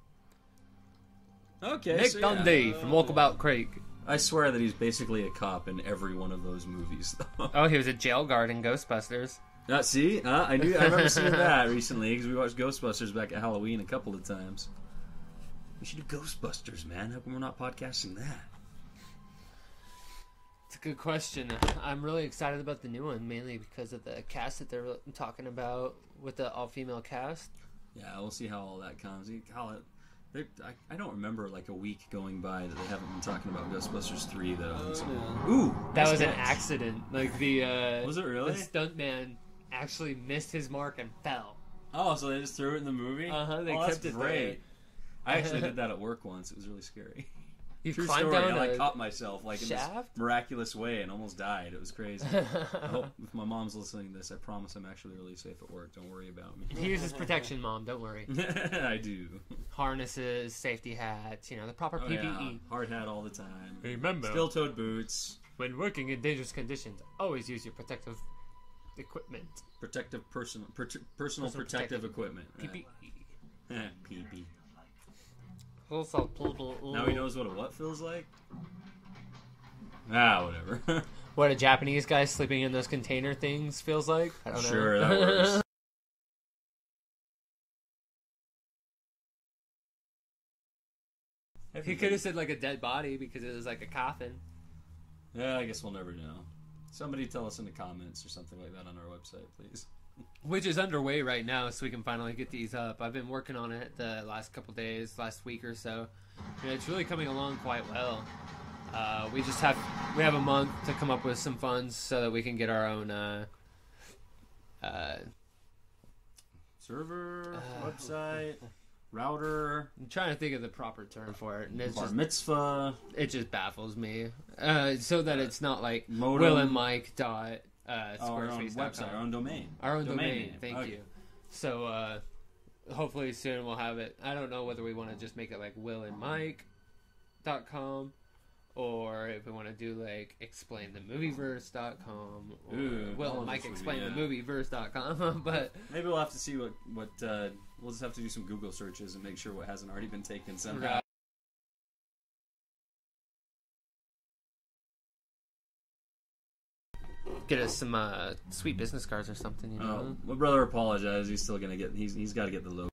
[SPEAKER 2] Okay,
[SPEAKER 1] Nick
[SPEAKER 2] so
[SPEAKER 1] Dundee from Walkabout Creek.
[SPEAKER 2] I swear that he's basically a cop in every one of those movies, though.
[SPEAKER 1] Oh, he was a jail guard in Ghostbusters.
[SPEAKER 2] See? I remember seeing that recently, because we watched Ghostbusters back at Halloween a couple of times. We should do Ghostbusters, man. How come we're not podcasting that?
[SPEAKER 1] It's a good question. I'm really excited about the new one, mainly because of the cast that they're talking about with the all-female cast.
[SPEAKER 2] Yeah, we'll see how all that comes. I don't remember like a week going by that they haven't been talking about Ghostbusters 3, though. Ooh!
[SPEAKER 1] That
[SPEAKER 2] nice
[SPEAKER 1] was an
[SPEAKER 2] catch.
[SPEAKER 1] accident. Like the
[SPEAKER 2] Was it really?
[SPEAKER 1] The stuntman actually missed his mark and fell.
[SPEAKER 2] Oh, so they just threw it in the movie?
[SPEAKER 1] They
[SPEAKER 2] that's
[SPEAKER 1] kept it
[SPEAKER 2] great.
[SPEAKER 1] there.
[SPEAKER 2] I actually did that at work once. It was really scary.
[SPEAKER 1] You
[SPEAKER 2] True
[SPEAKER 1] climbed
[SPEAKER 2] story.
[SPEAKER 1] down
[SPEAKER 2] I
[SPEAKER 1] a
[SPEAKER 2] caught myself like in this
[SPEAKER 1] shaft?
[SPEAKER 2] miraculous way and almost died. It was crazy. I hope if my mom's listening to this, I promise I'm actually really safe at work. Don't worry about me.
[SPEAKER 1] He uses protection, Mom. Don't worry.
[SPEAKER 2] I do.
[SPEAKER 1] Harnesses, safety hats, the proper PPE.
[SPEAKER 2] Yeah. Hard hat all the time.
[SPEAKER 1] Remember,
[SPEAKER 2] Steel-toed boots.
[SPEAKER 1] when working in dangerous conditions, always use your protective equipment.
[SPEAKER 2] Personal protective
[SPEAKER 1] protective
[SPEAKER 2] equipment.
[SPEAKER 1] PPE.
[SPEAKER 2] PP.
[SPEAKER 1] Also,
[SPEAKER 2] Now he knows what a what feels like? Whatever.
[SPEAKER 1] what a Japanese guy sleeping in those container things feels like? I don't know.
[SPEAKER 2] Sure, that works.
[SPEAKER 1] He could have said like a dead body because it was like a coffin.
[SPEAKER 2] Yeah, I guess we'll never know. Somebody tell us in the comments or something like that on our website, please.
[SPEAKER 1] Which is underway right now, so we can finally get these up. I've been working on it the last couple days, last week or so. It's really coming along quite well. We have a month to come up with some funds so that we can get our own
[SPEAKER 2] server, website, router.
[SPEAKER 1] I'm trying to think of the proper term for it, and it's
[SPEAKER 2] Bar
[SPEAKER 1] just,
[SPEAKER 2] mitzvah.
[SPEAKER 1] it just baffles me. So that it's not like
[SPEAKER 2] Modem.
[SPEAKER 1] Will and Mike dot
[SPEAKER 2] Our own
[SPEAKER 1] Squarespace.com.
[SPEAKER 2] website, our own domain.
[SPEAKER 1] Our own domain.
[SPEAKER 2] name.
[SPEAKER 1] Thank
[SPEAKER 2] Okay.
[SPEAKER 1] you. So hopefully soon we'll have it. I don't know whether we want to just make it like willandmike.com or if we want to do like explainthemovieverse.com, or
[SPEAKER 2] Ooh,
[SPEAKER 1] well, Mike explainthemovieverse.com, but
[SPEAKER 2] maybe we'll have to see what we'll just have to do some Google searches and make sure what hasn't already been taken somehow.
[SPEAKER 1] Right. Get us some sweet business cards or something, you know.
[SPEAKER 2] My brother apologized. He's still gonna get. He's got to get the logo.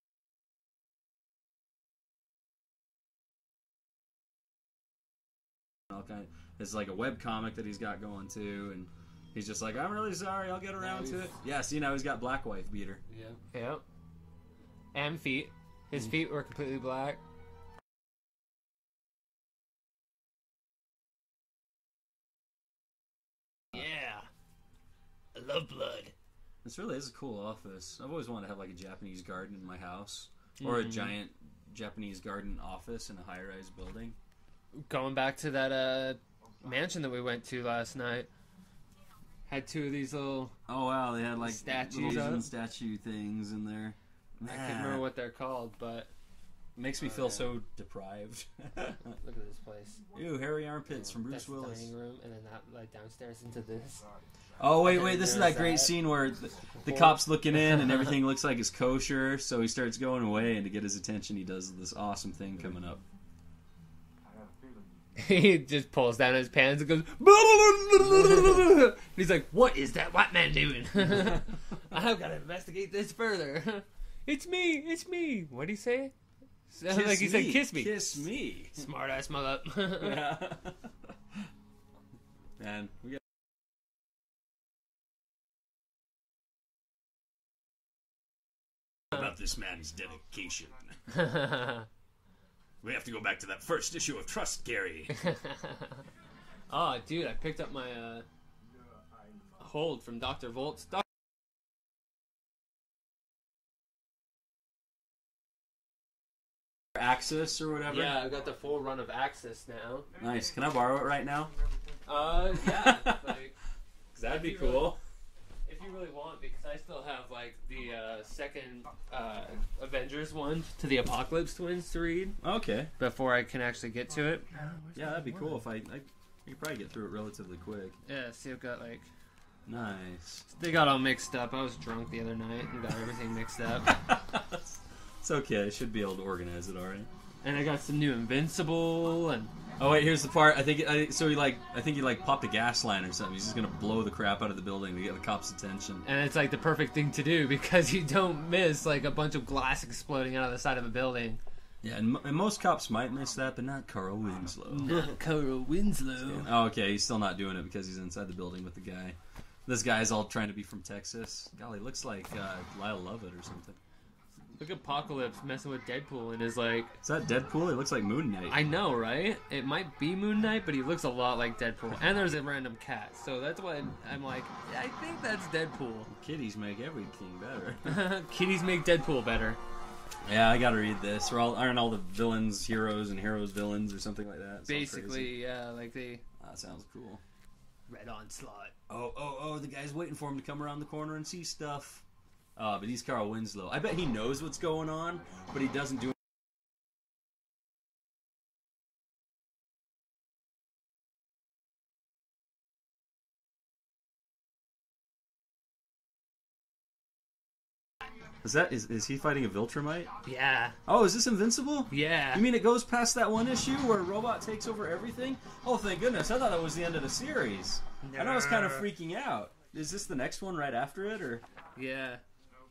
[SPEAKER 2] It's like a web comic that he's got going too, and he's just like, I'm really sorry. I'll get around to it. Yeah, see now he's got black wife beater.
[SPEAKER 6] Yeah.
[SPEAKER 1] Yep. And feet. His feet were completely black. Yeah. I love blood.
[SPEAKER 2] This really is a cool office. I've always wanted to have like a Japanese garden in my house, or a giant Japanese garden office in a high-rise building.
[SPEAKER 1] Going back to that mansion that we went to last night, had two of these little.
[SPEAKER 2] Oh wow, they had like
[SPEAKER 1] statues
[SPEAKER 2] little
[SPEAKER 1] up.
[SPEAKER 2] statue things in there.
[SPEAKER 1] I can't remember what they're called, but
[SPEAKER 2] it makes me feel so deprived.
[SPEAKER 1] look at this place.
[SPEAKER 2] Ew, hairy armpits from Bruce
[SPEAKER 1] That's
[SPEAKER 2] Willis.
[SPEAKER 1] The dining room, and then that like downstairs into this.
[SPEAKER 2] Oh wait, this is that great scene where the cop's looking in and everything looks like it's kosher, so he starts going away, and to get his attention, he does this awesome thing coming up.
[SPEAKER 1] He just pulls down his pants and goes. And he's like, "What is that white man doing? I've got to investigate this further. It's me. What'd he say? Like he said, kiss me.
[SPEAKER 2] Kiss me.
[SPEAKER 1] Smart ass mother.
[SPEAKER 2] Yeah. Man, we got. About this man's dedication. We have to go back to that first issue of Trust, Gary.
[SPEAKER 1] Oh, dude, I picked up my hold from Dr. Volt's.
[SPEAKER 2] Axis or whatever?
[SPEAKER 1] Yeah, I got the full run of Axis now.
[SPEAKER 2] Nice. Can I borrow it right now?
[SPEAKER 1] Yeah. Like,
[SPEAKER 2] Cause that'd be cool.
[SPEAKER 1] If you really want, because I still have like the second Avengers one to the Apocalypse Twins to read
[SPEAKER 2] Okay.
[SPEAKER 1] before I can actually get to it.
[SPEAKER 2] Yeah, that'd be cool if I could probably get through it relatively quick.
[SPEAKER 1] Yeah, see, I've got like
[SPEAKER 2] Nice.
[SPEAKER 1] they got all mixed up. I was drunk the other night and got everything mixed up.
[SPEAKER 2] It's okay. I should be able to organize it all right.
[SPEAKER 1] And I got some new Invincible and.
[SPEAKER 2] Oh wait, here's the part. I think he popped a gas line or something. He's just gonna blow the crap out of the building to get the cops' attention.
[SPEAKER 1] And it's like the perfect thing to do because you don't miss like a bunch of glass exploding out of the side of a building.
[SPEAKER 2] Yeah, and most cops might miss that, but not Carl Winslow.
[SPEAKER 1] Not Carl Winslow.
[SPEAKER 2] Oh, okay, he's still not doing it because he's inside the building with the guy. This guy's all trying to be from Texas. Golly, looks like Lyle Lovett or something.
[SPEAKER 1] Look at Apocalypse messing with Deadpool and is like...
[SPEAKER 2] Is that Deadpool? It looks like Moon Knight.
[SPEAKER 1] I know, right? It might be Moon Knight, but he looks a lot like Deadpool. And there's a random cat, so that's why I'm like, I think that's Deadpool.
[SPEAKER 2] Kitties make everything better.
[SPEAKER 1] Kitties make Deadpool better.
[SPEAKER 2] Yeah, I gotta read this. Aren't all the villains heroes and heroes villains or something like that?
[SPEAKER 1] Basically, yeah, like they...
[SPEAKER 2] That sounds cool.
[SPEAKER 1] Red Onslaught.
[SPEAKER 2] Oh, the guy's waiting for him to come around the corner and see stuff. But he's Carl Winslow. I bet he knows what's going on, but he doesn't do. Is he fighting a Viltrumite?
[SPEAKER 1] Yeah.
[SPEAKER 2] Oh, is this Invincible?
[SPEAKER 1] Yeah.
[SPEAKER 2] You mean it goes past that one issue where a robot takes over everything? Oh, thank goodness. I thought that was the end of the series. And I was kind of freaking out. Is this the next one right after it, or?
[SPEAKER 1] Yeah.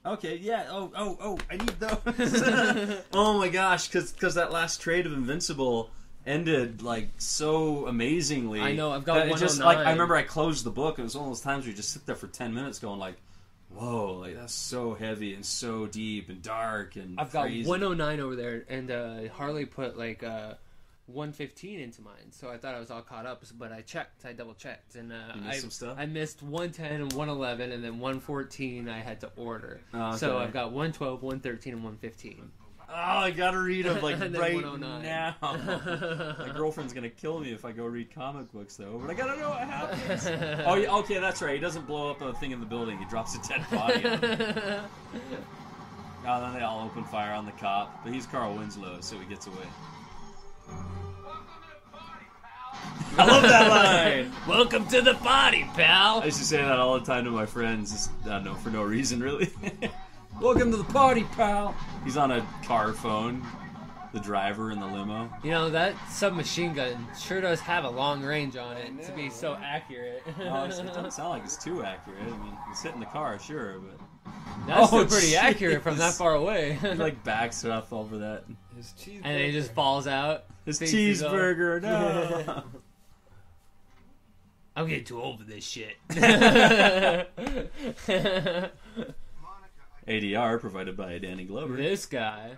[SPEAKER 2] Okay, yeah. Oh, I need those. Oh my gosh, because that last trade of Invincible ended like so amazingly.
[SPEAKER 1] I know, I've got 109.
[SPEAKER 2] Just, like, I remember I closed the book. It was one of those times where you just sit there for 10 minutes going like, whoa, like that's so heavy and so deep and dark and
[SPEAKER 1] I've got
[SPEAKER 2] crazy.
[SPEAKER 1] 109 over there, and Harley put like 115 into mine, so I thought I was all caught up, but I double checked, and
[SPEAKER 2] some stuff?
[SPEAKER 1] I missed 110 and 111, and then 114 I had to order.
[SPEAKER 2] Okay.
[SPEAKER 1] So I've got 112, 113, and 115.
[SPEAKER 2] Oh, I gotta read them like
[SPEAKER 1] And then
[SPEAKER 2] right
[SPEAKER 1] 109.
[SPEAKER 2] now. My girlfriend's gonna kill me if I go read comic books though, but I gotta know what happens. Oh, yeah, okay, that's right. He doesn't blow up a thing in the building. He drops a dead body on it. Oh, then they all open fire on the cop, but he's Carl Winslow, so he gets away.
[SPEAKER 7] I love that line.
[SPEAKER 1] Welcome to the party, pal.
[SPEAKER 7] I used to say that all the time to my friends. Just, I don't know, for no reason, really. Welcome to the party, pal. He's on a car phone. The driver in the limo.
[SPEAKER 1] You know, that submachine gun sure does have a long range on it to be so accurate.
[SPEAKER 7] Oh, it doesn't sound like it's too accurate. I mean, it's hitting the car, sure, but...
[SPEAKER 1] That's still pretty accurate from that far away.
[SPEAKER 7] He, like, backs up over that.
[SPEAKER 6] His cheeseburger.
[SPEAKER 1] And he just falls out.
[SPEAKER 7] His cheeseburger, no!
[SPEAKER 1] I'm getting too old for this shit.
[SPEAKER 7] ADR provided by Danny Glover.
[SPEAKER 1] This guy.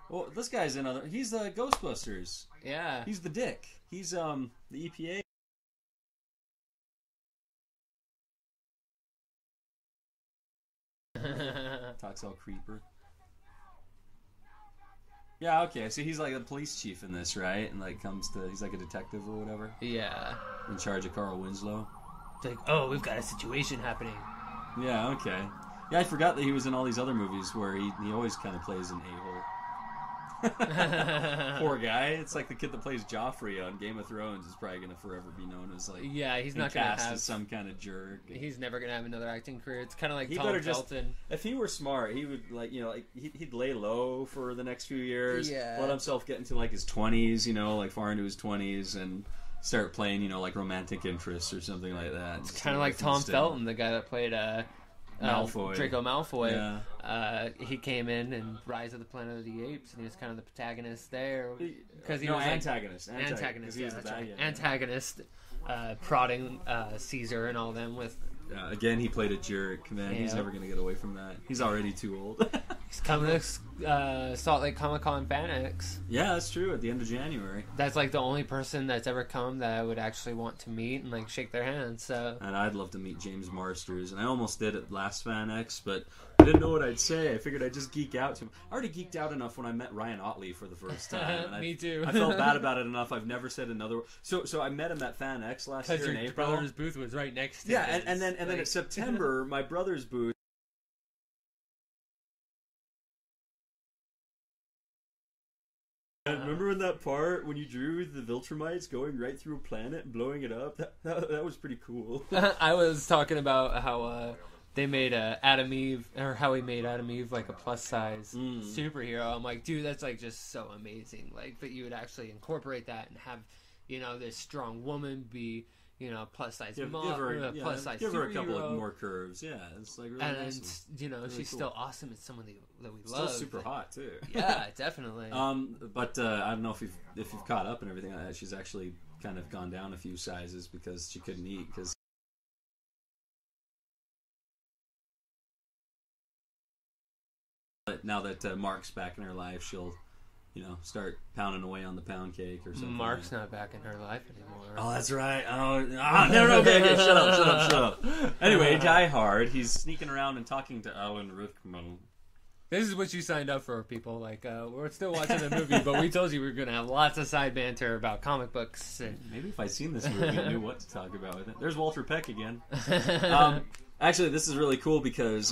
[SPEAKER 7] Well, this guy's another... He's the Ghostbusters.
[SPEAKER 1] Yeah.
[SPEAKER 7] He's the dick. He's, the EPA. Talks all creeper. Yeah, okay. So he's like a police chief in this, right? And like he's like a detective or whatever.
[SPEAKER 1] Yeah.
[SPEAKER 7] In charge of Carl Winslow.
[SPEAKER 1] It's like, oh, we've got a situation happening.
[SPEAKER 7] Yeah, okay. Yeah, I forgot that he was in all these other movies where he always kind of plays an a-hole. Poor guy. It's like the kid that plays Joffrey on Game of Thrones is probably gonna forever be known as like
[SPEAKER 1] he's not gonna
[SPEAKER 7] cast
[SPEAKER 1] have
[SPEAKER 7] as some kind of jerk.
[SPEAKER 1] He's never gonna have another acting career. It's kind of like
[SPEAKER 7] he
[SPEAKER 1] Tom
[SPEAKER 7] better
[SPEAKER 1] Felton.
[SPEAKER 7] If he were smart, he would he'd lay low for the next few years.
[SPEAKER 1] Yeah.
[SPEAKER 7] Let himself get into like his 20s, like far into his 20s, and start playing like romantic interests or something like that.
[SPEAKER 1] It's kind of like Tom Felton, the guy that played
[SPEAKER 7] Malfoy.
[SPEAKER 1] Draco Malfoy.
[SPEAKER 7] Yeah.
[SPEAKER 1] He came in Rise of the Planet of the Apes, and he was kind of the protagonist there because he was
[SPEAKER 7] antagonist.
[SPEAKER 1] Antagonist.
[SPEAKER 7] He
[SPEAKER 1] Yeah,
[SPEAKER 7] was the
[SPEAKER 1] that's
[SPEAKER 7] bad
[SPEAKER 1] right.
[SPEAKER 7] guy.
[SPEAKER 1] Antagonist, prodding Caesar and all them with.
[SPEAKER 7] Again, he played a jerk. Man, he's never gonna get away from that. He's already too old.
[SPEAKER 1] He's coming to Salt Lake Comic-Con FanX.
[SPEAKER 7] Yeah, that's true. At the end of January.
[SPEAKER 1] That's like the only person that's ever come that I would actually want to meet and like shake their hand. So.
[SPEAKER 7] And I'd love to meet James Marsters, and I almost did at last FanX, but I didn't know what I'd say. I figured I'd just geek out to him. I already geeked out enough when I met Ryan Otley for the first time. And
[SPEAKER 1] Me too.
[SPEAKER 7] I felt bad about it enough. I've never said another. So I met him at FanX last year in
[SPEAKER 1] your
[SPEAKER 7] April.
[SPEAKER 1] brother's booth was right next to
[SPEAKER 7] Yeah,
[SPEAKER 1] his.
[SPEAKER 7] and then in September, my brother's booth. Remember in that part when you drew the Viltrumites going right through a planet and blowing it up? That was pretty cool.
[SPEAKER 1] I was talking about how they made Adam Eve, or how he made Adam Eve like a plus size superhero. I'm like, dude, that's like just so amazing. Like that you would actually incorporate that and have, this strong woman be, plus size plus size
[SPEAKER 7] give her a couple
[SPEAKER 1] superhero.
[SPEAKER 7] of more curves. Yeah, it's like really
[SPEAKER 1] and
[SPEAKER 7] nice.
[SPEAKER 1] really
[SPEAKER 7] she's
[SPEAKER 1] cool. Still awesome. It's someone that we
[SPEAKER 7] still
[SPEAKER 1] love.
[SPEAKER 7] super hot too.
[SPEAKER 1] Yeah, definitely.
[SPEAKER 7] But I don't know if you've caught up and everything like that. She's actually kind of gone down a few sizes because she couldn't eat because. But now that Mark's back in her life, she'll, start pounding away on the pound cake or something.
[SPEAKER 1] Mark's not back in her life anymore.
[SPEAKER 7] Oh, that's right. Oh, no, okay, shut up. Anyway, Die Hard, he's sneaking around and talking to Alan Rickman.
[SPEAKER 1] This is what you signed up for, people. Like, we're still watching the movie, but we told you we were going to have lots of side banter about comic books. And...
[SPEAKER 7] Maybe if I'd seen this movie, I knew what to talk about with it. There's Walter Peck again. Actually, this is really cool because,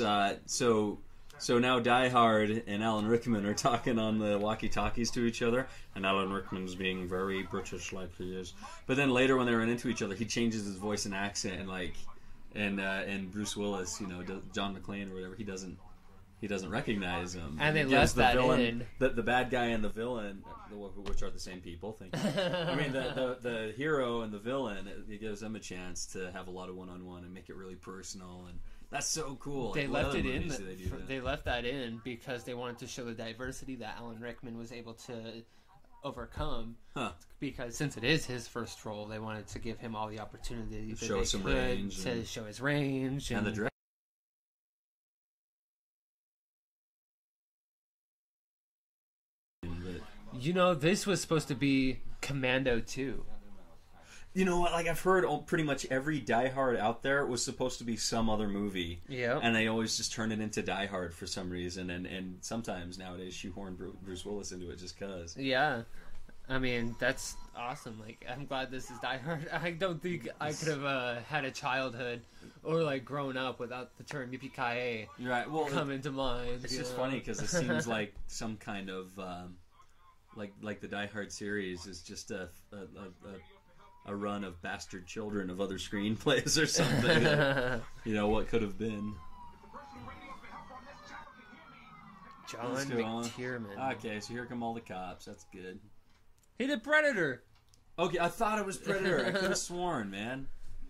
[SPEAKER 7] So now Die Hard and Alan Rickman are talking on the walkie-talkies to each other, and Alan Rickman's being very British like he is. But then later when they run into each other, he changes his voice and accent, and Bruce Willis, Jonhn McClane or whatever, he doesn't recognize him.
[SPEAKER 1] And they left that in.
[SPEAKER 7] The bad guy and the villain, which are the same people. I mean, the hero and the villain, it gives them a chance to have a lot of one-on-one and make it really personal and. That's so cool.
[SPEAKER 1] They left it in.
[SPEAKER 7] They
[SPEAKER 1] left that in because they wanted to show the diversity that Alan Rickman was able to overcome.
[SPEAKER 7] Huh.
[SPEAKER 1] Because since it is his first role, they wanted to give him all the opportunity to
[SPEAKER 7] show some range
[SPEAKER 1] to show his range
[SPEAKER 7] and the direction.
[SPEAKER 1] This was supposed to be Commando 2.
[SPEAKER 7] You know what? Like I've heard pretty much every Die Hard out there was supposed to be some other movie.
[SPEAKER 1] Yeah.
[SPEAKER 7] And they always just turn it into Die Hard for some reason, and sometimes nowadays shoehorn Bruce Willis into it just cause.
[SPEAKER 1] Yeah. I mean, that's awesome. Like, I'm glad this is Die Hard. I don't think I could have had a childhood or like grown up without the term yippee-ki-yay come into mind.
[SPEAKER 7] It's just funny because it seems like some kind of like the Die Hard series is just a a run of bastard children of other screenplays or something. You know, what could have been.
[SPEAKER 1] Jonhn McClane.
[SPEAKER 7] Okay, so here come all the cops. That's good.
[SPEAKER 1] He did Predator.
[SPEAKER 7] Okay, I thought it was Predator. I could have sworn, man.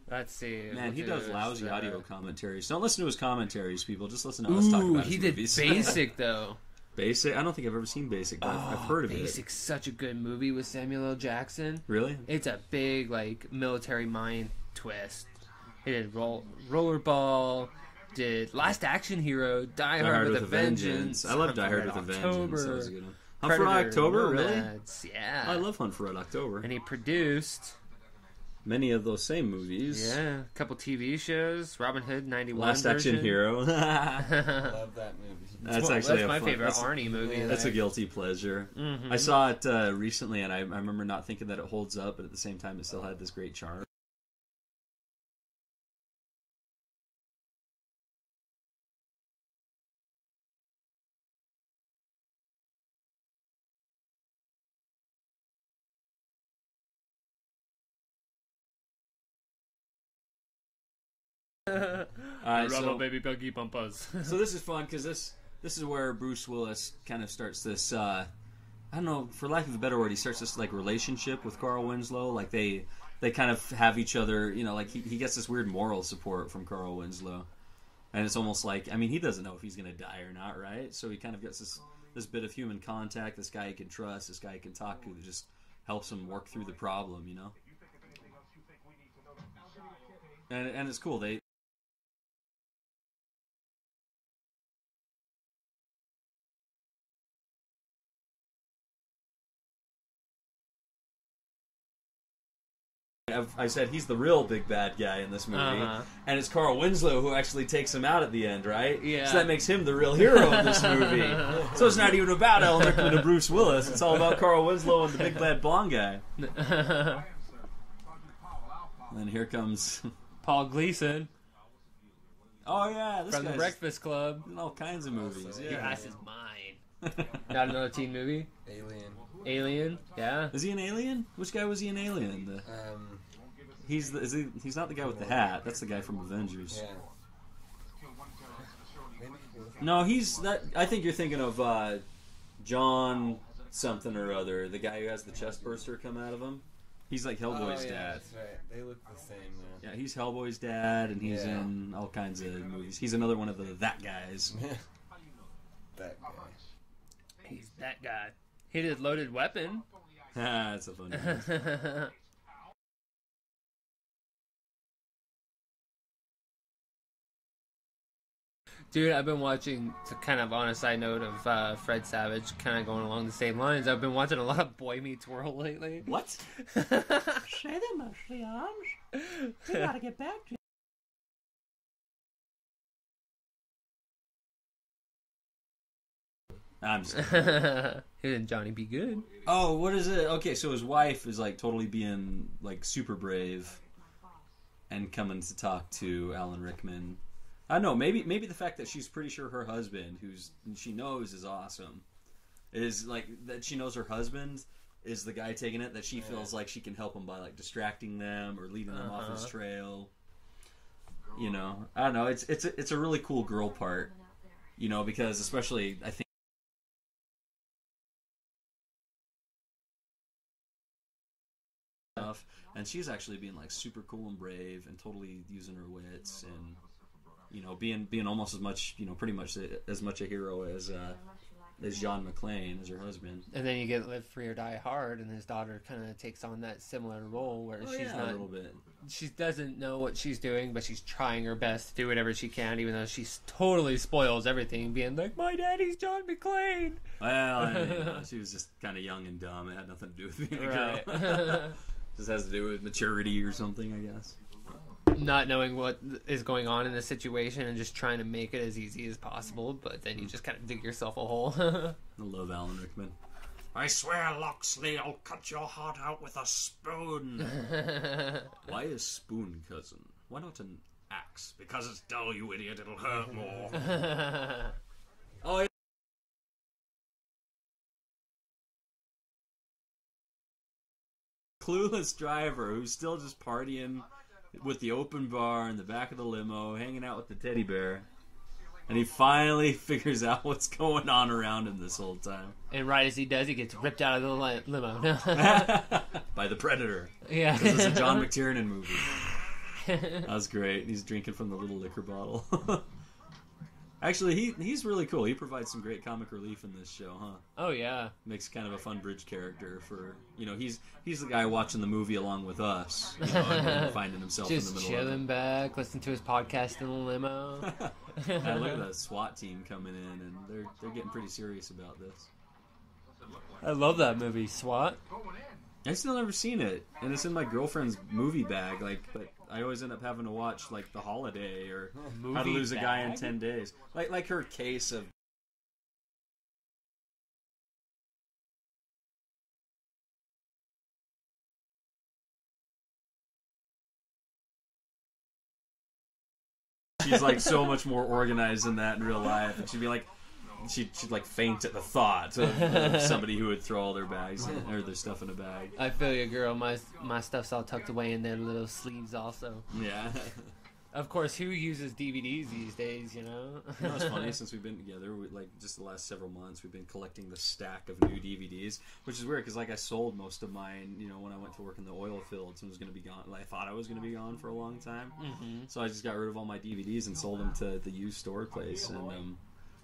[SPEAKER 1] Let's see.
[SPEAKER 7] Man, he does lousy audio commentaries. Don't listen to his commentaries, people. Just listen to us talk about his movies.
[SPEAKER 1] He did Basic, though.
[SPEAKER 7] Basic? I don't think I've ever seen Basic, but I've heard of it.
[SPEAKER 1] Basic's such a good movie with Samuel L. Jackson.
[SPEAKER 7] Really?
[SPEAKER 1] It's a big, like, military mind twist. He did Rollerball, did Last Action Hero, Die Hard with a Vengeance.
[SPEAKER 7] I love Die Hard with a Vengeance. That was a good one. Hunt
[SPEAKER 1] Predator,
[SPEAKER 7] for Red October,
[SPEAKER 1] Nomads.
[SPEAKER 7] really?
[SPEAKER 1] Yeah.
[SPEAKER 7] I love Hunt for Red October.
[SPEAKER 1] And he produced
[SPEAKER 7] many of those same movies.
[SPEAKER 1] Yeah, a couple TV shows. Robin Hood, 91
[SPEAKER 7] Last Action Hero.
[SPEAKER 6] Love that movie.
[SPEAKER 7] That's
[SPEAKER 1] my favorite Arnie movie.
[SPEAKER 7] That's a guilty pleasure.
[SPEAKER 1] Mm-hmm.
[SPEAKER 7] I saw it recently, and I remember not thinking that it holds up, but at the same time, it still had this great charm.
[SPEAKER 1] Rubber baby buggy bumpers.
[SPEAKER 7] So this is fun because this is where Bruce Willis kind of starts this. I don't know, for lack of a better word, he starts this like relationship with Carl Winslow. Like they kind of have each other. You know, like he gets this weird moral support from Carl Winslow, and it's almost like, I mean, he doesn't know if he's gonna die or not, right? So he kind of gets this bit of human contact. This guy he can trust. This guy he can talk to that just helps him work through the problem. You know, and it's cool. I said he's the real big bad guy in this movie, and it's Carl Winslow who actually takes him out at the end, right?
[SPEAKER 1] Yeah.
[SPEAKER 7] So that makes him the real hero of this movie. So it's not even about Alan Rickman and Bruce Willis. It's all about Carl Winslow and the big bad blonde guy. And here comes
[SPEAKER 1] Paul Gleason.
[SPEAKER 7] Oh yeah, this
[SPEAKER 1] from The Breakfast Club.
[SPEAKER 7] In all kinds of movies. Yeah,
[SPEAKER 1] Your ass is mine. Not another teen movie. Alien, yeah.
[SPEAKER 7] Is he an alien? Which guy was he in Alien? He's not the guy with the hat. That's the guy from Avengers.
[SPEAKER 6] Yeah.
[SPEAKER 7] No, he's that. I think you're thinking of John something or other, the guy who has the chest burster come out of him. He's like Hellboy's dad.
[SPEAKER 6] That's right. They look the same.
[SPEAKER 7] Yeah, he's Hellboy's dad, and he's in all kinds of movies. He's another one of that guys.
[SPEAKER 6] That guy.
[SPEAKER 1] He's that guy. He did Loaded Weapon.
[SPEAKER 7] That's a funny one.
[SPEAKER 1] Dude, I've been watching, to kind of on a side note of Fred Savage, kind of going along the same lines, I've been watching a lot of Boy Meets World lately.
[SPEAKER 7] What?
[SPEAKER 3] Say them, Ashley Arms. We gotta get back to you.
[SPEAKER 7] I'm just
[SPEAKER 1] Didn't Johnny be good?
[SPEAKER 7] Oh, what is it? Okay, so his wife is like totally being like super brave and coming to talk to Alan Rickman. I don't know, maybe the fact that she's pretty sure her husband, she knows is awesome, is like that she knows her husband is the guy taking it, that she feels like she can help him by like distracting them or leading them off his trail. You know, I don't know. It's a really cool girl part, you know, because especially I think. And she's actually being like super cool and brave and totally using her wits and, you know, being almost as much, you know, pretty much as much a hero as Jonhn McClane, as her husband.
[SPEAKER 1] And then you get Live Free or Die Hard, and his daughter kind of takes on that similar role where she's not
[SPEAKER 7] a little bit.
[SPEAKER 1] She doesn't know what she's doing, but she's trying her best to do whatever she can, even though she totally spoils everything, being like, "My daddy's Jonhn McClane."
[SPEAKER 7] Well, you know, she was just kind of young and dumb. It had nothing to do with being a girl. Just has to do with maturity or something, I guess.
[SPEAKER 1] Not knowing what is going on in the situation and just trying to make it as easy as possible, but then you just kind of dig yourself a hole.
[SPEAKER 7] I love Alan Rickman.
[SPEAKER 8] I swear, Loxley, I'll cut your heart out with a spoon.
[SPEAKER 7] Why a spoon, cousin? Why not an axe?
[SPEAKER 8] Because it's dull, you idiot. It'll hurt more.
[SPEAKER 7] Oh, yeah. clueless driver who's still just partying with the open bar in the back of the limo, hanging out with the teddy bear. And he finally figures out what's going on around him this whole time.
[SPEAKER 1] And right as he does, he gets ripped out of the limo.
[SPEAKER 7] By the Predator.
[SPEAKER 1] Yeah.
[SPEAKER 7] This is a John McTiernan movie. That was great. He's drinking from the little liquor bottle. Actually, he's really cool. He provides some great comic relief in this show, huh?
[SPEAKER 1] Oh, yeah.
[SPEAKER 7] Makes kind of a fun bridge character for, he's the guy watching the movie along with us, and finding himself
[SPEAKER 1] just
[SPEAKER 7] in the middle of it.
[SPEAKER 1] chilling back, listening to his podcast in the limo.
[SPEAKER 7] I look at the SWAT team coming in, and they're getting pretty serious about this.
[SPEAKER 1] I love that movie, SWAT.
[SPEAKER 7] I still never seen it, and it's in my girlfriend's movie bag, but I always end up having to watch, The Holiday, or How to Lose a Guy in 10 Days. Like her case of... She's, so much more organized than that in real life, and she'd be like... She'd faint at the thought of somebody who would throw all their bags or their stuff in a bag.
[SPEAKER 1] I feel you, girl. My stuff's all tucked away in their little sleeves, also.
[SPEAKER 7] Yeah.
[SPEAKER 1] Of course, who uses DVDs these days?
[SPEAKER 7] You know, it's funny. Since we've been together, just the last several months, we've been collecting the stack of new DVDs, which is weird because I sold most of mine. When I went to work in the oil fields and was going to be gone. I thought I was going to be gone for a long time, so I just got rid of all my DVDs and sold them to the used store place and.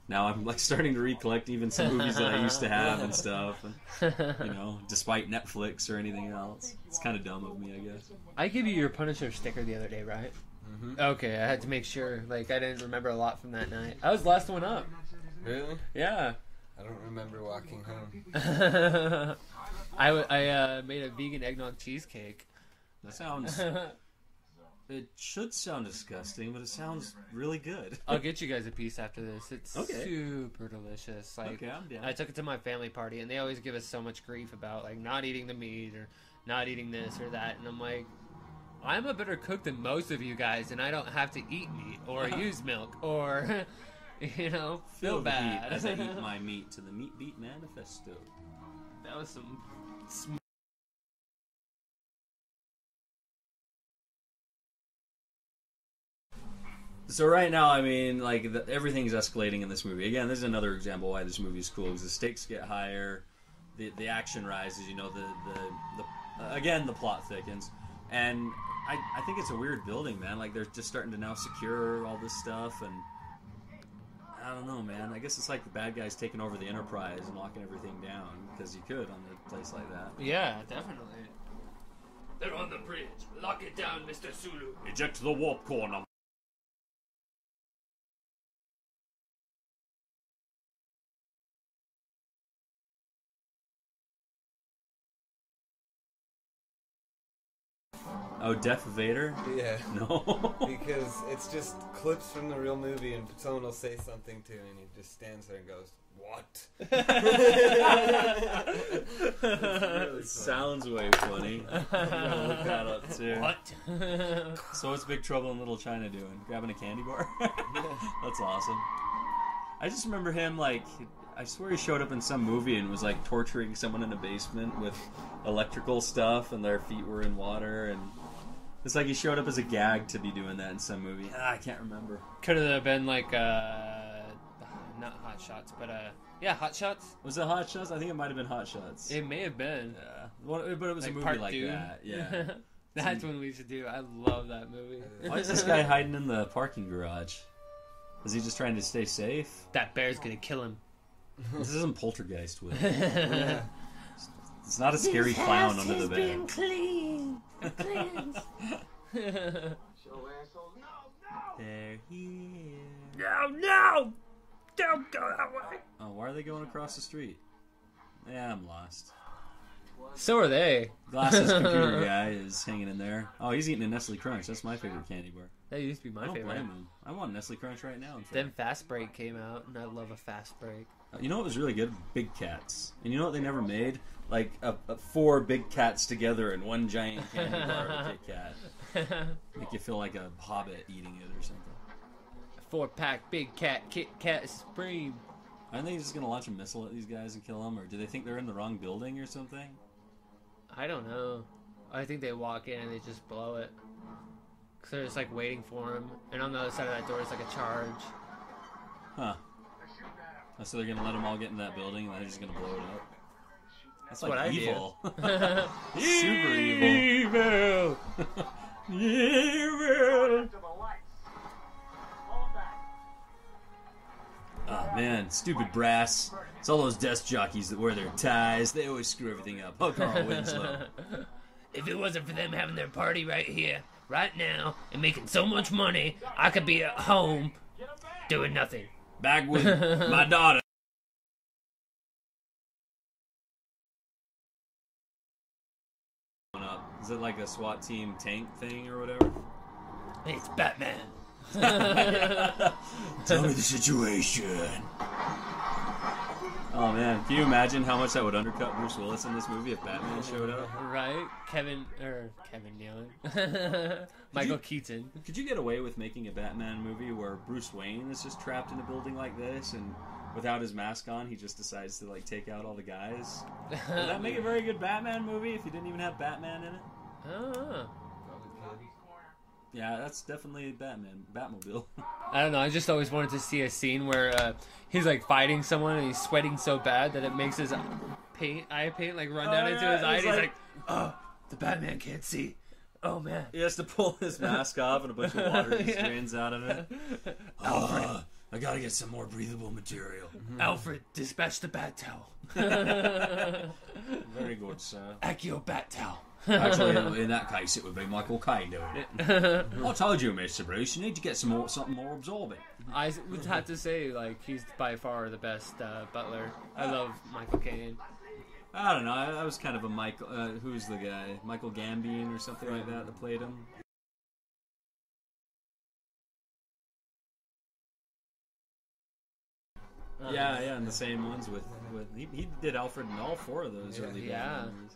[SPEAKER 7] Now I'm starting to recollect even some movies that I used to have and stuff, and, despite Netflix or anything else. It's kind of dumb of me, I guess.
[SPEAKER 1] I gave you your Punisher sticker the other day, right? Mm-hmm. Okay, I had to make sure. I didn't remember a lot from that night. I was the last one up.
[SPEAKER 6] Really?
[SPEAKER 1] Yeah.
[SPEAKER 6] I don't remember walking home.
[SPEAKER 1] I made a vegan eggnog cheesecake.
[SPEAKER 7] That sounds... It should sound disgusting, but it sounds really good.
[SPEAKER 1] I'll get you guys a piece after this. It's super delicious.
[SPEAKER 7] Okay, I'm down.
[SPEAKER 1] I took it to my family party, and they always give us so much grief about not eating the meat or not eating this or that. And I'm like, I'm a better cook than most of you guys, and I don't have to eat meat or use milk or, feel bad.
[SPEAKER 7] Heat as I eat my meat to the Meat Beat Manifesto.
[SPEAKER 1] That was some...
[SPEAKER 7] So right now, everything's escalating in this movie. Again, this is another example why this movie is cool. Because the stakes get higher, the action rises. The plot thickens, and I think it's a weird building, man. They're just starting to now secure all this stuff, and I don't know, man. I guess it's the bad guys taking over the Enterprise and locking everything down because you could on a place like that.
[SPEAKER 1] Yeah, definitely. They're on the bridge. Lock it down, Mr. Sulu.
[SPEAKER 8] Eject the warp core number.
[SPEAKER 7] Oh, Death Vader?
[SPEAKER 6] Yeah.
[SPEAKER 7] No.
[SPEAKER 6] Because it's just clips from the real movie, and someone will say something to him, and he just stands there and goes, "What?"
[SPEAKER 7] Really sounds way funny. You gotta look that up too.
[SPEAKER 1] What?
[SPEAKER 7] So what's Big Trouble in Little China doing? Grabbing a candy bar? That's awesome. I just remember him I swear he showed up in some movie and was torturing someone in a basement with electrical stuff, and their feet were in water, and it's he showed up as a gag to be doing that in some movie. I can't remember.
[SPEAKER 1] Could have been not Hot Shots, but yeah, Hot Shots.
[SPEAKER 7] Was it Hot Shots? I think it might have been Hot Shots.
[SPEAKER 1] It may have been.
[SPEAKER 7] Yeah, but it was a movie like that. Yeah,
[SPEAKER 1] that's what we should do. I love that movie.
[SPEAKER 7] Why is this guy hiding in the parking garage? Is he just trying to stay safe?
[SPEAKER 1] That bear's gonna kill him.
[SPEAKER 7] This isn't Poltergeist with. Yeah. It's not a scary clown under the bed.
[SPEAKER 3] Been clean. Cleansed.
[SPEAKER 7] They're here.
[SPEAKER 8] No! Don't go that way!
[SPEAKER 7] Oh, why are they going across the street? Yeah, I'm lost.
[SPEAKER 1] So are they.
[SPEAKER 7] Glasses computer guy is hanging in there. Oh, he's eating a Nestle Crunch. That's my favorite candy bar.
[SPEAKER 1] That used to be my
[SPEAKER 7] I don't
[SPEAKER 1] favorite.
[SPEAKER 7] blame him. I want Nestle Crunch right now.
[SPEAKER 1] Then Fast Break came out, and I love a Fast Break.
[SPEAKER 7] You know what was really good? Big Cats. And you know what they never made? Four Big Cats together in one giant candy bar of Kit Kat. Make you feel like a hobbit eating it or something.
[SPEAKER 1] 4-pack Big Cat Kit Kat Supreme.
[SPEAKER 7] Aren't they just going to launch a missile at these guys and kill them? Or do they think they're in the wrong building or something?
[SPEAKER 1] I don't know. I think they walk in and they just blow it. Because they're just like waiting for him. And on the other side of that door is like a charge.
[SPEAKER 7] Huh. So they're going to let them all get in that building and they're just going to blow it up. That's like
[SPEAKER 1] what
[SPEAKER 7] evil.
[SPEAKER 1] Super
[SPEAKER 7] evil. Evil. Oh man, stupid brass. It's all those desk jockeys that wear their ties. They always screw everything up. Oh, Carl Winslow.
[SPEAKER 3] If it wasn't for them having their party right here, right now, and making so much money, I could be at home doing nothing.
[SPEAKER 7] Back with my daughter. Is it like a SWAT team tank thing or whatever?
[SPEAKER 3] It's Batman.
[SPEAKER 7] Tell me the situation. Oh man, can you imagine how much that would undercut Bruce Willis in this movie if Batman showed up?
[SPEAKER 1] Right? Kevin Nealon. Michael Keaton.
[SPEAKER 7] Could you get away with making a Batman movie where Bruce Wayne is just trapped in a building like this and without his mask on, he just decides to like take out all the guys? Would that make a very good Batman movie if you didn't even have Batman in it? Yeah, that's definitely Batmobile.
[SPEAKER 1] I don't know, I just always wanted to see a scene where he's like fighting someone and he's sweating so bad that it makes his eye paint like run down into his eye and he's like, oh, the Batman can't see. Oh man.
[SPEAKER 7] He has to pull his mask off and a bunch of water just drains out of it.
[SPEAKER 1] Alfred,
[SPEAKER 7] I gotta get some more breathable material.
[SPEAKER 1] Alfred, dispatch the bat towel.
[SPEAKER 7] Very good, sir.
[SPEAKER 1] Accio bat towel.
[SPEAKER 7] Actually, in that case, it would be Michael Caine doing it. I told you, Mr. Bruce, you need to get something more absorbing.
[SPEAKER 1] I would have to say, like, he's by far the best butler. I love Michael Caine.
[SPEAKER 7] I don't know. I was kind of a Michael. Who's the guy? Michael Gambon or something like that played him. Yeah, and the same ones with he did Alfred in all four of those early Batman movies.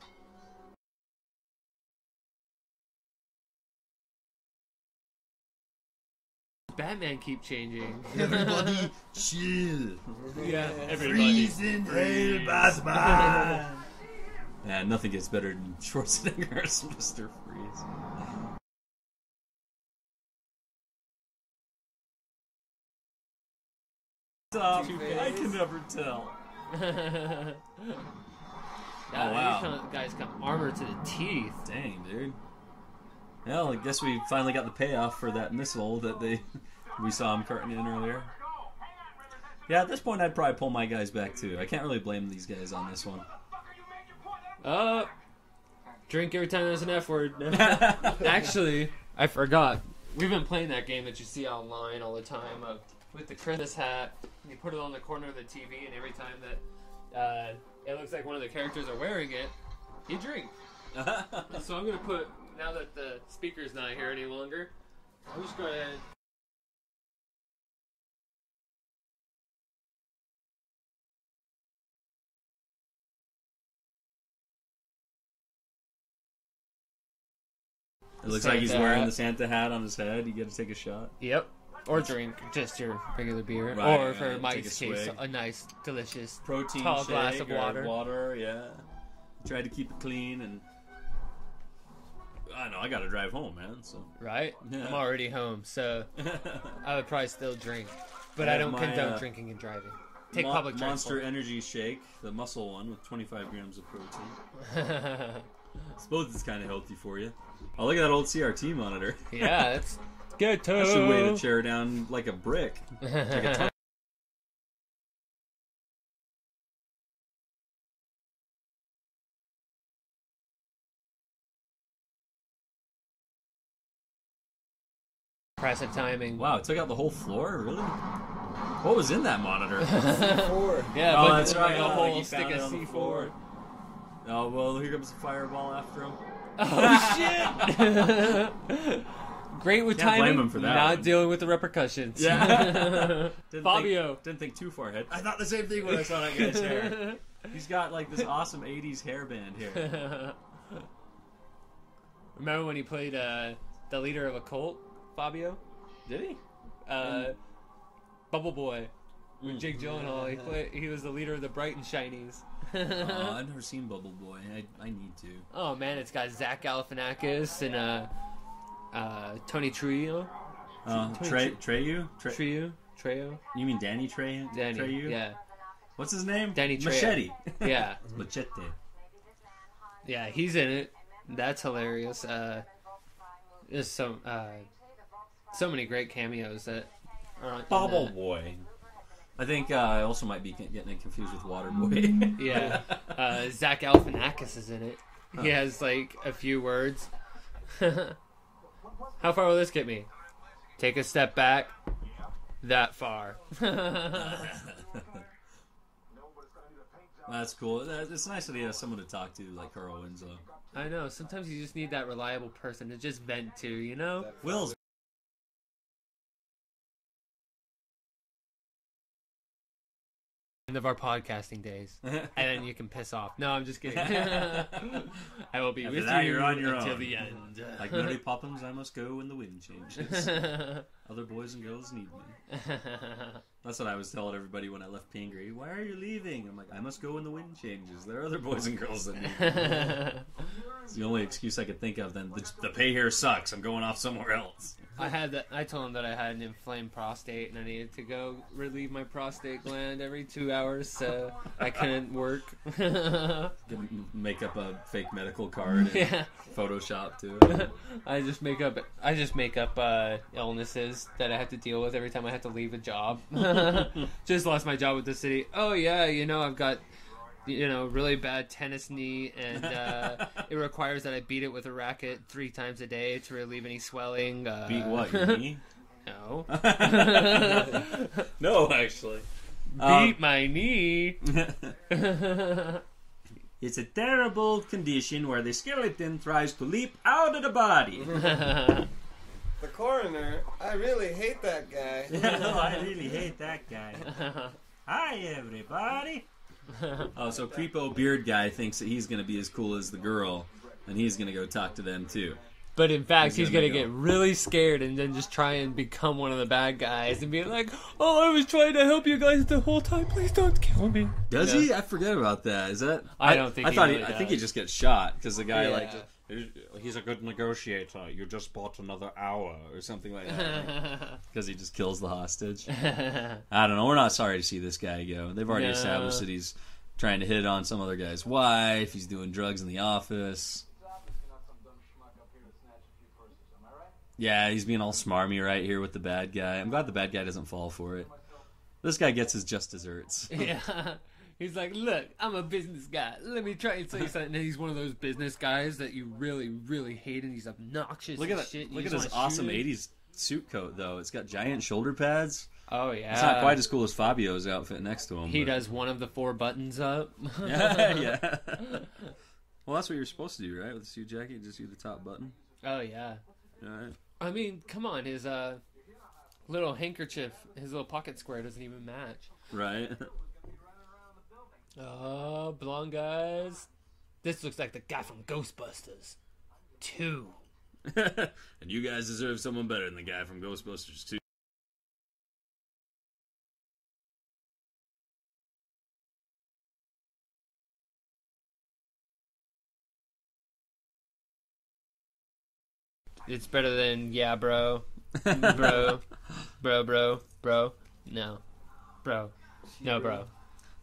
[SPEAKER 1] Batman keep changing.
[SPEAKER 7] Everybody chill.
[SPEAKER 1] Yeah, everybody.
[SPEAKER 7] Freezing hail, Batman. Yeah, nothing gets better than Schwarzenegger as Mr. Freeze. Stop. I can never tell.
[SPEAKER 1] Yeah,
[SPEAKER 7] oh wow.
[SPEAKER 1] These guys got armor to the teeth.
[SPEAKER 7] Dang, dude. Well, I guess we finally got the payoff for that missile that we saw him carting in earlier. Yeah, at this point I'd probably pull my guys back too. I can't really blame these guys on this one.
[SPEAKER 1] Drink every time there's an F word. Actually, I forgot. We've been playing that game that you see online all the time with the Christmas hat. You put it on the corner of the TV, and every time that it looks like one of the characters are wearing it, you drink. So I'm going to put, now that the speaker's not here any longer, I'll just go ahead.
[SPEAKER 7] It looks like he's wearing the Santa hat on his head. You got to take a shot.
[SPEAKER 1] Yep. Or drink just your regular beer.
[SPEAKER 7] Right,
[SPEAKER 1] or for Mike's case, a nice, delicious,
[SPEAKER 7] protein
[SPEAKER 1] tall
[SPEAKER 7] shake
[SPEAKER 1] glass of
[SPEAKER 7] or
[SPEAKER 1] water.
[SPEAKER 7] Water, yeah. Tried to keep it clean, and I know I got to drive home, man. So
[SPEAKER 1] right,
[SPEAKER 7] yeah.
[SPEAKER 1] I'm already home, so I would probably still drink, but I don't condone drinking and driving. Take public transport.
[SPEAKER 7] Monster Energy Shake, the muscle one with 25 grams of protein. I suppose it's kind of healthy for you. Oh, look at that old CRT monitor.
[SPEAKER 1] Yeah, that's good too.
[SPEAKER 7] I should weigh the chair down like a brick. Like a ton.
[SPEAKER 1] Impressive timing.
[SPEAKER 7] Wow, it took out the whole floor? Really? What was in that monitor?
[SPEAKER 6] C4.
[SPEAKER 1] Yeah,
[SPEAKER 7] oh,
[SPEAKER 1] but
[SPEAKER 7] that's right.
[SPEAKER 1] a whole
[SPEAKER 7] He
[SPEAKER 1] stick
[SPEAKER 7] found it
[SPEAKER 1] of
[SPEAKER 7] on the
[SPEAKER 1] C4.
[SPEAKER 7] floor. Oh, well, here comes the fireball after him.
[SPEAKER 1] Oh, shit! Great with
[SPEAKER 7] Can't
[SPEAKER 1] timing,
[SPEAKER 7] blame him for that
[SPEAKER 1] not
[SPEAKER 7] one.
[SPEAKER 1] dealing with the repercussions.
[SPEAKER 7] Yeah.
[SPEAKER 1] Fabio.
[SPEAKER 7] Didn't think too far ahead. I thought the same thing when I saw that guy's hair. He's got like this awesome 80s hairband here.
[SPEAKER 1] Remember when he played the leader of a cult, Fabio?
[SPEAKER 7] Did he?
[SPEAKER 1] Bubble Boy. with Jake Gyllenhaal. He was the leader of the Bright and Shinies.
[SPEAKER 7] I've never seen Bubble Boy. I need to.
[SPEAKER 1] Oh man, it's got Zach Galifianakis and Tony Trejo. Trejo.
[SPEAKER 7] You mean Danny Trejo?
[SPEAKER 1] Yeah.
[SPEAKER 7] What's his name?
[SPEAKER 1] Danny Trejo.
[SPEAKER 7] Machete.
[SPEAKER 1] Yeah.
[SPEAKER 7] Machete.
[SPEAKER 1] Yeah, he's in it. That's hilarious. There's so many great cameos that are
[SPEAKER 7] Bubble Boy. I think I also might be getting it confused with Waterboy.
[SPEAKER 1] Yeah. Zach Galifianakis is in it. He has like a few words. How far will this get me? Take a step back. That far.
[SPEAKER 7] That's cool. It's nice that he has someone to talk to, like Carl Winslow.
[SPEAKER 1] I know. Sometimes you just need that reliable person to just vent to, you know?
[SPEAKER 7] Will's.
[SPEAKER 1] End of our podcasting days. And then you can piss off. No, I'm just kidding. I will be with you
[SPEAKER 7] you're on your
[SPEAKER 1] until
[SPEAKER 7] own.
[SPEAKER 1] the end.
[SPEAKER 7] Like Mary Poppins, I must go when the wind changes. Other boys and girls need me. That's what I was telling everybody when I left Pingree. Why are you leaving? I'm like, I must go when the wind changes. There are other boys and girls that need me. It's the only excuse I could think of then. The pay here sucks. I'm going off somewhere else.
[SPEAKER 1] I told him that I had an inflamed prostate and I needed to go relieve my prostate gland every 2 hours, so I couldn't work.
[SPEAKER 7] Make up a fake medical card and
[SPEAKER 1] Yeah.
[SPEAKER 7] Photoshop too.
[SPEAKER 1] I just make up illnesses that I have to deal with every time I have to leave a job. Just lost my job with the city. Oh yeah, I've got really bad tennis knee, and it requires that I beat it with a racket 3 times a day to relieve any swelling.
[SPEAKER 7] Beat what, your knee?
[SPEAKER 1] No.
[SPEAKER 7] No, actually.
[SPEAKER 1] Beat my knee.
[SPEAKER 7] It's a terrible condition where the skeleton tries to leap out of the body.
[SPEAKER 6] The coroner, I really hate that guy.
[SPEAKER 7] I really hate that guy. Hi, everybody. Oh, so Creepo Beard Guy thinks that he's going to be as cool as the girl, and he's going to go talk to them, too.
[SPEAKER 1] But in fact, he's going to
[SPEAKER 7] gonna
[SPEAKER 1] get really scared and then just try and become one of the bad guys and be like, oh, I was trying to help you guys the whole time. Please don't kill me.
[SPEAKER 7] Does he? I forget about that. Is that?
[SPEAKER 1] I don't think
[SPEAKER 7] I
[SPEAKER 1] he
[SPEAKER 7] thought
[SPEAKER 1] really
[SPEAKER 7] I think
[SPEAKER 1] does.
[SPEAKER 7] he just gets shot because the guy,
[SPEAKER 1] Yeah.
[SPEAKER 7] he's a good negotiator. You just bought another hour or something like that. Because he just kills the hostage. I don't know. We're not sorry to see this guy go. They've already
[SPEAKER 1] No.
[SPEAKER 7] established that he's trying to hit on some other guy's wife. He's doing drugs in the office. Yeah, he's being all smarmy right here with the bad guy. I'm glad the bad guy doesn't fall for it. This guy gets his just desserts.
[SPEAKER 1] Yeah. He's like, look, I'm a business guy. Let me try and say something. And he's one of those business guys that you really, really hate, and he's obnoxious
[SPEAKER 7] Look
[SPEAKER 1] and
[SPEAKER 7] at
[SPEAKER 1] shit.
[SPEAKER 7] Look at his awesome 80s suit coat, though. It's got giant shoulder pads.
[SPEAKER 1] Oh, yeah.
[SPEAKER 7] It's not quite as cool as Fabio's outfit next to him.
[SPEAKER 1] He
[SPEAKER 7] but...
[SPEAKER 1] does one of the 4 buttons up.
[SPEAKER 7] Yeah. Well, that's what you're supposed to do, right? With the suit jacket, you just do the top button.
[SPEAKER 1] Oh, yeah.
[SPEAKER 7] All right.
[SPEAKER 1] I mean, come on. His little handkerchief, his little pocket square doesn't even match.
[SPEAKER 7] Right.
[SPEAKER 1] Oh, blonde guys. This looks like the guy from Ghostbusters 2.
[SPEAKER 7] And you guys deserve someone better than the guy from Ghostbusters 2.
[SPEAKER 1] It's better than, yeah, bro. Bro. Bro. No. Bro. No, bro.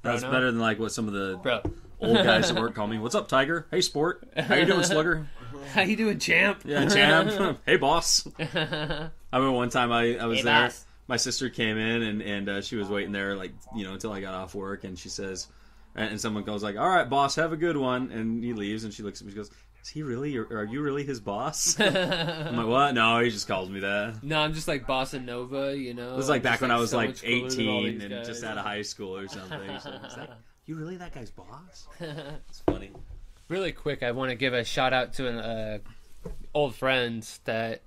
[SPEAKER 7] That's
[SPEAKER 1] no?
[SPEAKER 7] better than like what some of the
[SPEAKER 1] Bro.
[SPEAKER 7] old guys at work call me. What's up, Tiger? Hey, Sport. How you doing, Slugger?
[SPEAKER 1] How you doing, champ?
[SPEAKER 7] Yeah, champ. Hey, boss. I remember one time I was
[SPEAKER 1] Hey,
[SPEAKER 7] there.
[SPEAKER 1] boss.
[SPEAKER 7] My sister came in and she was waiting there like until I got off work, and she says, and someone goes like, "All right, boss, have a good one," and he leaves, and she looks at me, she goes, "Is he really? Or are you really his boss?" I'm like, "What? No, he just calls me that."
[SPEAKER 1] No, I'm just like Bossa Nova,
[SPEAKER 7] It was like
[SPEAKER 1] I'm
[SPEAKER 7] back
[SPEAKER 1] just,
[SPEAKER 7] when I was
[SPEAKER 1] so
[SPEAKER 7] like
[SPEAKER 1] much cooler than all
[SPEAKER 7] 18
[SPEAKER 1] these
[SPEAKER 7] and
[SPEAKER 1] guys.
[SPEAKER 7] just out of high school or something. So it's like, you really that guy's boss? It's funny.
[SPEAKER 1] Really quick, I want to give a shout out to an old friend that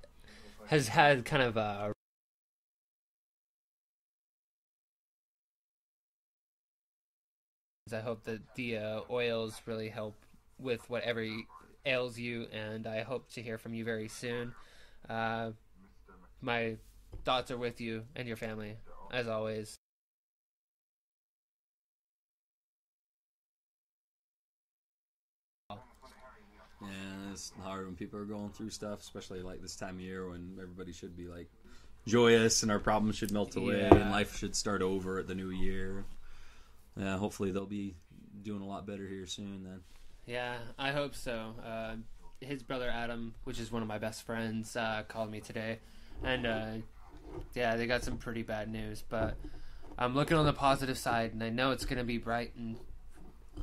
[SPEAKER 1] has had kind of a I hope that the oils really help with whatever ails you, and I hope to hear from you very soon. My thoughts are with you and your family, as always.
[SPEAKER 7] Yeah, it's hard when people are going through stuff, especially like this time of year when everybody should be like joyous and our problems should melt away and life should start over at the new year. Yeah, hopefully they'll be doing a lot better here soon then.
[SPEAKER 1] Yeah, I hope so. His brother Adam, which is one of my best friends, called me today, and yeah, they got some pretty bad news, but I'm looking on the positive side, and I know it's going to be bright, and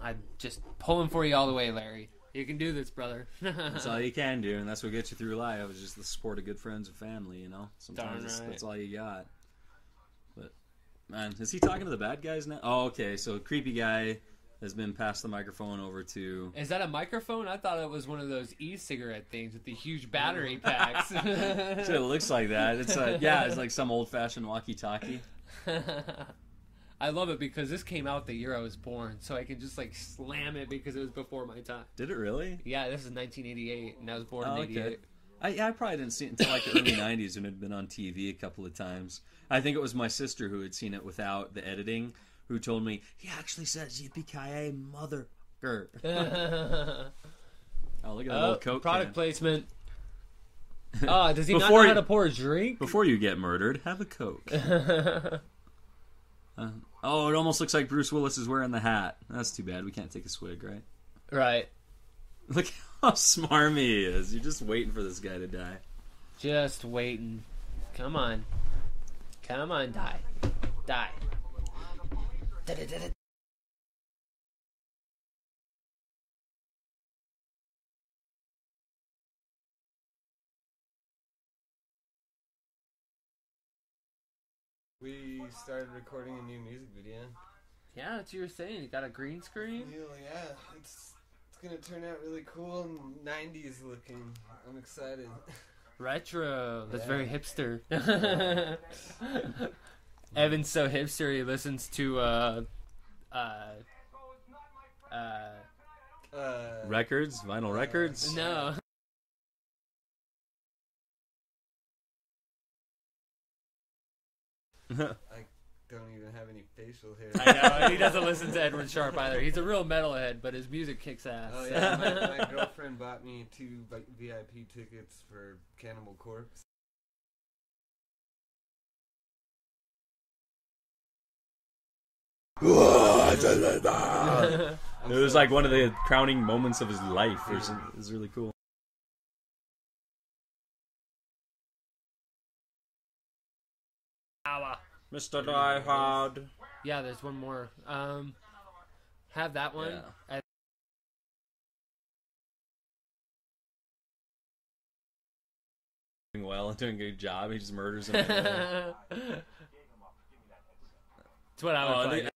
[SPEAKER 1] I'm just pulling for you all the way, Larry. You can do this, brother.
[SPEAKER 7] That's all you can do, and that's what gets you through life, is just the support of good friends and family, you know? Sometimes that's all you got. But, man, is he talking to the bad guys now? Oh, okay, so creepy guy has been passed the microphone over to...
[SPEAKER 1] Is that a microphone? I thought it was one of those e-cigarette things with the huge battery packs.
[SPEAKER 7] It looks like that. It's it's like some old-fashioned walkie-talkie.
[SPEAKER 1] I love it because this came out the year I was born, so I can just like slam it because it was before my time.
[SPEAKER 7] Did it really?
[SPEAKER 1] Yeah, this is 1988, and I was born in '88.
[SPEAKER 7] I probably didn't see it until like the early 90s when it had been on TV a couple of times. I think it was my sister who had seen it without the editing, who told me, he actually says yippee-ki-yay, mother. Oh, look at that little Coke
[SPEAKER 1] product
[SPEAKER 7] can.
[SPEAKER 1] Placement. Oh, does he not know how to pour a drink?
[SPEAKER 7] Before you get murdered, have a Coke. Oh, it almost looks like Bruce Willis is wearing the hat. That's too bad. We can't take a swig, right?
[SPEAKER 1] Right.
[SPEAKER 7] Look how smarmy he is. You're just waiting for this guy to die.
[SPEAKER 1] Just waiting. Come on. Come on, die. Die.
[SPEAKER 6] We started recording a new music video.
[SPEAKER 1] Yeah, that's what you were saying. You got a green screen?
[SPEAKER 6] Yeah, it's gonna turn out really cool and 90s looking. I'm excited.
[SPEAKER 1] Retro. That's very hipster. Evan's so hipster he listens to
[SPEAKER 7] records? Vinyl records?
[SPEAKER 1] No.
[SPEAKER 6] I don't even have any facial hair.
[SPEAKER 1] I know, he doesn't listen to Edward Sharpe either. He's a real metalhead, but his music kicks ass.
[SPEAKER 6] Oh yeah, my girlfriend bought me 2 VIP tickets for Cannibal Corpse.
[SPEAKER 7] It was like one of the crowning moments of his life. It was really cool. Mr. Die Hard.
[SPEAKER 1] Yeah, there's one more. Have that one.
[SPEAKER 7] Yeah. Doing well and doing a good job. He just murders him.
[SPEAKER 1] That's what I would play.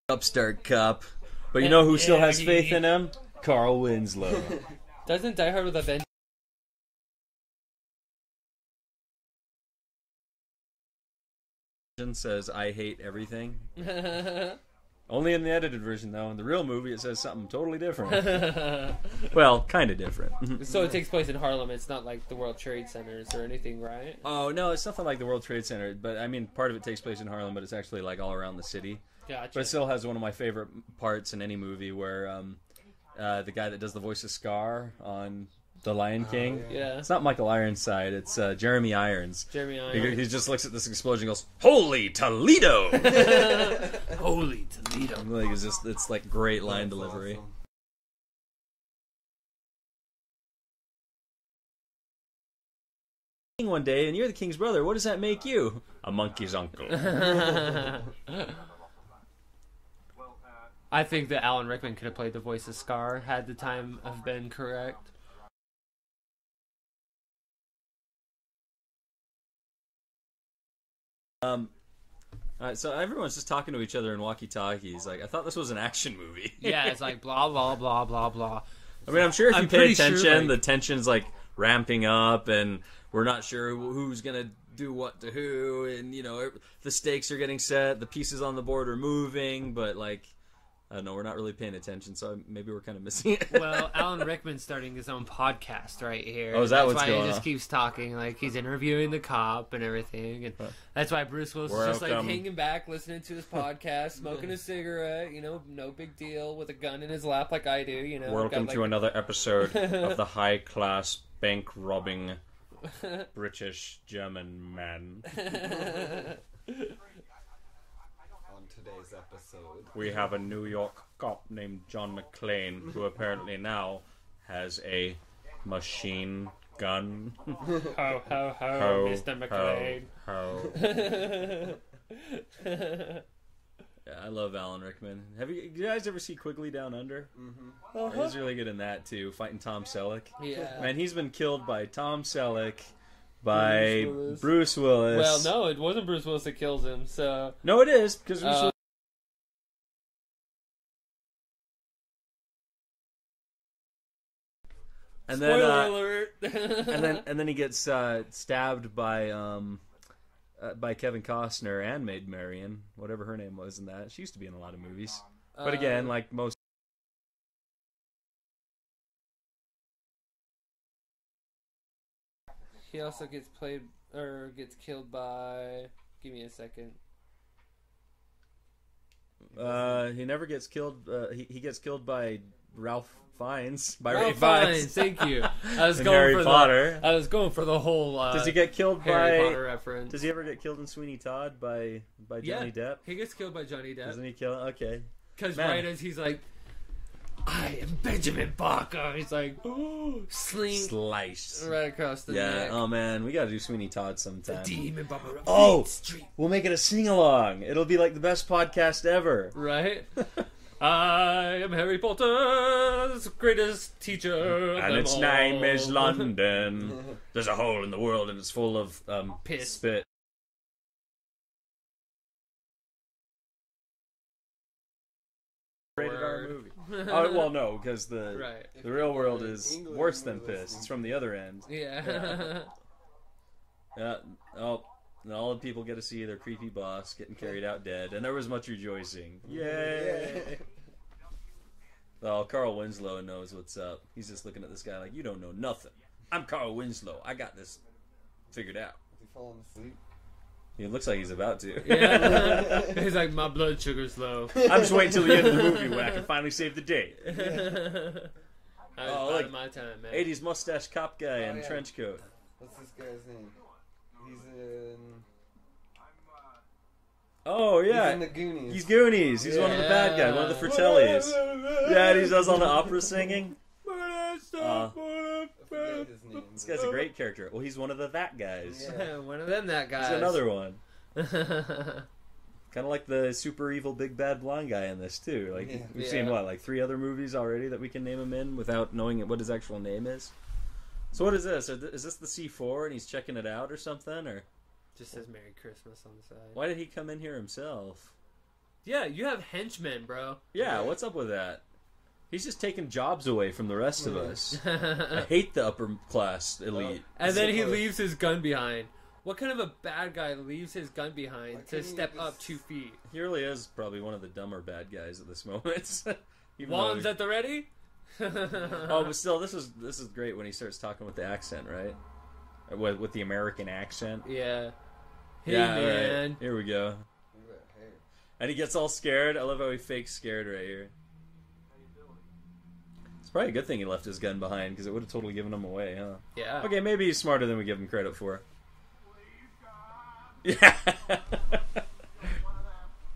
[SPEAKER 7] Upstart Cup. But you know who still has faith in him? Carl Winslow.
[SPEAKER 1] Doesn't Die Hard with a Vengeance?
[SPEAKER 7] Says, I hate everything. Only in the edited version, though. In the real movie, it says something totally different. Well, kind of different.
[SPEAKER 1] So it takes place in Harlem. It's not like the World Trade Centers or anything, right?
[SPEAKER 7] Oh, no, it's nothing like the World Trade Center. But, I mean, part of it takes place in Harlem, but it's actually, like, all around the city.
[SPEAKER 1] Gotcha.
[SPEAKER 7] But it still has one of my favorite parts in any movie where the guy that does the voice of Scar on The Lion King.
[SPEAKER 1] Yeah.
[SPEAKER 7] It's not Michael Ironside. It's Jeremy Irons.
[SPEAKER 1] Jeremy Irons.
[SPEAKER 7] He just looks at this explosion and goes, "Holy Toledo!"
[SPEAKER 1] Holy Toledo.
[SPEAKER 7] Like, it's like great line delivery.
[SPEAKER 6] Awesome.
[SPEAKER 7] One day, and you're the king's brother. What does that make you? A monkey's uncle.
[SPEAKER 1] I think that Alan Rickman could have played the voice of Scar had the time have been correct.
[SPEAKER 7] So everyone's just talking to each other in walkie-talkies. Like, I thought this was an action movie.
[SPEAKER 1] Yeah, it's like blah blah blah blah blah.
[SPEAKER 7] I mean, I'm sure if you pay attention,
[SPEAKER 1] sure, like,
[SPEAKER 7] the tension's like ramping up, and we're not sure who's gonna do what to who, and you know the stakes are getting set, the pieces on the board are moving, but like I don't know. We're not really paying attention, so maybe we're kind of missing it.
[SPEAKER 1] Well, Alan Rickman's starting his own podcast right here.
[SPEAKER 7] Oh, is that what's
[SPEAKER 1] going on? That's why he just
[SPEAKER 7] on?
[SPEAKER 1] keeps talking. Like, he's interviewing the cop and everything. And that's why Bruce Willis is just, like, hanging back, listening to his podcast, smoking a cigarette, you know, no big deal, with a gun in his lap like I do, you know.
[SPEAKER 9] Welcome to another episode of the high-class bank-robbing British German man.
[SPEAKER 6] On today's episode,
[SPEAKER 9] We have a New York cop named Jonhn McClane, who apparently now has a machine gun.
[SPEAKER 1] Ho, ho, ho,
[SPEAKER 9] Ho,
[SPEAKER 1] Mr. McClane.
[SPEAKER 9] ho.
[SPEAKER 7] Yeah, I love Alan Rickman. You guys ever see Quigley Down Under?
[SPEAKER 1] Uh-huh.
[SPEAKER 7] He's really good in that too, fighting Tom Selleck.
[SPEAKER 1] Yeah.
[SPEAKER 7] Man, he's been killed by Tom Selleck, by Bruce Willis.
[SPEAKER 1] Well, no, it wasn't Bruce Willis that kills him, so...
[SPEAKER 7] No, it is, because Bruce Willis... And then,
[SPEAKER 1] Spoiler alert!
[SPEAKER 7] and then he gets stabbed by Kevin Costner and Maid Marian, whatever her name was in that. She used to be in a lot of movies, but again, like most.
[SPEAKER 1] He also gets gets killed by... Give me a second.
[SPEAKER 7] He never gets killed. He gets killed by Ralph Fiennes. By
[SPEAKER 1] Ralph
[SPEAKER 7] Ray Fiennes.
[SPEAKER 1] Thank you. I was
[SPEAKER 7] In
[SPEAKER 1] going
[SPEAKER 7] Harry
[SPEAKER 1] for
[SPEAKER 7] Potter.
[SPEAKER 1] I was going for the whole.
[SPEAKER 7] Does he get killed
[SPEAKER 1] Harry
[SPEAKER 7] by?
[SPEAKER 1] Potter reference?
[SPEAKER 7] Does he ever get killed in Sweeney Todd by Johnny Depp?
[SPEAKER 1] He gets killed by Johnny Depp.
[SPEAKER 7] Doesn't he kill? Okay.
[SPEAKER 1] Because
[SPEAKER 7] Man.
[SPEAKER 1] right as he's like, I am Benjamin Barker. He's like, oh,
[SPEAKER 7] Sliced.
[SPEAKER 1] right across the
[SPEAKER 7] Yeah.
[SPEAKER 1] neck.
[SPEAKER 7] Oh man, we gotta do Sweeney Todd sometime.
[SPEAKER 1] Demon Barber.
[SPEAKER 7] Oh,
[SPEAKER 1] Street.
[SPEAKER 7] we'll make it a sing along. It'll be like the best podcast ever.
[SPEAKER 1] Right. I am Harry Potter's greatest teacher.
[SPEAKER 9] And its name is London. There's a hole in the world and it's full of
[SPEAKER 1] Piss.
[SPEAKER 7] Spit. Rated R movie. Oh well, no, because the real world is worse than piss. It's from the other end.
[SPEAKER 1] Yeah.
[SPEAKER 7] Yeah. Oh, and all the people get to see their creepy boss getting carried out dead, and there was much rejoicing. Yay! Well, Carl Winslow knows what's up. He's just looking at this guy like, you don't know nothing. I'm Carl Winslow. I got this figured out.
[SPEAKER 6] is he falling asleep?
[SPEAKER 7] He looks like he's about to.
[SPEAKER 1] Yeah. He's like, my blood sugar's low.
[SPEAKER 9] I'm just waiting till the end of the movie when I can finally save the day.
[SPEAKER 1] I was out of my time, man.
[SPEAKER 7] 80s mustache cop guy in
[SPEAKER 6] yeah.
[SPEAKER 7] trench coat.
[SPEAKER 6] What's this guy's name? He's in.
[SPEAKER 7] Oh yeah,
[SPEAKER 6] He's in the Goonies.
[SPEAKER 7] He's Goonies. He's one of the bad guys, one of the Fratellis. Yeah, and he does all the opera singing.
[SPEAKER 6] I forget his name.
[SPEAKER 7] This guy's a great character. Well, he's one of the that guys.
[SPEAKER 6] Yeah.
[SPEAKER 1] One of them that guys.
[SPEAKER 7] He's another one. Kind of like the super evil big bad blonde guy in this too. Like
[SPEAKER 6] Yeah.
[SPEAKER 7] we've seen what, like 3 other movies already that we can name him in without knowing what his actual name is. So what is this? Is this the C4 and he's checking it out or something? Or
[SPEAKER 1] Just says Merry Christmas on the side.
[SPEAKER 7] why did he come in here himself?
[SPEAKER 1] Yeah, you have henchmen, bro.
[SPEAKER 7] Yeah, what's up with that? He's just taking jobs away from the rest of us. I hate the upper class elite.
[SPEAKER 1] And then he leaves his gun behind. What kind of a bad guy leaves his gun behind to
[SPEAKER 6] couldn't
[SPEAKER 1] step
[SPEAKER 6] you
[SPEAKER 1] up
[SPEAKER 6] just-
[SPEAKER 1] 2 feet?
[SPEAKER 7] He really is probably one of the dumber bad guys at this moment. Even though
[SPEAKER 1] Wands at the ready?
[SPEAKER 7] oh, but still, this is great when he starts talking with the accent, right? Or with the American accent.
[SPEAKER 1] Yeah. Hey,
[SPEAKER 7] Yeah,
[SPEAKER 1] man.
[SPEAKER 7] right. Here we go.
[SPEAKER 6] Look at that hair.
[SPEAKER 7] And he gets all scared. I love how he fakes scared right here. It's probably a good thing he left his gun behind because it would have totally given him away, huh?
[SPEAKER 1] Yeah.
[SPEAKER 7] Okay, maybe he's smarter than we give him credit for. Yeah.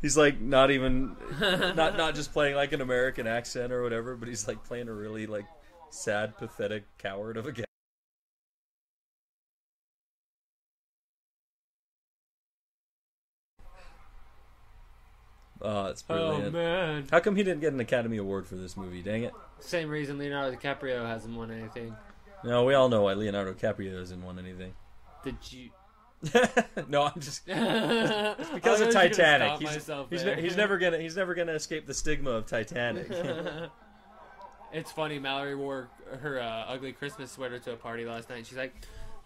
[SPEAKER 7] He's like not even not just playing like an American accent or whatever, but he's like playing a really like sad, pathetic coward of a guy. Oh, it's brilliant.
[SPEAKER 1] Oh, man.
[SPEAKER 7] How come he didn't get an Academy Award for this movie? Dang it.
[SPEAKER 1] Same reason Leonardo DiCaprio hasn't won anything.
[SPEAKER 7] No, we all know why Leonardo DiCaprio hasn't won anything.
[SPEAKER 1] Did you...
[SPEAKER 7] No, I'm just
[SPEAKER 1] It's
[SPEAKER 7] because of Titanic. He's never gonna escape the stigma of Titanic.
[SPEAKER 1] It's funny. Mallory wore her ugly Christmas sweater to a party last night. She's like,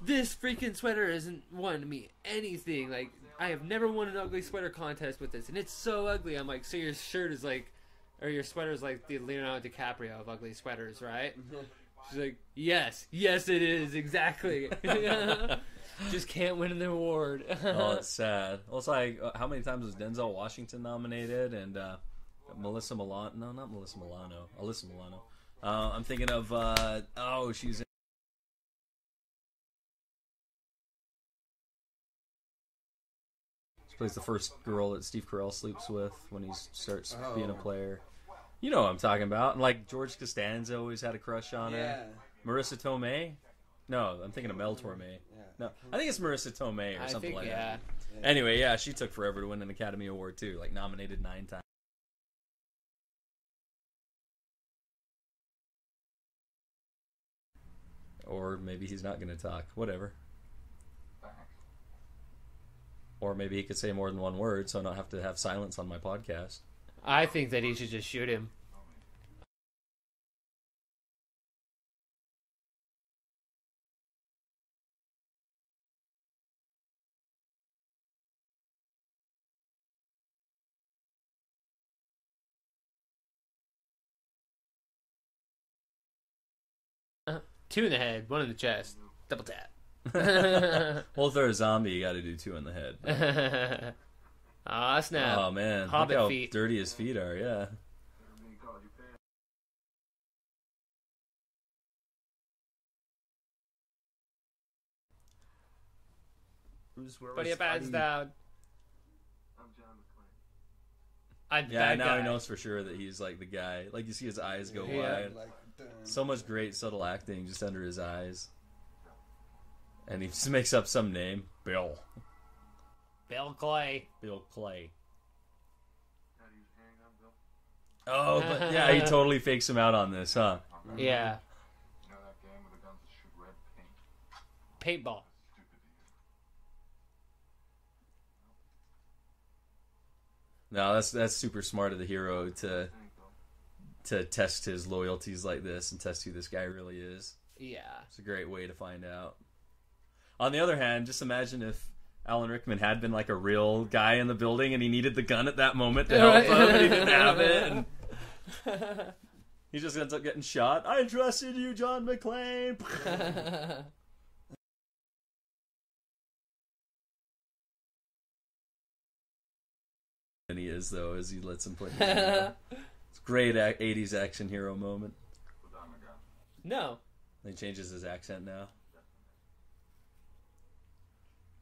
[SPEAKER 1] "This freaking sweater isn't won me anything. Like, I have never won an ugly sweater contest with this, and it's so ugly." I'm like, "So your shirt is like or your sweater's like the Leonardo DiCaprio of ugly sweaters, right? She's like, yes, it is, exactly. Just can't win an award.
[SPEAKER 7] Oh, it's sad. Well, it's like, how many times was Denzel Washington nominated? And Melissa Milano? No, not Melissa Milano. Alyssa Milano. I'm thinking of, she's in. She plays the first girl that Steve Carell sleeps with when he starts being a player. You know what I'm talking about. And like George Costanza always had a crush on her. Marissa Tomei? No, I'm thinking of Mel Torme. No, I think it's Marissa Tomei or something like that. Anyway, yeah, she took forever to win an Academy Award too. Like nominated 9 times. Or maybe he's not going to talk. Whatever. Or maybe he could say more than one word, so I don't have to have silence on my podcast.
[SPEAKER 1] I think that he should just shoot him. Two in the head, one in the chest. Double tap.
[SPEAKER 7] Well, if they're a zombie, you got to do 2 in the head.
[SPEAKER 1] Ah, snap.
[SPEAKER 7] Oh man,
[SPEAKER 1] Hobbit
[SPEAKER 7] look how
[SPEAKER 1] feet.
[SPEAKER 7] dirty his feet are. Yeah.
[SPEAKER 1] Put your pants down.
[SPEAKER 4] I'm Jonhn McClane.
[SPEAKER 7] Yeah, now he knows for sure that he's like the guy. Like you see his eyes go wide. So much great subtle acting just under his eyes. And he just makes up some name. Bill Clay. Bill Clay. Oh, but yeah, he totally fakes him out on this, huh?
[SPEAKER 1] Yeah. Paintball.
[SPEAKER 7] No, that's super smart of the hero to test his loyalties like this and test who this guy really is.
[SPEAKER 1] Yeah.
[SPEAKER 7] It's a great way to find out. On the other hand, just imagine if Alan Rickman had been like a real guy in the building and he needed the gun at that moment to help him and he didn't have it. And he just ends up getting shot. I trusted you, Jonhn McClane. And he is, though, as he lets him put him It's a great 80s action hero moment.
[SPEAKER 1] No.
[SPEAKER 7] He changes his accent now.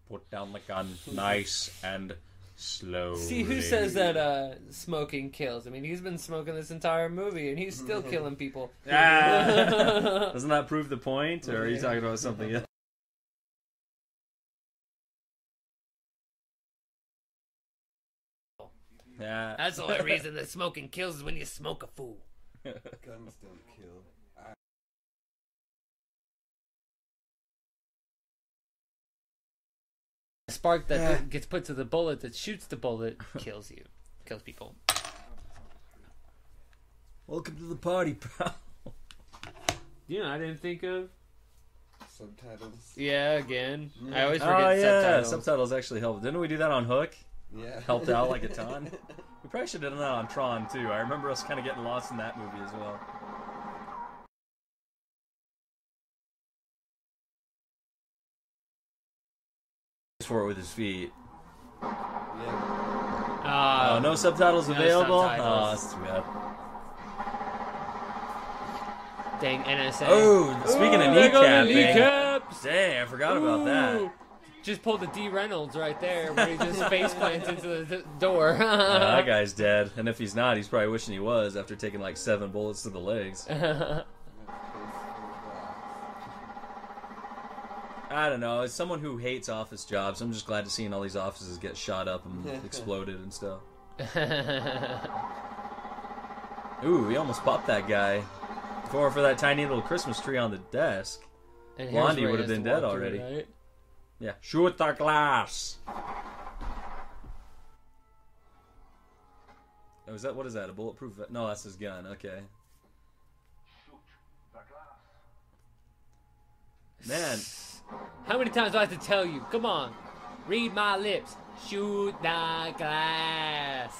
[SPEAKER 7] Put down the gun, nice and slow.
[SPEAKER 1] See, who says that smoking kills? I mean, he's been smoking this entire movie, and he's still killing people.
[SPEAKER 7] Doesn't that prove the point, or are you talking about something else? Yeah.
[SPEAKER 3] That's the only reason that smoking kills is when you smoke a fool.
[SPEAKER 6] Guns don't kill.
[SPEAKER 1] The spark that gets put to the bullet that shoots the bullet kills you. Kills people.
[SPEAKER 7] Welcome to the party, pal.
[SPEAKER 1] You know, I didn't think of
[SPEAKER 6] subtitles.
[SPEAKER 1] Yeah, again. I always forget subtitles.
[SPEAKER 7] Subtitles actually help. Didn't we do that on Hook?
[SPEAKER 6] Yeah.
[SPEAKER 7] Helped out like a ton. We probably should have done that on Tron, too. I remember us kind of getting lost in that movie as well. For it with his feet.
[SPEAKER 6] Yeah.
[SPEAKER 7] No subtitles available?
[SPEAKER 1] Subtitles.
[SPEAKER 7] Oh, that's too bad.
[SPEAKER 1] Dang, NSA.
[SPEAKER 7] Oh, speaking of kneecapping.
[SPEAKER 1] Kneecaps.
[SPEAKER 7] Dang, I forgot about that.
[SPEAKER 1] Just pulled the D. Reynolds right there, where he just face plants into the door.
[SPEAKER 7] That guy's dead. And if he's not, he's probably wishing he was after taking like 7 bullets to the legs. I don't know. As someone who hates office jobs, I'm just glad to see all these offices get shot up and exploded and stuff. Ooh, we almost popped that guy. If it weren't for that tiny little Christmas tree on the desk, Blondie would have been dead already.
[SPEAKER 1] Through, right?
[SPEAKER 7] Yeah. Shoot the glass! Oh, is that, what is that, a bulletproof vest? No, that's his gun, okay. Man.
[SPEAKER 1] How many times do I have to tell you? Come on. Read my lips. Shoot the glass.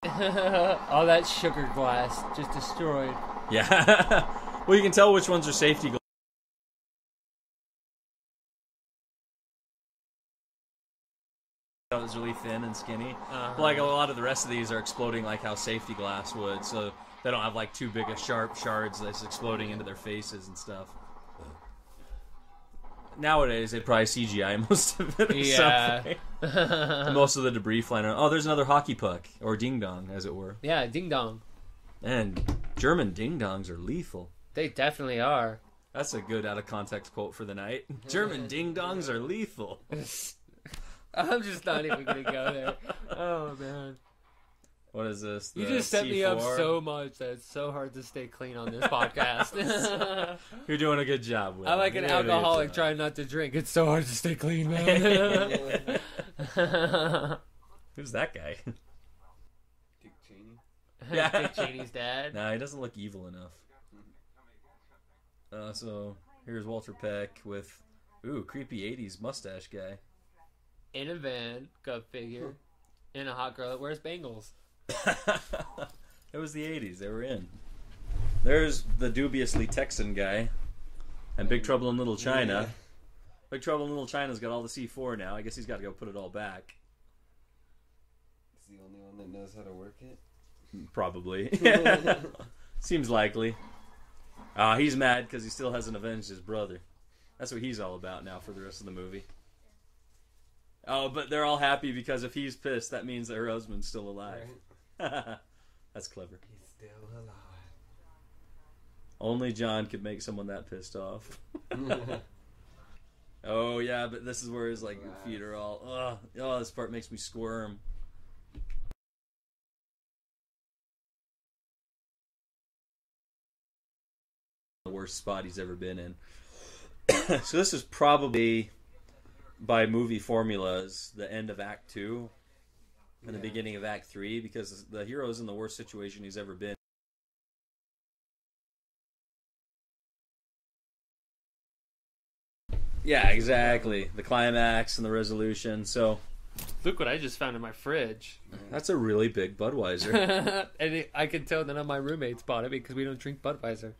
[SPEAKER 1] All that sugar glass just destroyed.
[SPEAKER 7] Yeah. Well, you can tell which ones are safety glass. It's really thin and skinny. But like a lot of the rest of these are exploding like how safety glass would, so they don't have like too big of sharp shards that's exploding into their faces and stuff. Nowadays, they probably CGI most of it. Yeah. Most of the debris flying around. Oh, there's another hockey puck, or ding dong, as it were.
[SPEAKER 1] Yeah, ding dong.
[SPEAKER 7] And German ding dongs are lethal.
[SPEAKER 1] They definitely are.
[SPEAKER 7] That's a good out of context quote for the night. German ding dongs are lethal.
[SPEAKER 1] I'm just not even gonna go there. Oh man.
[SPEAKER 7] What is this?
[SPEAKER 1] You just set me up so much that it's so hard to stay clean on this podcast.
[SPEAKER 7] You're doing a good job, Will.
[SPEAKER 1] I'm like an alcoholic trying not to drink. It's so hard to stay clean, man.
[SPEAKER 7] Who's that guy?
[SPEAKER 6] Dick Cheney.
[SPEAKER 7] Yeah.
[SPEAKER 1] Dick Cheney's dad.
[SPEAKER 7] Nah, he doesn't look evil enough. So here's Walter Peck with, creepy 80s mustache guy.
[SPEAKER 1] In a van, go figure. In a hot girl that wears bangles.
[SPEAKER 7] It was the 80s. They were in. There's the dubiously Texan guy. And Big Trouble in Little China. Yeah. Big Trouble in Little China's got all the C4 now. I guess he's got to go put it all back.
[SPEAKER 6] He's the only one that knows how to work it?
[SPEAKER 7] Probably. Seems likely. He's mad because he still hasn't avenged his brother. That's what he's all about now for the rest of the movie. Oh, but they're all happy because if he's pissed, that means that her husband's still alive. Right. That's clever.
[SPEAKER 6] He's still alive.
[SPEAKER 7] Only John could make someone that pissed off. Oh, yeah, but this is where his feet are all... Oh, this part makes me squirm. The worst spot he's ever been in. So this is probably... by movie formulas, the end of Act 2 and the beginning of Act 3, because the hero's in the worst situation he's ever been. Yeah, exactly. The climax and the resolution. So,
[SPEAKER 1] look what I just found in my fridge.
[SPEAKER 7] That's a really big Budweiser.
[SPEAKER 1] And I can tell none of my roommates bought it because we don't drink Budweiser.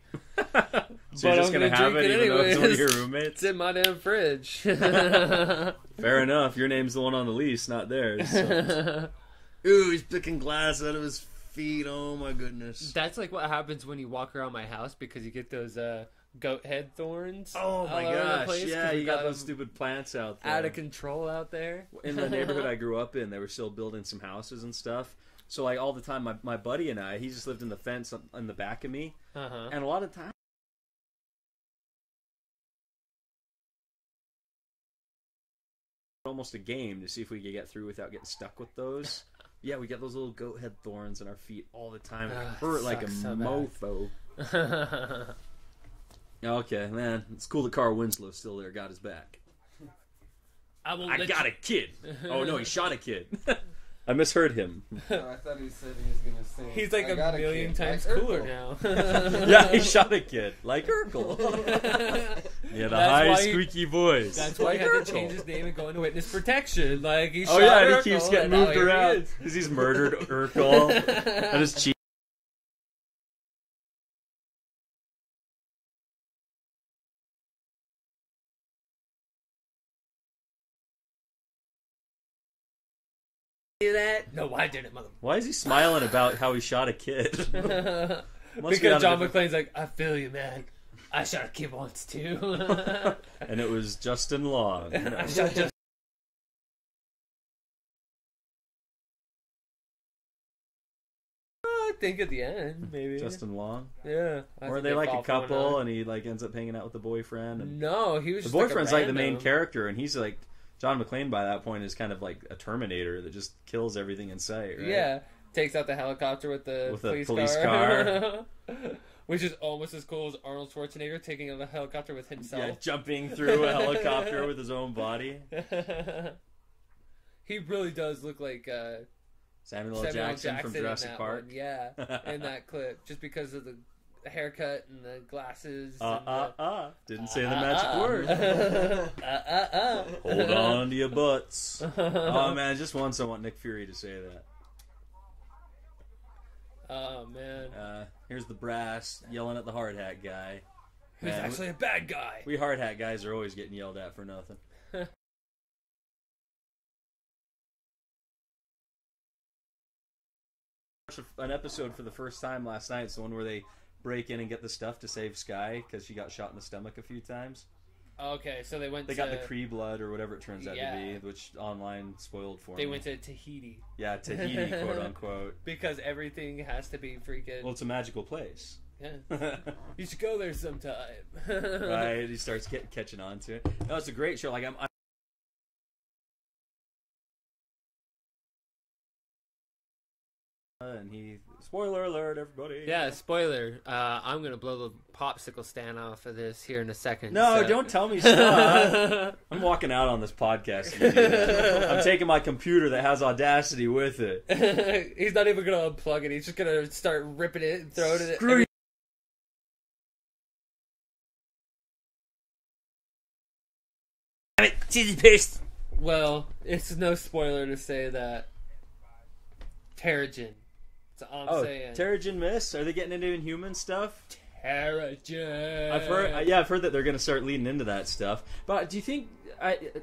[SPEAKER 7] So you're just going to have it even though it's one of your roommates?
[SPEAKER 1] It's in my damn fridge.
[SPEAKER 7] Fair enough. Your name's the one on the lease, not theirs. So. Ooh, he's picking glass out of his feet. Oh, my goodness.
[SPEAKER 1] That's like what happens when you walk around my house because you get those goat head thorns.
[SPEAKER 7] Oh, my gosh. Yeah, you got those stupid plants out there.
[SPEAKER 1] Out of control out there.
[SPEAKER 7] In the neighborhood I grew up in, they were still building some houses and stuff. So, all the time, my buddy and I, he just lived in the fence on the back of me. And a lot of times, almost a game to see if we could get through without getting stuck with those. Yeah, we get those little goat head thorns in our feet all the time. It hurt like a mofo. Okay, man. It's cool that Carl Winslow's still there, got his back. I got a kid. Oh, no, he shot a kid. I misheard him.
[SPEAKER 6] Oh, I thought he said he was going to say...
[SPEAKER 1] He's like a million times cooler now.
[SPEAKER 7] Yeah, he shot a kid. Like Urkel. Yeah, the high, squeaky voice.
[SPEAKER 1] That's why he had to change his name and go into witness protection. Like, he shot
[SPEAKER 7] and
[SPEAKER 1] Urkel,
[SPEAKER 7] he keeps getting moved around. Because he's murdered Urkel. And his cheek.
[SPEAKER 1] That? No, I didn't, mother.
[SPEAKER 7] Why is he smiling about how he shot a kid?
[SPEAKER 1] Because Jonhn McClane's like, I feel you, man. I shot a kid once too.
[SPEAKER 7] And it was Justin Long.
[SPEAKER 1] I shot just. I think at the end, maybe.
[SPEAKER 7] Justin Long?
[SPEAKER 1] Yeah.
[SPEAKER 7] Or they like a couple and he ends up hanging out with the boyfriend. And
[SPEAKER 1] no, he was
[SPEAKER 7] the
[SPEAKER 1] just
[SPEAKER 7] boyfriend's like the main character, and he's like Jonhn McClane by that point is kind of like a Terminator that just kills everything in sight, right?
[SPEAKER 1] Yeah. Takes out the helicopter with the police car. Which is almost as cool as Arnold Schwarzenegger taking out a helicopter with himself.
[SPEAKER 7] Yeah, jumping through a helicopter with his own body.
[SPEAKER 1] He really does look like
[SPEAKER 7] Samuel L. Jackson from Jurassic Park.
[SPEAKER 1] One. Yeah, in that clip. Just because of the haircut and the glasses.
[SPEAKER 7] Didn't say the magic word. Hold on to your butts. Oh, man, just once I want Nick Fury to say that.
[SPEAKER 1] Oh man.
[SPEAKER 7] Here's the brass yelling at the hard hat guy.
[SPEAKER 1] Who's actually a bad guy.
[SPEAKER 7] We hard hat guys are always getting yelled at for nothing. An episode for the first time last night. It's the one where they break in and get the stuff to save Skye because she got shot in the stomach a few times.
[SPEAKER 1] Okay, so they
[SPEAKER 7] got the Cree blood or whatever it turns out to be, which online spoiled for me.
[SPEAKER 1] They went to Tahiti.
[SPEAKER 7] Yeah, Tahiti, quote unquote.
[SPEAKER 1] Because everything has to be freaking...
[SPEAKER 7] Well, it's a magical place.
[SPEAKER 1] Yeah. You should go there sometime.
[SPEAKER 7] Right, he starts catching on to it. No, it's a great show. Like, I'm and he... Spoiler alert, everybody.
[SPEAKER 1] Yeah, spoiler. I'm going to blow the popsicle stand off of this here in a second.
[SPEAKER 7] No, don't tell me stuff. I'm walking out on this podcast. I'm taking my computer that has Audacity with it.
[SPEAKER 1] He's not even going to unplug it. He's just going to start ripping it and throwing it.
[SPEAKER 7] Screw you.
[SPEAKER 1] Well, it's no spoiler to say that Terrigen. That's all I'm saying.
[SPEAKER 7] Terrigen Mist? Are they getting into Inhuman stuff?
[SPEAKER 1] Terrigen.
[SPEAKER 7] I've heard that they're going to start leading into that stuff. But do you think?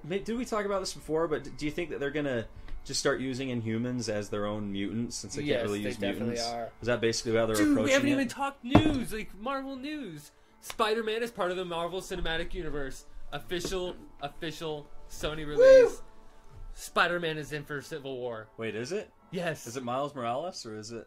[SPEAKER 7] Did we talk about this before? But do you think that they're going to just start using Inhumans as their own mutants since they can't really use mutants?
[SPEAKER 1] Yes, they definitely are.
[SPEAKER 7] Is that basically how they're approaching it?
[SPEAKER 1] We haven't even talked news, like Marvel news. Spider-Man is part of the Marvel Cinematic Universe. Official Sony release. Woo! Spider-Man is in for Civil War.
[SPEAKER 7] Wait, is it?
[SPEAKER 1] Yes.
[SPEAKER 7] Is it Miles Morales or is it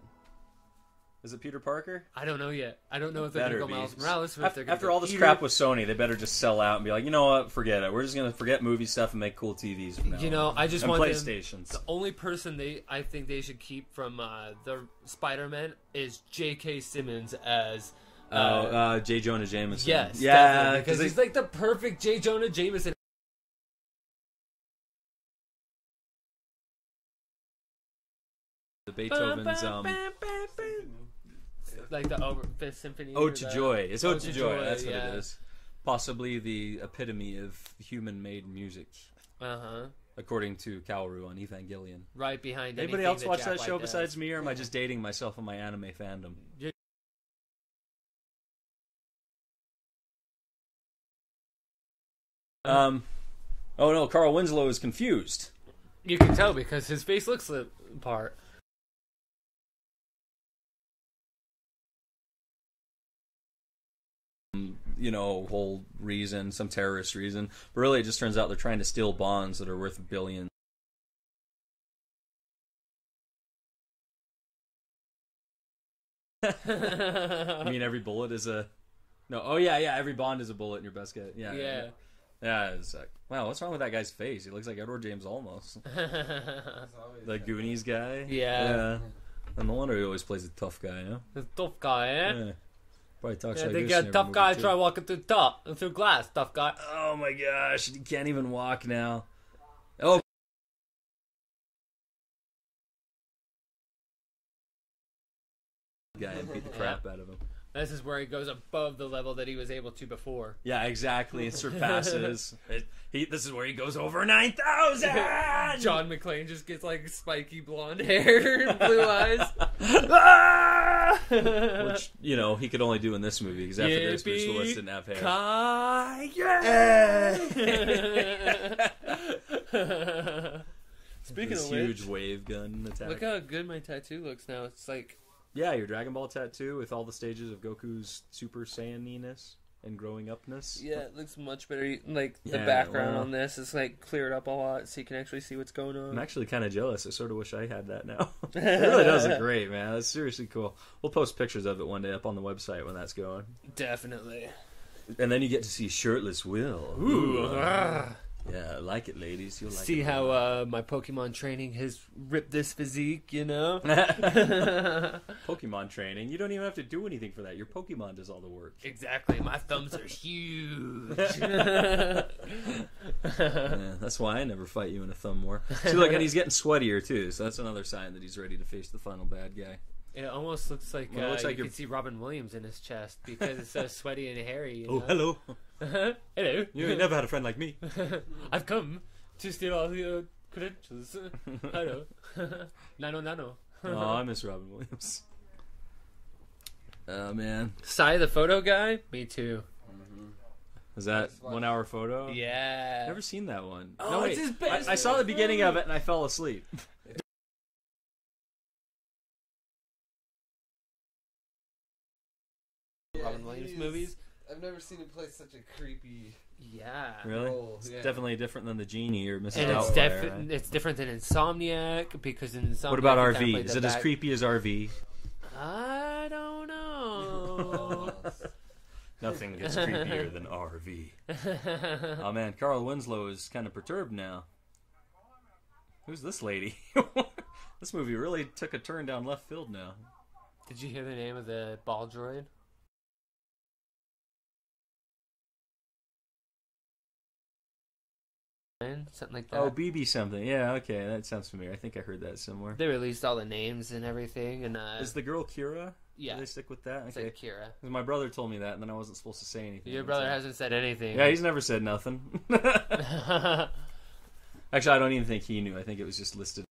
[SPEAKER 7] Peter Parker?
[SPEAKER 1] I don't know yet. I don't know if they're going to go Miles Morales or if they're going to
[SPEAKER 7] After all this crap with Sony, they better just sell out and be like, you know what, forget it. We're just going to forget movie stuff and make cool TVs from now on.
[SPEAKER 1] You know, I just want
[SPEAKER 7] PlayStations.
[SPEAKER 1] The only person I think they should keep from the Spider-Man is J.K. Simmons as...
[SPEAKER 7] J. Jonah Jameson.
[SPEAKER 1] Yes.
[SPEAKER 7] Yeah.
[SPEAKER 1] Because he's like the perfect J. Jonah Jameson.
[SPEAKER 7] The Beethoven's
[SPEAKER 1] like the Fifth Symphony.
[SPEAKER 7] Ode to Joy. It's Ode to Joy. That's what it is. Possibly the epitome of human-made music. According to Kaoru on Evangelion.
[SPEAKER 1] Right behind.
[SPEAKER 7] Anybody else watch that show besides me, or am I just dating myself on my anime fandom? Oh no, Carl Winslow is confused.
[SPEAKER 1] You can tell because his face looks the part.
[SPEAKER 7] You know, whole reason, some terrorist reason. But really, it just turns out they're trying to steal bonds that are worth billions. I mean, every bullet is a... No, oh yeah, every bond is a bullet in your best guess. Yeah. Yeah, it's like, wow, what's wrong with that guy's face? He looks like Edward James Olmos. The Goonies guy.
[SPEAKER 1] Yeah.
[SPEAKER 7] And no wonder he always plays a tough guy, huh?
[SPEAKER 1] The tough guy, eh?
[SPEAKER 7] Yeah. Probably talks
[SPEAKER 1] yeah,
[SPEAKER 7] like
[SPEAKER 1] they
[SPEAKER 7] this.
[SPEAKER 1] get a tough guy try walking through glass, tough guy.
[SPEAKER 7] Oh my gosh, he can't even walk now. Oh. Guy and beat the crap out of him.
[SPEAKER 1] This is where he goes above the level that he was able to before.
[SPEAKER 7] Yeah, exactly. It surpasses. This is where he goes over 9,000!
[SPEAKER 1] Jonhn McClane just gets like spiky blonde hair and blue eyes.
[SPEAKER 7] Which, you know, he could only do in this movie because after this, Bruce Willis didn't have hair.
[SPEAKER 1] Speaking
[SPEAKER 7] this
[SPEAKER 1] of which,
[SPEAKER 7] huge wave gun attack.
[SPEAKER 1] Look how good my tattoo looks now. It's like...
[SPEAKER 7] Yeah, your Dragon Ball tattoo with all the stages of Goku's Super Saiyan-ness and growing upness.
[SPEAKER 1] Yeah, it looks much better. Like, the background on this is, like, cleared up a lot so you can actually see what's going on.
[SPEAKER 7] I'm actually kind of jealous. I sort of wish I had that now. It really does look great, man. That's seriously cool. We'll post pictures of it one day up on the website when that's going.
[SPEAKER 1] Definitely.
[SPEAKER 7] And then you get to see shirtless Will.
[SPEAKER 1] Ooh.
[SPEAKER 7] Yeah, I like it, ladies. You'll like
[SPEAKER 1] see
[SPEAKER 7] it
[SPEAKER 1] how my Pokemon training has ripped this physique, you know?
[SPEAKER 7] Pokemon training? You don't even have to do anything for that. Your Pokemon does all the work.
[SPEAKER 1] Exactly. My thumbs are huge.
[SPEAKER 7] Yeah, that's why I never fight you in a thumb war. See, look, and he's getting sweatier, too, so that's another sign that he's ready to face the final bad guy.
[SPEAKER 1] It almost looks like, you can see Robin Williams in his chest because it's so sweaty and hairy. You know?
[SPEAKER 7] Hello.
[SPEAKER 1] Hello.
[SPEAKER 7] You ain't never had a friend like me.
[SPEAKER 1] I've come to steal all your credentials. Hello. Nano.
[SPEAKER 7] Oh, I miss Robin Williams. Oh man,
[SPEAKER 1] Sai the photo guy. Me too.
[SPEAKER 7] Is that 1 hour photo?
[SPEAKER 1] Yeah.
[SPEAKER 7] Never seen that one.
[SPEAKER 1] Oh,
[SPEAKER 7] no,
[SPEAKER 1] it's his best.
[SPEAKER 7] I saw the beginning of it and I fell asleep.
[SPEAKER 1] Robin Williams movies.
[SPEAKER 6] I've never seen him play such a creepy.
[SPEAKER 1] Yeah.
[SPEAKER 7] Really?
[SPEAKER 6] role.
[SPEAKER 7] It's
[SPEAKER 6] Yeah.
[SPEAKER 7] definitely different than the Genie or Mrs.
[SPEAKER 1] And
[SPEAKER 7] Doubtfire. Right?
[SPEAKER 1] it's different than Insomniac because in Insomniac.
[SPEAKER 7] What about
[SPEAKER 1] he
[SPEAKER 7] RV?
[SPEAKER 1] kinda played
[SPEAKER 7] Is
[SPEAKER 1] the
[SPEAKER 7] it as
[SPEAKER 1] back-
[SPEAKER 7] creepy as RV?
[SPEAKER 1] I don't know.
[SPEAKER 7] Nothing gets creepier than RV. Oh man, Carl Winslow is kind of perturbed now. Who's this lady? This movie really took a turn down left field now.
[SPEAKER 1] Did you hear the name of the ball droid? Something like that.
[SPEAKER 7] Oh, BB something. Yeah, okay, that sounds familiar. I think I heard that somewhere.
[SPEAKER 1] They released all the names and everything, and
[SPEAKER 7] Is the girl Kira?
[SPEAKER 1] yeah,
[SPEAKER 7] Do they stick with that?
[SPEAKER 1] it's
[SPEAKER 7] Okay.
[SPEAKER 1] like Kira.
[SPEAKER 7] 'Cause my brother told me that, and then I wasn't supposed to say anything.
[SPEAKER 1] Your brother hasn't said anything.
[SPEAKER 7] Yeah, he's never said nothing. Actually, I don't even think he knew. I think it was just listed.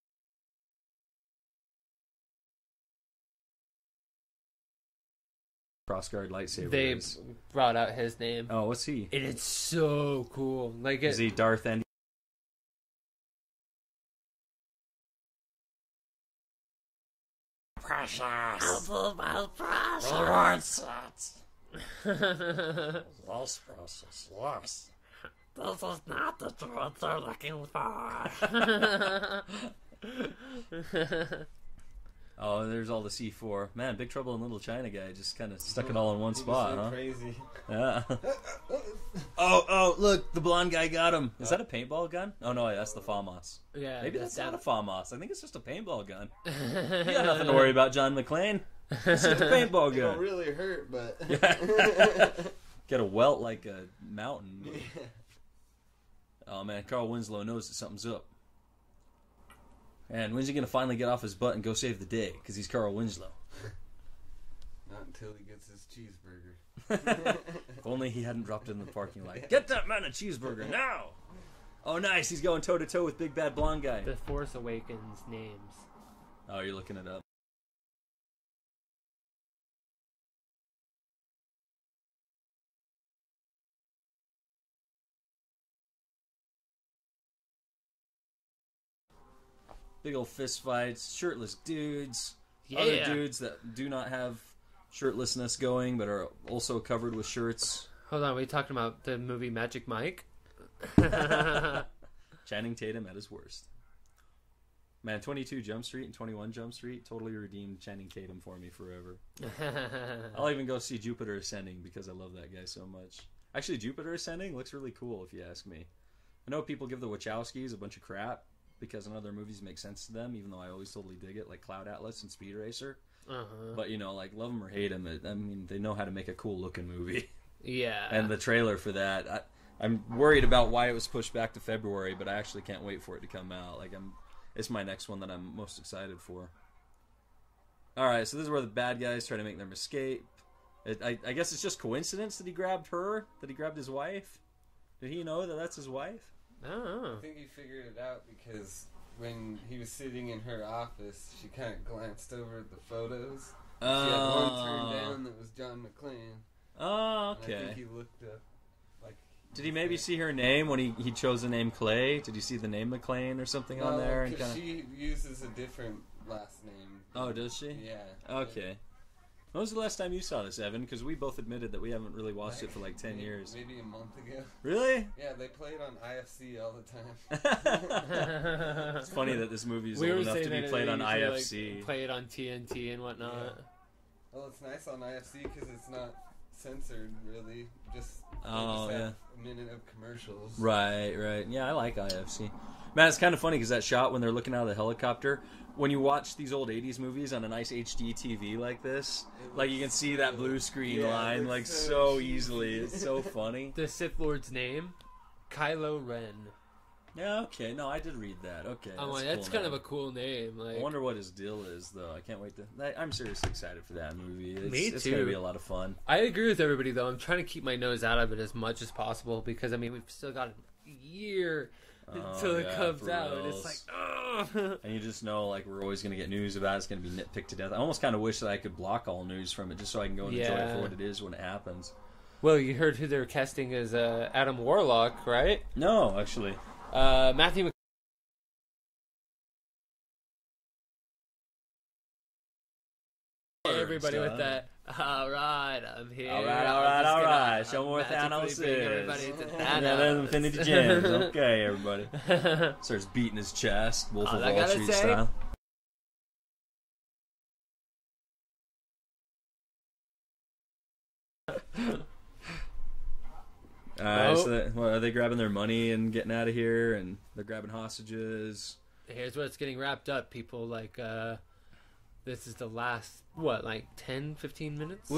[SPEAKER 7] Crossguard lightsaber.
[SPEAKER 1] They
[SPEAKER 7] is.
[SPEAKER 1] brought out his name.
[SPEAKER 7] Oh, what's he?
[SPEAKER 1] And it's so cool. Like
[SPEAKER 7] Is he Darth End?
[SPEAKER 8] Precious.
[SPEAKER 3] My
[SPEAKER 8] Precious. This precious. Yes.
[SPEAKER 3] This is not the truth they're looking for.
[SPEAKER 7] Oh, there's all the C4. Man, Big Trouble in Little China guy just kind of stuck it all in one
[SPEAKER 6] He was
[SPEAKER 7] spot,
[SPEAKER 6] so
[SPEAKER 7] huh?
[SPEAKER 6] Crazy.
[SPEAKER 7] Yeah. Oh, look, the blonde guy got him. Is that a paintball gun? Oh, no, that's the FAMAS.
[SPEAKER 1] yeah,
[SPEAKER 7] Maybe that's not a FAMAS. I think it's just a paintball gun. You got
[SPEAKER 1] Yeah,
[SPEAKER 7] nothing to worry about, Jonhn McClane. It's just a paintball
[SPEAKER 6] It'll
[SPEAKER 7] gun.
[SPEAKER 6] really hurt, but.
[SPEAKER 7] Get a welt like a mountain. Oh, man, Carl Winslow knows that something's up. And when's he going to finally get off his butt and go save the day? Because he's Carl Winslow.
[SPEAKER 6] Not until he gets his cheeseburger.
[SPEAKER 7] If only he hadn't dropped it in the parking lot. Get that man a cheeseburger now! Oh, nice. He's going toe-to-toe with Big Bad Blonde Guy.
[SPEAKER 1] The Force Awakens names.
[SPEAKER 7] Oh, you're looking it up. Big old fist fights, shirtless dudes, other
[SPEAKER 1] Yeah.
[SPEAKER 7] dudes that do not have shirtlessness going, but are also covered with shirts.
[SPEAKER 1] Hold on, we talking about the movie Magic Mike?
[SPEAKER 7] Channing Tatum at his worst. Man, 22 Jump Street and 21 Jump Street totally redeemed Channing Tatum for me forever. I'll even go see Jupiter Ascending because I love that guy so much. Actually, Jupiter Ascending looks really cool if you ask me. I know people give the Wachowskis a bunch of crap because none of their movies make sense to them, even though I always totally dig it, like Cloud Atlas and Speed Racer.
[SPEAKER 1] Uh-huh.
[SPEAKER 7] But, you know, like, love them or hate them, I mean, they know how to make a cool-looking movie.
[SPEAKER 1] Yeah.
[SPEAKER 7] And the trailer for that, I'm worried about why it was pushed back to February, but I actually can't wait for it to come out. Like, it's my next one that I'm most excited for. Alright, so this is where the bad guys try to make them escape. I guess it's just coincidence that he grabbed her? That he grabbed his wife? Did he know that that's his wife?
[SPEAKER 1] I don't know.
[SPEAKER 6] I think he figured it out because when he was sitting in her office, she kind of glanced over at the photos. She had one turned down that was Jonhn McClane.
[SPEAKER 7] Oh,
[SPEAKER 6] And I
[SPEAKER 7] okay.
[SPEAKER 6] think he looked up. Like,
[SPEAKER 7] Did he maybe see her name when he chose the name Clay? Did you see the name McClane or something on
[SPEAKER 6] no,
[SPEAKER 7] there? And
[SPEAKER 6] 'cause
[SPEAKER 7] kinda...
[SPEAKER 6] she uses a different last name.
[SPEAKER 7] Oh, does she?
[SPEAKER 6] Yeah.
[SPEAKER 7] Okay. When was the last time you saw this, Evan? Because we both admitted that we haven't really watched it for like 10 years.
[SPEAKER 6] Maybe a month ago.
[SPEAKER 7] Really?
[SPEAKER 6] Yeah, they play it on IFC all the time.
[SPEAKER 7] It's funny that this movie is
[SPEAKER 1] We
[SPEAKER 7] old
[SPEAKER 1] were
[SPEAKER 7] enough
[SPEAKER 1] saying
[SPEAKER 7] to be
[SPEAKER 1] that
[SPEAKER 7] played
[SPEAKER 1] they
[SPEAKER 7] on
[SPEAKER 1] usually,
[SPEAKER 7] IFC.
[SPEAKER 1] like, play it on TNT and whatnot.
[SPEAKER 6] Yeah. Well, it's nice on IFC because it's not censored, really. Just, they
[SPEAKER 7] Oh,
[SPEAKER 6] just have
[SPEAKER 7] yeah.
[SPEAKER 6] a minute of commercials.
[SPEAKER 7] Right. Yeah, I like IFC. Man, it's kind of funny because that shot when they're looking out of the helicopter, when you watch these old 80s movies on a nice HD TV like this, like you can see that blue screen line like so easily. It's so funny.
[SPEAKER 1] The Sith Lord's name? Kylo Ren.
[SPEAKER 7] Yeah, okay. No, I did read that. Okay.
[SPEAKER 1] I'm like,
[SPEAKER 7] cool
[SPEAKER 1] that's kind
[SPEAKER 7] name.
[SPEAKER 1] of a cool name. Like,
[SPEAKER 7] I wonder what his deal is, though. I can't wait to... I'm seriously excited for that movie. It's
[SPEAKER 1] too.
[SPEAKER 7] going to be a lot of fun.
[SPEAKER 1] I agree with everybody, though. I'm trying to keep my nose out of it as much as possible because, I mean, we've still got a year until it comes
[SPEAKER 7] for
[SPEAKER 1] out. And
[SPEAKER 7] reals.
[SPEAKER 1] it's like, ugh.
[SPEAKER 7] And you just know, like, we're always going to get news about it. It's going to be nitpicked to death. I almost kind of wish that I could block all news from it just so I can go and enjoy it for what it is when it happens.
[SPEAKER 1] Well, you heard who they're casting as Adam Warlock, right?
[SPEAKER 7] No, actually.
[SPEAKER 1] Matthew Everybody with that. All right, I'm here.
[SPEAKER 7] All right. Show me what Thanos is. There's Infinity Gems. Okay, everybody. Starts beating his chest, Wolf of Wall Street style. Are they grabbing their money and getting out of here? And they're grabbing hostages.
[SPEAKER 1] Here's what's getting wrapped up, people. Like, this is the last, 10, 15 minutes?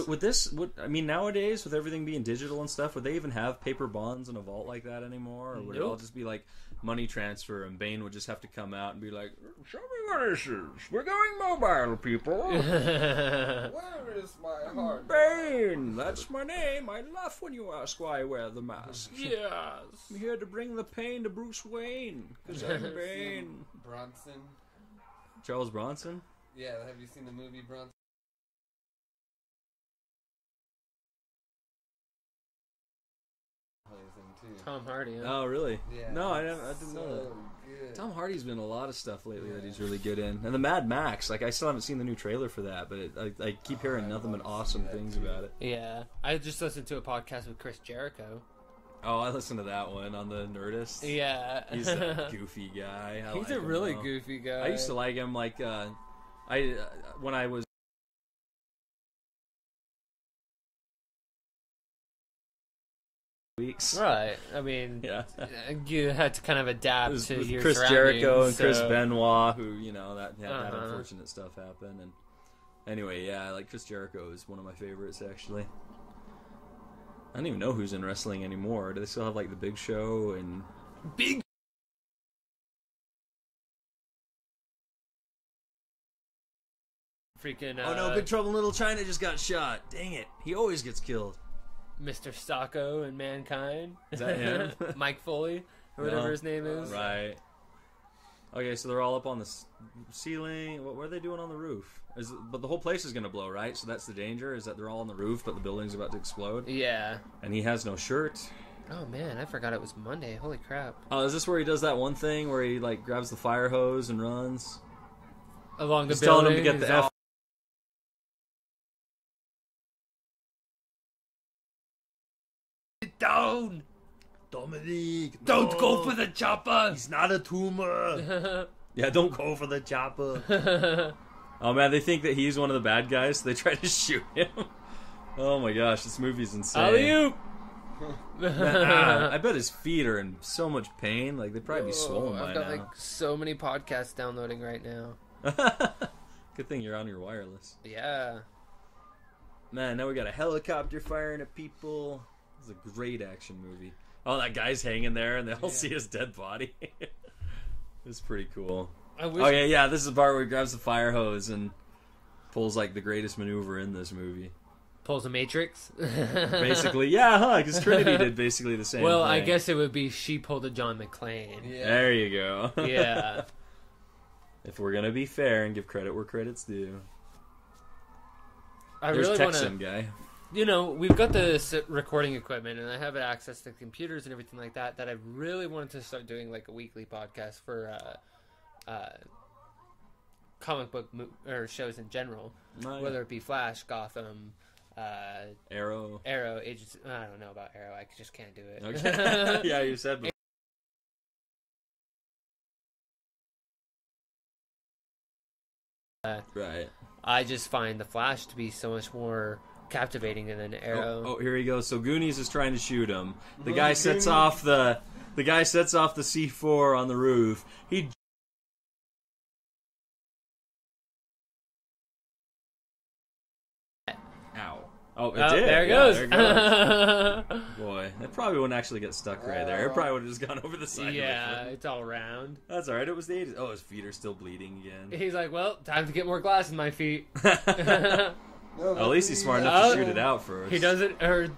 [SPEAKER 7] I mean, nowadays, with everything being digital and stuff, would they even have paper bonds in a vault like that anymore? Or would it all just be like money transfer and Bane would just have to come out and be like, show me what this is. We're going mobile, people.
[SPEAKER 6] Where is my heart?
[SPEAKER 7] Bane, that's my name. I laugh when you ask why I wear the mask.
[SPEAKER 1] Yes.
[SPEAKER 7] I'm here to bring the pain to Bruce Wayne, because I'm Bane.
[SPEAKER 6] Bronson.
[SPEAKER 7] Charles Bronson?
[SPEAKER 6] Yeah, have you seen the movie Bronson?
[SPEAKER 1] Tom Hardy. Huh?
[SPEAKER 7] Oh, really?
[SPEAKER 6] Yeah.
[SPEAKER 7] No, I didn't know that.
[SPEAKER 6] Good.
[SPEAKER 7] Tom Hardy's been in a lot of stuff lately that he's really good in. And the Mad Max, like, I still haven't seen the new trailer for that, but I keep hearing nothing but awesome things about it.
[SPEAKER 1] Yeah. I just listened to a podcast with Chris Jericho.
[SPEAKER 7] Oh, I listened to that one on the Nerdist.
[SPEAKER 1] Yeah.
[SPEAKER 7] He's a goofy guy.
[SPEAKER 1] He's a really goofy guy.
[SPEAKER 7] I used to like him, like, when I was weeks.
[SPEAKER 1] Right. I mean,
[SPEAKER 7] yeah.
[SPEAKER 1] You had to kind of adapt to your
[SPEAKER 7] Chris Jericho and
[SPEAKER 1] so.
[SPEAKER 7] Chris Benoit, who, that had unfortunate stuff happen. And anyway, yeah, like Chris Jericho is one of my favorites, actually. I don't even know who's in wrestling anymore. Do they still have, like, the Big Show and...
[SPEAKER 1] Big freaking
[SPEAKER 7] oh no, Big Trouble in Little China just got shot. Dang it. He always gets killed.
[SPEAKER 1] Mr. Sacco and Mankind.
[SPEAKER 7] Is that him?
[SPEAKER 1] Mike Foley, or whatever his name is.
[SPEAKER 7] Right. Okay, so they're all up on the ceiling. What are they doing on the roof? But the whole place is going to blow, right? So that's the danger, is that they're all on the roof, but the building's about to explode?
[SPEAKER 1] Yeah.
[SPEAKER 7] And he has no shirt.
[SPEAKER 1] Oh, man, I forgot it was Monday. Holy crap.
[SPEAKER 7] Oh, is this where he does that one thing where he, like, grabs the fire hose and runs?
[SPEAKER 1] Along the
[SPEAKER 7] He's
[SPEAKER 1] building?
[SPEAKER 7] telling him to get the F...
[SPEAKER 3] Down!
[SPEAKER 7] Dominique!
[SPEAKER 3] Don't go for the chopper!
[SPEAKER 7] He's not a tumor! Yeah, don't go for the chopper. Oh man, they think that he's one of the bad guys, so they try to shoot him. Oh my gosh, this movie's insane.
[SPEAKER 1] Alley-oop!
[SPEAKER 7] I bet his feet are in so much pain. Like, they'd probably be swollen by
[SPEAKER 1] I've got
[SPEAKER 7] now.
[SPEAKER 1] like so many podcasts downloading right now.
[SPEAKER 7] Good thing you're on your wireless.
[SPEAKER 1] Yeah.
[SPEAKER 7] Man, now we got a helicopter firing at people. This is a great action movie. Oh, that guy's hanging there, and they all see his dead body. It's pretty cool. Yeah, this is the part where he grabs the fire hose and pulls, like, the greatest maneuver in this movie.
[SPEAKER 1] Pulls a Matrix?
[SPEAKER 7] Basically, yeah, because Trinity did basically the same thing.
[SPEAKER 1] Well, I guess it would be she pulled a Jonhn McClane.
[SPEAKER 7] Yeah. There you go.
[SPEAKER 1] Yeah.
[SPEAKER 7] If we're going to be fair and give credit where credit's due.
[SPEAKER 1] There's
[SPEAKER 7] really
[SPEAKER 1] Texan
[SPEAKER 7] guy.
[SPEAKER 1] We've got the recording equipment, and I have access to computers and everything like that, I really wanted to start doing, like, a weekly podcast for comic book or shows in general. Whether it be Flash, Gotham,
[SPEAKER 7] Arrow,
[SPEAKER 1] Agents... I don't know about Arrow. I just can't do it.
[SPEAKER 7] Okay. Yeah, you said before. Right.
[SPEAKER 1] I just find the Flash to be so much more captivating than an Arrow.
[SPEAKER 7] Oh, here he goes. So Goonies is trying to shoot him. The guy sets off the C4 on the roof. He Ow. Oh, it did.
[SPEAKER 1] There it goes.
[SPEAKER 7] There it goes. Boy, it probably wouldn't actually get stuck right there. It probably would have just gone over the side.
[SPEAKER 1] Yeah, it's all around.
[SPEAKER 7] That's alright. It was the 80s. Oh, his feet are still bleeding again.
[SPEAKER 1] He's like, well, time to get more glass in my feet.
[SPEAKER 6] No,
[SPEAKER 7] At least he's smart enough to shoot it out first.
[SPEAKER 1] He doesn't. Or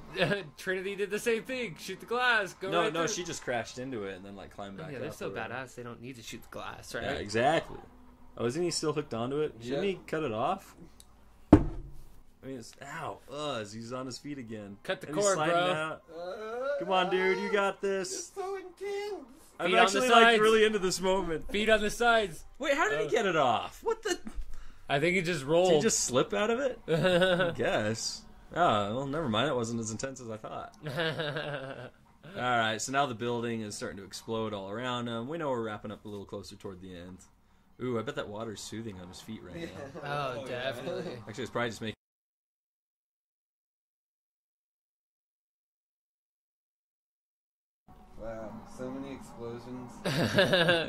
[SPEAKER 1] Trinity did the same thing. Shoot the glass. Go right
[SPEAKER 7] No,
[SPEAKER 1] through.
[SPEAKER 7] she just crashed into it and then like climbed back.
[SPEAKER 1] Yeah, they're so badass. They don't need to shoot the glass, right?
[SPEAKER 7] Yeah, exactly. Oh, isn't he still hooked onto it? Shouldn't he cut it off? I mean, it's he's on his feet again.
[SPEAKER 1] Cut the
[SPEAKER 7] And he's
[SPEAKER 1] cord,
[SPEAKER 7] sliding
[SPEAKER 1] bro.
[SPEAKER 7] out. Come on, dude, you got this.
[SPEAKER 6] It's so intense.
[SPEAKER 7] I'm
[SPEAKER 1] Feet on
[SPEAKER 7] actually
[SPEAKER 1] the
[SPEAKER 7] like
[SPEAKER 1] sides.
[SPEAKER 7] really into this moment.
[SPEAKER 1] Feet on the sides.
[SPEAKER 7] Wait, how did he get it off? What the?
[SPEAKER 1] I think he just
[SPEAKER 7] Did
[SPEAKER 1] rolled.
[SPEAKER 7] he just slip out of it? I guess. Oh, well, never mind. It wasn't as intense as I thought. All right, so now the building is starting to explode all around him. We know we're wrapping up a little closer toward the end. Ooh, I bet that water's soothing on his feet right now.
[SPEAKER 1] Oh, definitely.
[SPEAKER 7] Actually, it's probably just making.
[SPEAKER 6] Wow, so many explosions.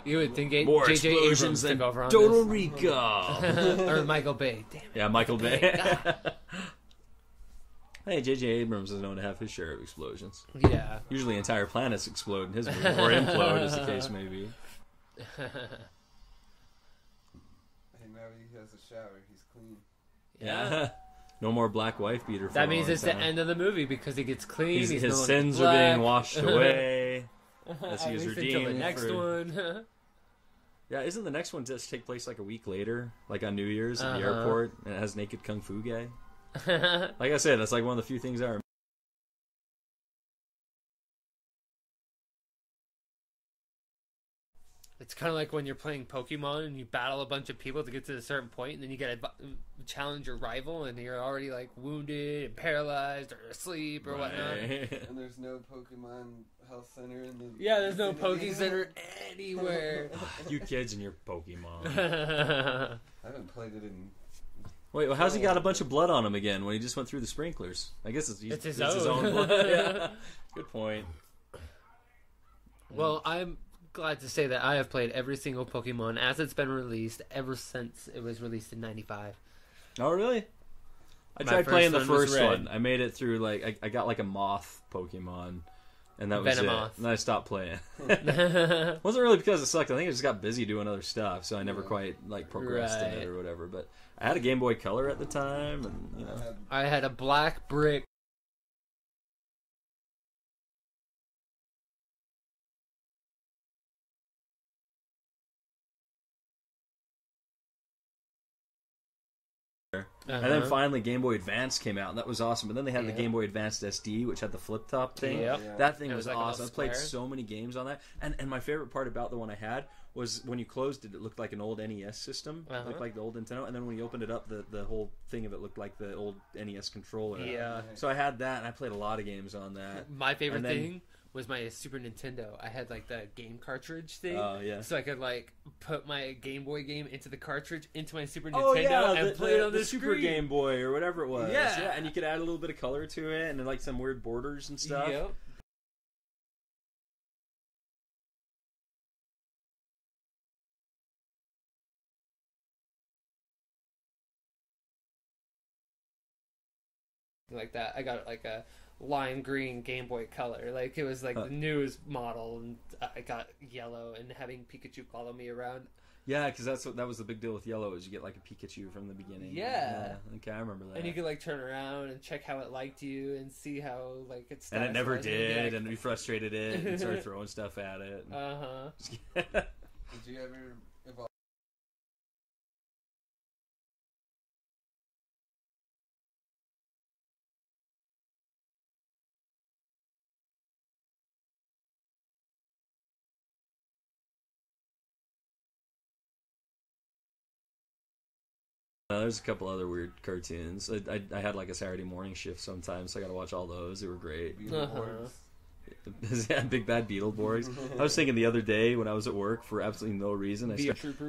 [SPEAKER 1] You would think
[SPEAKER 7] More
[SPEAKER 1] J.J.
[SPEAKER 7] explosions
[SPEAKER 1] Abrams
[SPEAKER 7] than
[SPEAKER 1] took over on
[SPEAKER 7] Total
[SPEAKER 1] this.
[SPEAKER 7] Recall.
[SPEAKER 1] Or Michael Bay. Damn it.
[SPEAKER 7] Yeah, Michael Bay. Hey, J.J. Abrams is known to have his share of explosions.
[SPEAKER 1] Yeah.
[SPEAKER 7] Usually entire planets explode in his movie, or implode, as the case may be.
[SPEAKER 6] Hey, now he has a shower. He's clean.
[SPEAKER 7] Yeah. No more black wife beater. For
[SPEAKER 1] That
[SPEAKER 7] a
[SPEAKER 1] means
[SPEAKER 7] long
[SPEAKER 1] it's
[SPEAKER 7] time.
[SPEAKER 1] the end of the movie because he gets clean. He's
[SPEAKER 7] His
[SPEAKER 1] no longer
[SPEAKER 7] sins are
[SPEAKER 1] black.
[SPEAKER 7] being washed away. As he
[SPEAKER 1] At
[SPEAKER 7] is
[SPEAKER 1] least
[SPEAKER 7] redeemed.
[SPEAKER 1] until the next one.
[SPEAKER 7] Yeah, isn't the next one just take place like a week later, like on New Year's at the
[SPEAKER 1] Uh-huh.
[SPEAKER 7] airport, and it has naked kung fu guy? Like I said, that's like one of the few things I remember.
[SPEAKER 1] It's kind of like when you're playing Pokemon and you battle a bunch of people to get to a certain point, and then you get to challenge your rival, and you're already like wounded and paralyzed or asleep or whatnot.
[SPEAKER 6] And there's no Pokemon Health Center in the.
[SPEAKER 1] Yeah, there's no
[SPEAKER 6] vicinity.
[SPEAKER 1] Poke Center anywhere.
[SPEAKER 7] You kids and your Pokemon.
[SPEAKER 6] I haven't played it in.
[SPEAKER 7] Wait, well, how's he got a bunch of blood on him again when he just went through the sprinklers? I guess it's
[SPEAKER 1] his
[SPEAKER 7] his
[SPEAKER 1] own.
[SPEAKER 7] own blood. Yeah. Good point.
[SPEAKER 1] Well, I'm glad to say that I have played every single Pokemon as it's been released ever since it was released in '95.
[SPEAKER 7] Oh, really? I
[SPEAKER 1] My
[SPEAKER 7] tried playing the
[SPEAKER 1] first one was
[SPEAKER 7] first
[SPEAKER 1] red.
[SPEAKER 7] one. I made it through, like, I got like a moth Pokemon, and that was
[SPEAKER 1] Venomoth.
[SPEAKER 7] it. And then I stopped playing. Wasn't really because it sucked. I think I just got busy doing other stuff, so I never quite, like, progressed in
[SPEAKER 1] Right.
[SPEAKER 7] it or whatever. But I had a Game Boy Color at the time, and, you know.
[SPEAKER 1] I had a black brick.
[SPEAKER 7] And then finally Game Boy Advance came out, and that was awesome. But then they had the Game Boy Advanced SD, which had the flip-top thing.
[SPEAKER 1] Yep.
[SPEAKER 6] Yeah.
[SPEAKER 7] That thing
[SPEAKER 1] It
[SPEAKER 7] was
[SPEAKER 1] was like a little
[SPEAKER 7] awesome. I played
[SPEAKER 1] square.
[SPEAKER 7] so many games on that. And my favorite part about the one I had was when you closed it, it looked like an old NES system. It looked like the old Nintendo. And then when you opened it up, the whole thing of it looked like the old NES controller.
[SPEAKER 1] Yeah.
[SPEAKER 7] So I had that, and I played a lot of games on that.
[SPEAKER 1] My favorite
[SPEAKER 7] And then-
[SPEAKER 1] thing was my Super Nintendo. I had like the game cartridge thing.
[SPEAKER 7] Oh, yeah.
[SPEAKER 1] So I could like put my Game Boy game into the cartridge into my Super Nintendo
[SPEAKER 7] Oh yeah,
[SPEAKER 1] and play it on the
[SPEAKER 7] Super
[SPEAKER 1] screen.
[SPEAKER 7] Game Boy or whatever it was.
[SPEAKER 1] Yeah.
[SPEAKER 7] And you could add a little bit of color to it, and then like some weird borders and stuff.
[SPEAKER 1] Yep. Like that. I got like a lime green Game Boy Color. Like it was like the newest model, and I got yellow and having Pikachu follow me around.
[SPEAKER 7] Yeah, because that was the big deal with yellow is you get like a Pikachu from the beginning.
[SPEAKER 1] Yeah.
[SPEAKER 7] Okay, I remember that.
[SPEAKER 1] And you could like turn around and check how it liked you and see how like it's.
[SPEAKER 7] And it never did, and we frustrated it and started throwing stuff at it.
[SPEAKER 6] Did you ever evolve?
[SPEAKER 7] There's a couple other weird cartoons. I had like a Saturday morning shift sometimes, so I got to watch all those. They were great. Yeah, Big Bad Beetleborgs. I was thinking the other day when I was at work for absolutely no reason,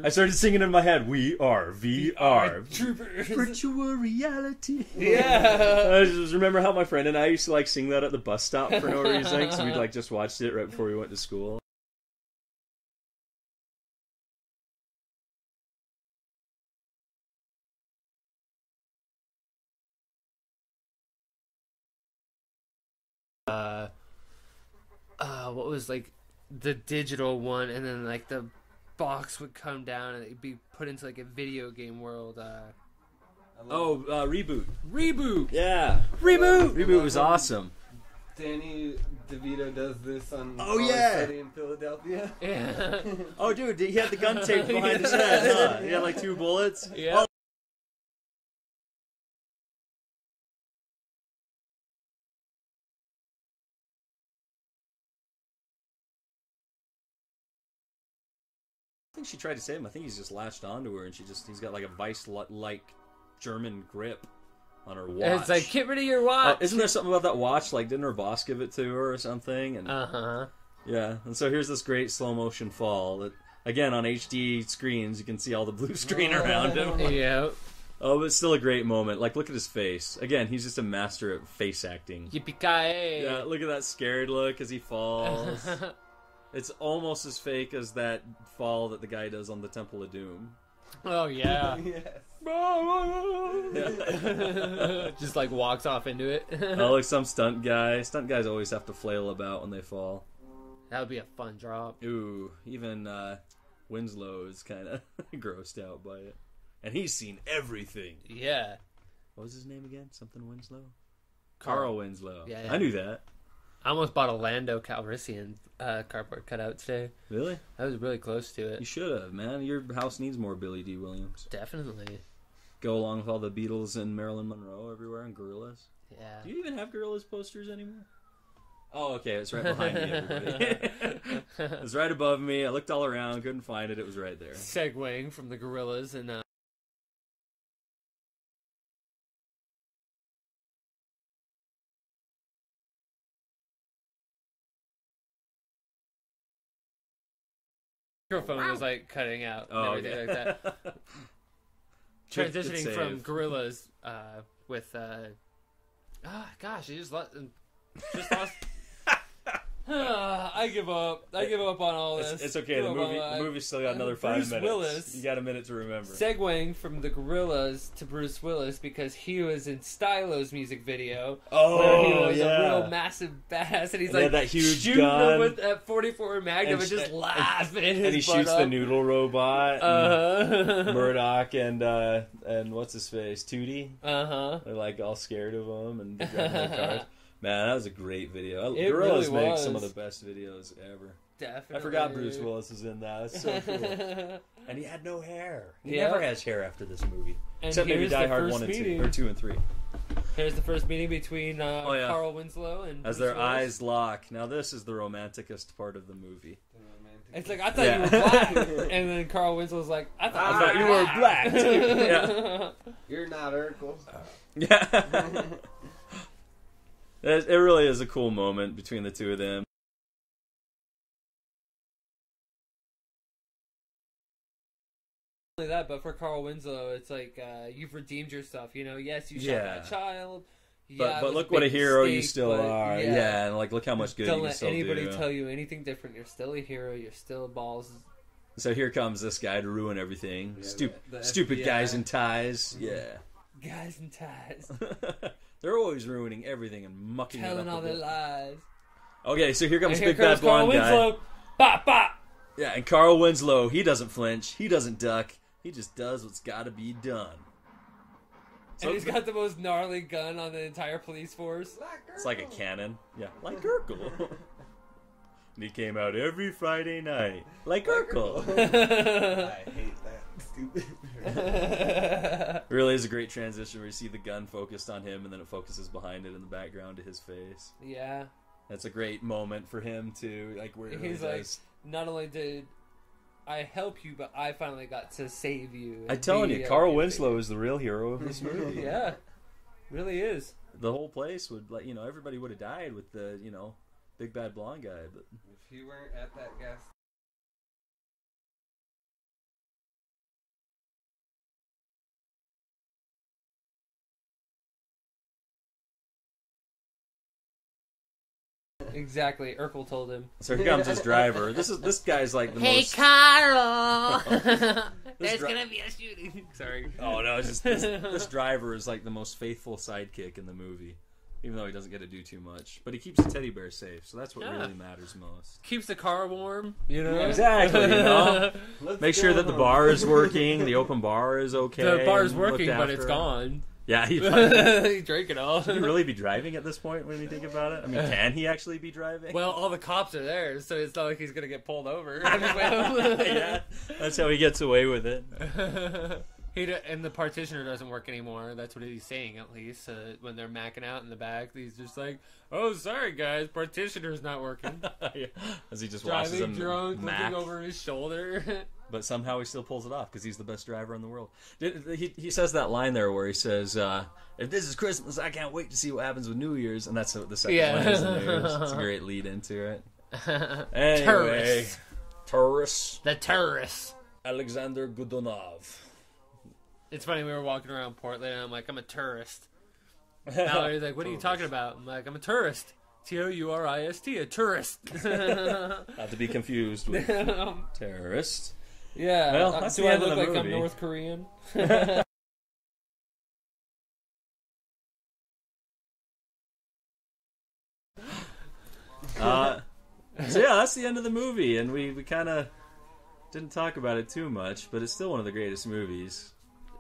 [SPEAKER 7] I started singing in my head, "We are VR
[SPEAKER 1] Troopers.
[SPEAKER 7] virtual reality."
[SPEAKER 1] Yeah.
[SPEAKER 7] I just remember how my friend and I used to like sing that at the bus stop for no reason because we'd like just watched it right before we went to school.
[SPEAKER 1] What was like the digital one, and then like the box would come down and it'd be put into like a video game world.
[SPEAKER 7] Reboot.
[SPEAKER 1] Reboot.
[SPEAKER 7] Yeah. Reboot was awesome.
[SPEAKER 6] Danny DeVito does this on
[SPEAKER 7] Always
[SPEAKER 6] Sunny in Philadelphia.
[SPEAKER 1] Yeah.
[SPEAKER 7] Oh, dude, he had the gun taped behind his head, huh? He had like 2 bullets.
[SPEAKER 1] Yeah.
[SPEAKER 7] Oh. I think she tried to save him. I think he's just latched onto her, and he's got like a vice-like German grip on her watch.
[SPEAKER 1] It's like, get rid of your watch.
[SPEAKER 7] Isn't there something about that watch? Like, didn't her boss give it to her or something? And
[SPEAKER 1] Uh-huh.
[SPEAKER 7] yeah, and so here's this great slow-motion fall that, again, on HD screens, you can see all the blue screen around him.
[SPEAKER 1] Yeah.
[SPEAKER 7] Oh, but it's still a great moment. Like, look at his face. Again, he's just a master at face acting.
[SPEAKER 1] Yippee-ki-yay.
[SPEAKER 7] Yeah, look at that scared look as he falls. It's almost as fake as that fall that the guy does on the Temple of Doom.
[SPEAKER 1] Oh, yeah.
[SPEAKER 6] Yes.
[SPEAKER 7] Yeah.
[SPEAKER 1] Just like walks off into it.
[SPEAKER 7] Oh, like some stunt guy. Stunt guys always have to flail about when they fall.
[SPEAKER 1] That would be a fun drop.
[SPEAKER 7] Ooh, even Winslow is kind of grossed out by it. And he's seen everything.
[SPEAKER 1] Yeah.
[SPEAKER 7] What was his name again? Something Winslow? Carl Winslow.
[SPEAKER 1] Yeah.
[SPEAKER 7] I knew that.
[SPEAKER 1] I almost bought a Lando Calrissian cardboard cutout today.
[SPEAKER 7] Really?
[SPEAKER 1] I was really close to it.
[SPEAKER 7] You should have, man. Your house needs more Billy D. Williams.
[SPEAKER 1] Definitely.
[SPEAKER 7] Go along with all the Beatles and Marilyn Monroe everywhere and Gorillaz.
[SPEAKER 1] Yeah.
[SPEAKER 7] Do you even have Gorillaz posters anymore? Oh, okay. It's right behind me, everybody. It was right above me. I looked all around, couldn't find it. It was right there.
[SPEAKER 1] Segueing from the Gorillas and microphone was like cutting out and everything like that. Transitioning from Gorillas with gosh, you just lost. I give up. I give up on all this.
[SPEAKER 7] It's okay. The movie's still got another 5 minutes.
[SPEAKER 1] Willis,
[SPEAKER 7] you got a minute to remember.
[SPEAKER 1] Segueing from the Gorillas to Bruce Willis because he was in Stylo's music video.
[SPEAKER 7] Oh,
[SPEAKER 1] where he was a real massive bass, and he's like
[SPEAKER 7] that huge
[SPEAKER 1] shooting
[SPEAKER 7] gun
[SPEAKER 1] him with that 44 Magnum and just laughing.
[SPEAKER 7] And he shoots the noodle robot. Murdoch and what's his face, Tootie. They're like all scared of him and driving their cars. Man, that was a great video. Gorillas really make some of the best videos ever.
[SPEAKER 1] Definitely.
[SPEAKER 7] I forgot Bruce Willis was in that. That's so cool. And he had no hair. He never has hair after this movie.
[SPEAKER 1] And
[SPEAKER 7] except maybe Die Hard 1 and 2, or 2 and 3.
[SPEAKER 1] Here's the first meeting between Carl Winslow and
[SPEAKER 7] as
[SPEAKER 1] Bruce
[SPEAKER 7] their
[SPEAKER 1] Willis.
[SPEAKER 7] eyes lock. Now this is the romanticest part of the movie.
[SPEAKER 1] It's like, I thought you were black. And then Carl Winslow's like, I thought
[SPEAKER 7] you were black too. Yeah.
[SPEAKER 6] You're not Urkel.
[SPEAKER 7] Yeah. It really is a cool moment between the two of them.
[SPEAKER 1] Not only that, but for Carl Winslow, it's like you've redeemed yourself. You know, yes, you shot that child. Yeah,
[SPEAKER 7] but look what a hero
[SPEAKER 1] mistake,
[SPEAKER 7] you still are. Yeah, and like look how much good
[SPEAKER 1] don't
[SPEAKER 7] you can
[SPEAKER 1] let
[SPEAKER 7] still do.
[SPEAKER 1] anybody tell you anything different. You're still a hero. You're still balls.
[SPEAKER 7] So here comes this guy to ruin everything.
[SPEAKER 6] Yeah,
[SPEAKER 7] Stupid
[SPEAKER 6] FBI.
[SPEAKER 7] guys in ties. Yeah.
[SPEAKER 1] Guys in ties.
[SPEAKER 7] They're always ruining everything and mucking it up.
[SPEAKER 1] Telling all their lies.
[SPEAKER 7] Okay, so here comes big
[SPEAKER 1] Carl
[SPEAKER 7] bad blonde
[SPEAKER 1] Winslow.
[SPEAKER 7] guy.
[SPEAKER 1] Bop, bop.
[SPEAKER 7] Yeah, and Carl Winslow, he doesn't flinch. He doesn't duck. He just does what's got to be done.
[SPEAKER 1] And he's got the most gnarly gun on the entire police force.
[SPEAKER 7] It's like a cannon. Yeah, like Urkel. And he came out every Friday night. Like Urkel.
[SPEAKER 6] I hate that. Stupid.
[SPEAKER 7] It really is a great transition where you see the gun focused on him and then it focuses behind it in the background to his face.
[SPEAKER 1] Yeah.
[SPEAKER 7] That's a great moment for him too. Like where
[SPEAKER 1] he's like, not only did I help you, but I finally got to save you.
[SPEAKER 7] I'm telling you, Carl Winslow is the real hero of this movie.
[SPEAKER 1] Yeah, really is.
[SPEAKER 7] The whole place would, like, everybody would have died with the, big bad blonde guy. But
[SPEAKER 6] if he weren't at that gas.
[SPEAKER 1] Exactly, Urkel told him.
[SPEAKER 7] So here comes his driver. This guy's like the most.
[SPEAKER 3] Hey, Carl! There's gonna be a shooting.
[SPEAKER 1] Sorry.
[SPEAKER 7] Oh no, it's just this driver is like the most faithful sidekick in the movie. even though he doesn't get to do too much. But he keeps the teddy bear safe, so that's what really matters most.
[SPEAKER 1] Keeps the car warm, you know?
[SPEAKER 7] Yeah, exactly, you know? Make sure that the bar is working, the open bar is okay.
[SPEAKER 1] The bar is working, but it's gone.
[SPEAKER 7] Yeah, he
[SPEAKER 1] drank it all.
[SPEAKER 7] Should he really be driving at this point when you think about it? I mean, can he actually be driving?
[SPEAKER 1] Well, all the cops are there, so it's not like he's going to get pulled over.
[SPEAKER 7] Yeah, that's how he gets away with it.
[SPEAKER 1] And the partitioner doesn't work anymore. That's what he's saying, at least. When they're macking out in the back, he's just like, "Oh, sorry, guys, partitioner's not working."
[SPEAKER 7] Yeah. As he just
[SPEAKER 1] driving
[SPEAKER 7] watches him
[SPEAKER 1] drunk, looking over his shoulder.
[SPEAKER 7] But somehow he still pulls it off because he's the best driver in the world. He says that line there where he says, "If this is Christmas, I can't wait to see what happens with New Year's." And that's the second line is New Year's. It's a great lead into it. Anyway, terrorists.
[SPEAKER 1] The terrorists.
[SPEAKER 7] Alexander Godunov.
[SPEAKER 1] It's funny, we were walking around Portland, and I'm like, I'm a tourist. Valerie's like, what are you talking about? I'm like, I'm a tourist. Tourist, a tourist.
[SPEAKER 7] Not to be confused with terrorist.
[SPEAKER 1] Yeah.
[SPEAKER 7] Well, that's
[SPEAKER 1] do
[SPEAKER 7] the
[SPEAKER 1] I
[SPEAKER 7] end of
[SPEAKER 1] look
[SPEAKER 7] the
[SPEAKER 1] like
[SPEAKER 7] movie.
[SPEAKER 1] I'm North Korean?
[SPEAKER 7] So yeah, that's the end of the movie, and we kind of didn't talk about it too much, but it's still one of the greatest movies.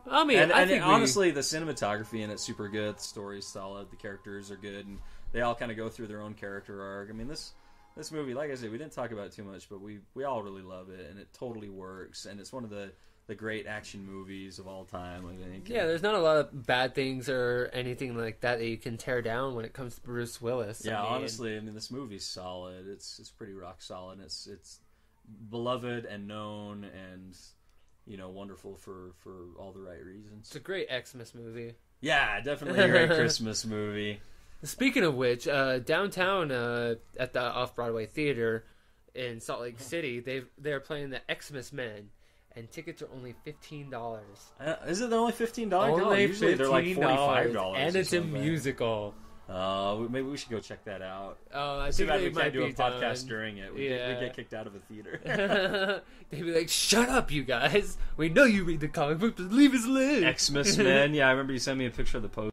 [SPEAKER 1] I mean,
[SPEAKER 7] I think honestly, the cinematography in it's super good. The story's solid. The characters are good, and they all kind of go through their own character arc. I mean, this movie, like I said, we didn't talk about it too much, but we all really love it, and it totally works. And it's one of the great action movies of all time, I think.
[SPEAKER 1] Yeah, there's not a lot of bad things or anything like that you can tear down when it comes to Bruce Willis.
[SPEAKER 7] Yeah, honestly, I mean, this movie's solid. It's pretty rock solid. It's beloved and known and, you know, wonderful for all the right reasons.
[SPEAKER 1] It's a great Xmas movie.
[SPEAKER 7] Yeah, definitely a great Christmas movie.
[SPEAKER 1] Speaking of which, downtown at the Off-Broadway Theater in Salt Lake City, they're playing the Xmas Men, and tickets are only $15.
[SPEAKER 7] Is it only $15?
[SPEAKER 1] Only
[SPEAKER 7] usually they're like $45.
[SPEAKER 1] And it's a musical.
[SPEAKER 7] Maybe we should go check that out.
[SPEAKER 1] Oh, I
[SPEAKER 7] Too
[SPEAKER 1] think
[SPEAKER 7] bad
[SPEAKER 1] they
[SPEAKER 7] we
[SPEAKER 1] might
[SPEAKER 7] can't do a
[SPEAKER 1] be
[SPEAKER 7] podcast
[SPEAKER 1] done.
[SPEAKER 7] during it. We'd get kicked out of a theater.
[SPEAKER 1] They'd be like, "Shut up, you guys! We know you read the comic book, but leave us alone."
[SPEAKER 7] Xmas Men. Yeah, I remember you sent me a picture of the post.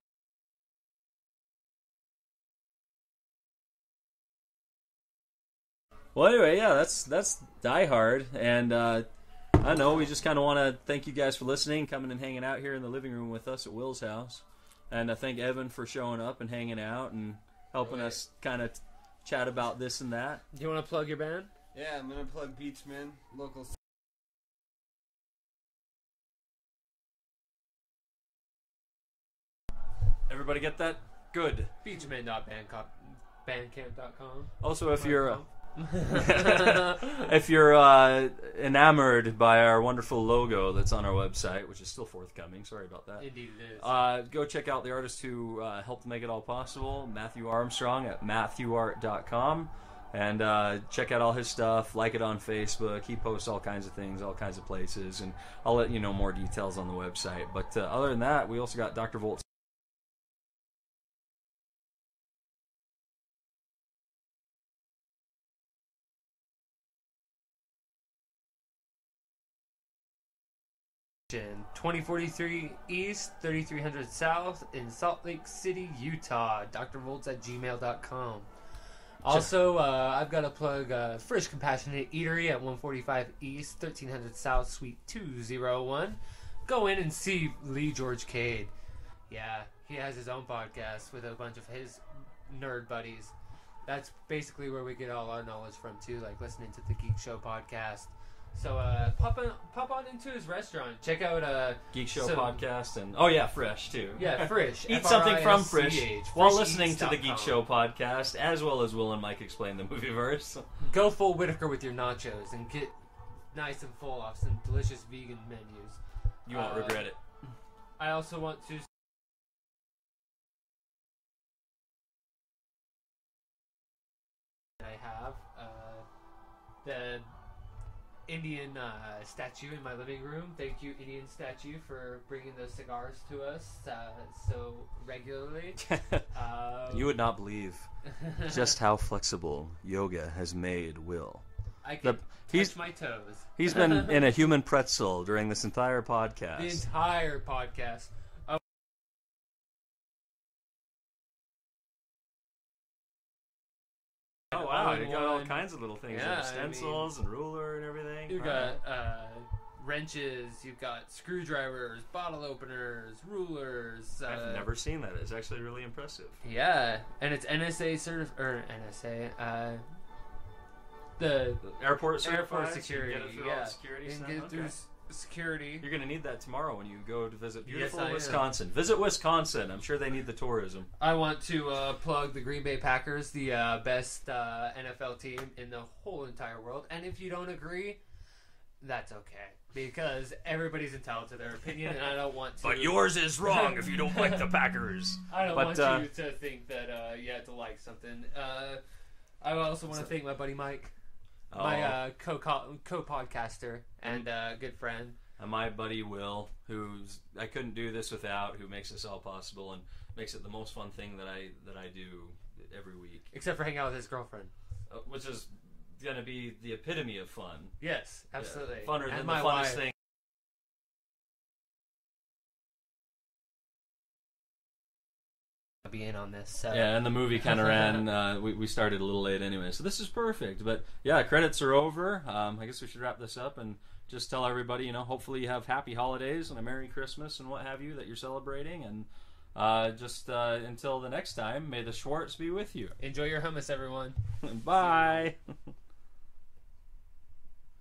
[SPEAKER 7] Well, anyway, yeah, that's Die Hard, and I don't know. We just kind of want to thank you guys for listening, coming and hanging out here in the living room with us at Will's house, and I thank Evan for showing up and hanging out and helping us kind of chat about this and that.
[SPEAKER 1] Do you want to plug your band?
[SPEAKER 6] Yeah, I'm gonna plug Beachman, local.
[SPEAKER 7] Everybody get that? Good.
[SPEAKER 1] Beachman.bandcamp.com.
[SPEAKER 7] Also, if you're if you're enamored by our wonderful logo that's on our website, which is still forthcoming, sorry about that.
[SPEAKER 1] Indeed it is.
[SPEAKER 7] Go check out the artist who helped make it all possible, Matthew Armstrong at matthewart.com. And check out all his stuff, like it on Facebook. He posts all kinds of things, all kinds of places, and I'll let you know more details on the website. But other than that, we also got Dr. Volt's
[SPEAKER 1] Station, 2043 East, 3300 South in Salt Lake City, Utah. drvolts@gmail.com. Also, I've got to plug Fresh Compassionate Eatery at 145 East, 1300 South, Suite 201. Go in and see Lee George Cade. Yeah, he has his own podcast with a bunch of his nerd buddies. That's basically where we get all our knowledge from, too, like listening to the Geek Show podcast. So pop on into his restaurant. Check out
[SPEAKER 7] Geek Show podcast and oh yeah, Fresh too.
[SPEAKER 1] Yeah, Frisch.
[SPEAKER 7] Eat something from Frisch while listening to the
[SPEAKER 1] FreshEats.com.
[SPEAKER 7] Geek Show podcast, as well as Will and Mike explain the movieverse.
[SPEAKER 1] Go full Whitaker with your nachos and get nice and full off some delicious vegan menus.
[SPEAKER 7] You won't regret it.
[SPEAKER 1] I also want to. I have the Indian statue in my living room. Thank you, Indian statue, for bringing those cigars to us so regularly.
[SPEAKER 7] You would not believe just how flexible yoga has made Will.
[SPEAKER 1] I can touch my toes.
[SPEAKER 7] He's been in a human pretzel during this entire podcast.
[SPEAKER 1] The entire podcast. all-in-one.
[SPEAKER 7] You got all kinds of little things.
[SPEAKER 1] Yeah,
[SPEAKER 7] You have stencils and ruler and everything.
[SPEAKER 1] You got wrenches. You've got screwdrivers, bottle openers, rulers.
[SPEAKER 7] I've never seen that. It's actually really impressive.
[SPEAKER 1] Yeah, and it's NSA certified, or NSA. The
[SPEAKER 7] airport
[SPEAKER 1] security.
[SPEAKER 7] Yeah, security
[SPEAKER 1] you
[SPEAKER 7] stuff.
[SPEAKER 1] can get through security.
[SPEAKER 7] You're going to need that tomorrow when you go to visit beautiful
[SPEAKER 1] Yes,
[SPEAKER 7] Wisconsin. Visit Wisconsin. I'm sure they need the tourism.
[SPEAKER 1] I want to plug the Green Bay Packers, the best NFL team in the whole entire world. And if you don't agree, that's okay. Because everybody's entitled to their opinion, and I don't want to...
[SPEAKER 7] But yours is wrong if you don't like the Packers.
[SPEAKER 1] I don't want you to think that you have to like something. I also want to thank my buddy Mike. My co-podcaster and good friend.
[SPEAKER 7] And my buddy Will, who's I couldn't do this without, who makes this all possible and makes it the most fun thing that I do every week.
[SPEAKER 1] Except for hanging out with his girlfriend.
[SPEAKER 7] Which is going to be the epitome of fun.
[SPEAKER 1] Yes, absolutely.
[SPEAKER 7] Yeah, funner
[SPEAKER 1] and
[SPEAKER 7] than the funnest
[SPEAKER 1] wife.
[SPEAKER 7] thing.
[SPEAKER 1] Be in on this. So.
[SPEAKER 7] Yeah, and the movie kind of ran. We started a little late anyway, so this is perfect. But yeah, credits are over. I guess we should wrap this up and just tell everybody, hopefully you have happy holidays and a Merry Christmas and what have you that you're celebrating. And just until the next time, may the Schwartz be with you.
[SPEAKER 1] Enjoy your hummus, everyone.
[SPEAKER 7] Bye.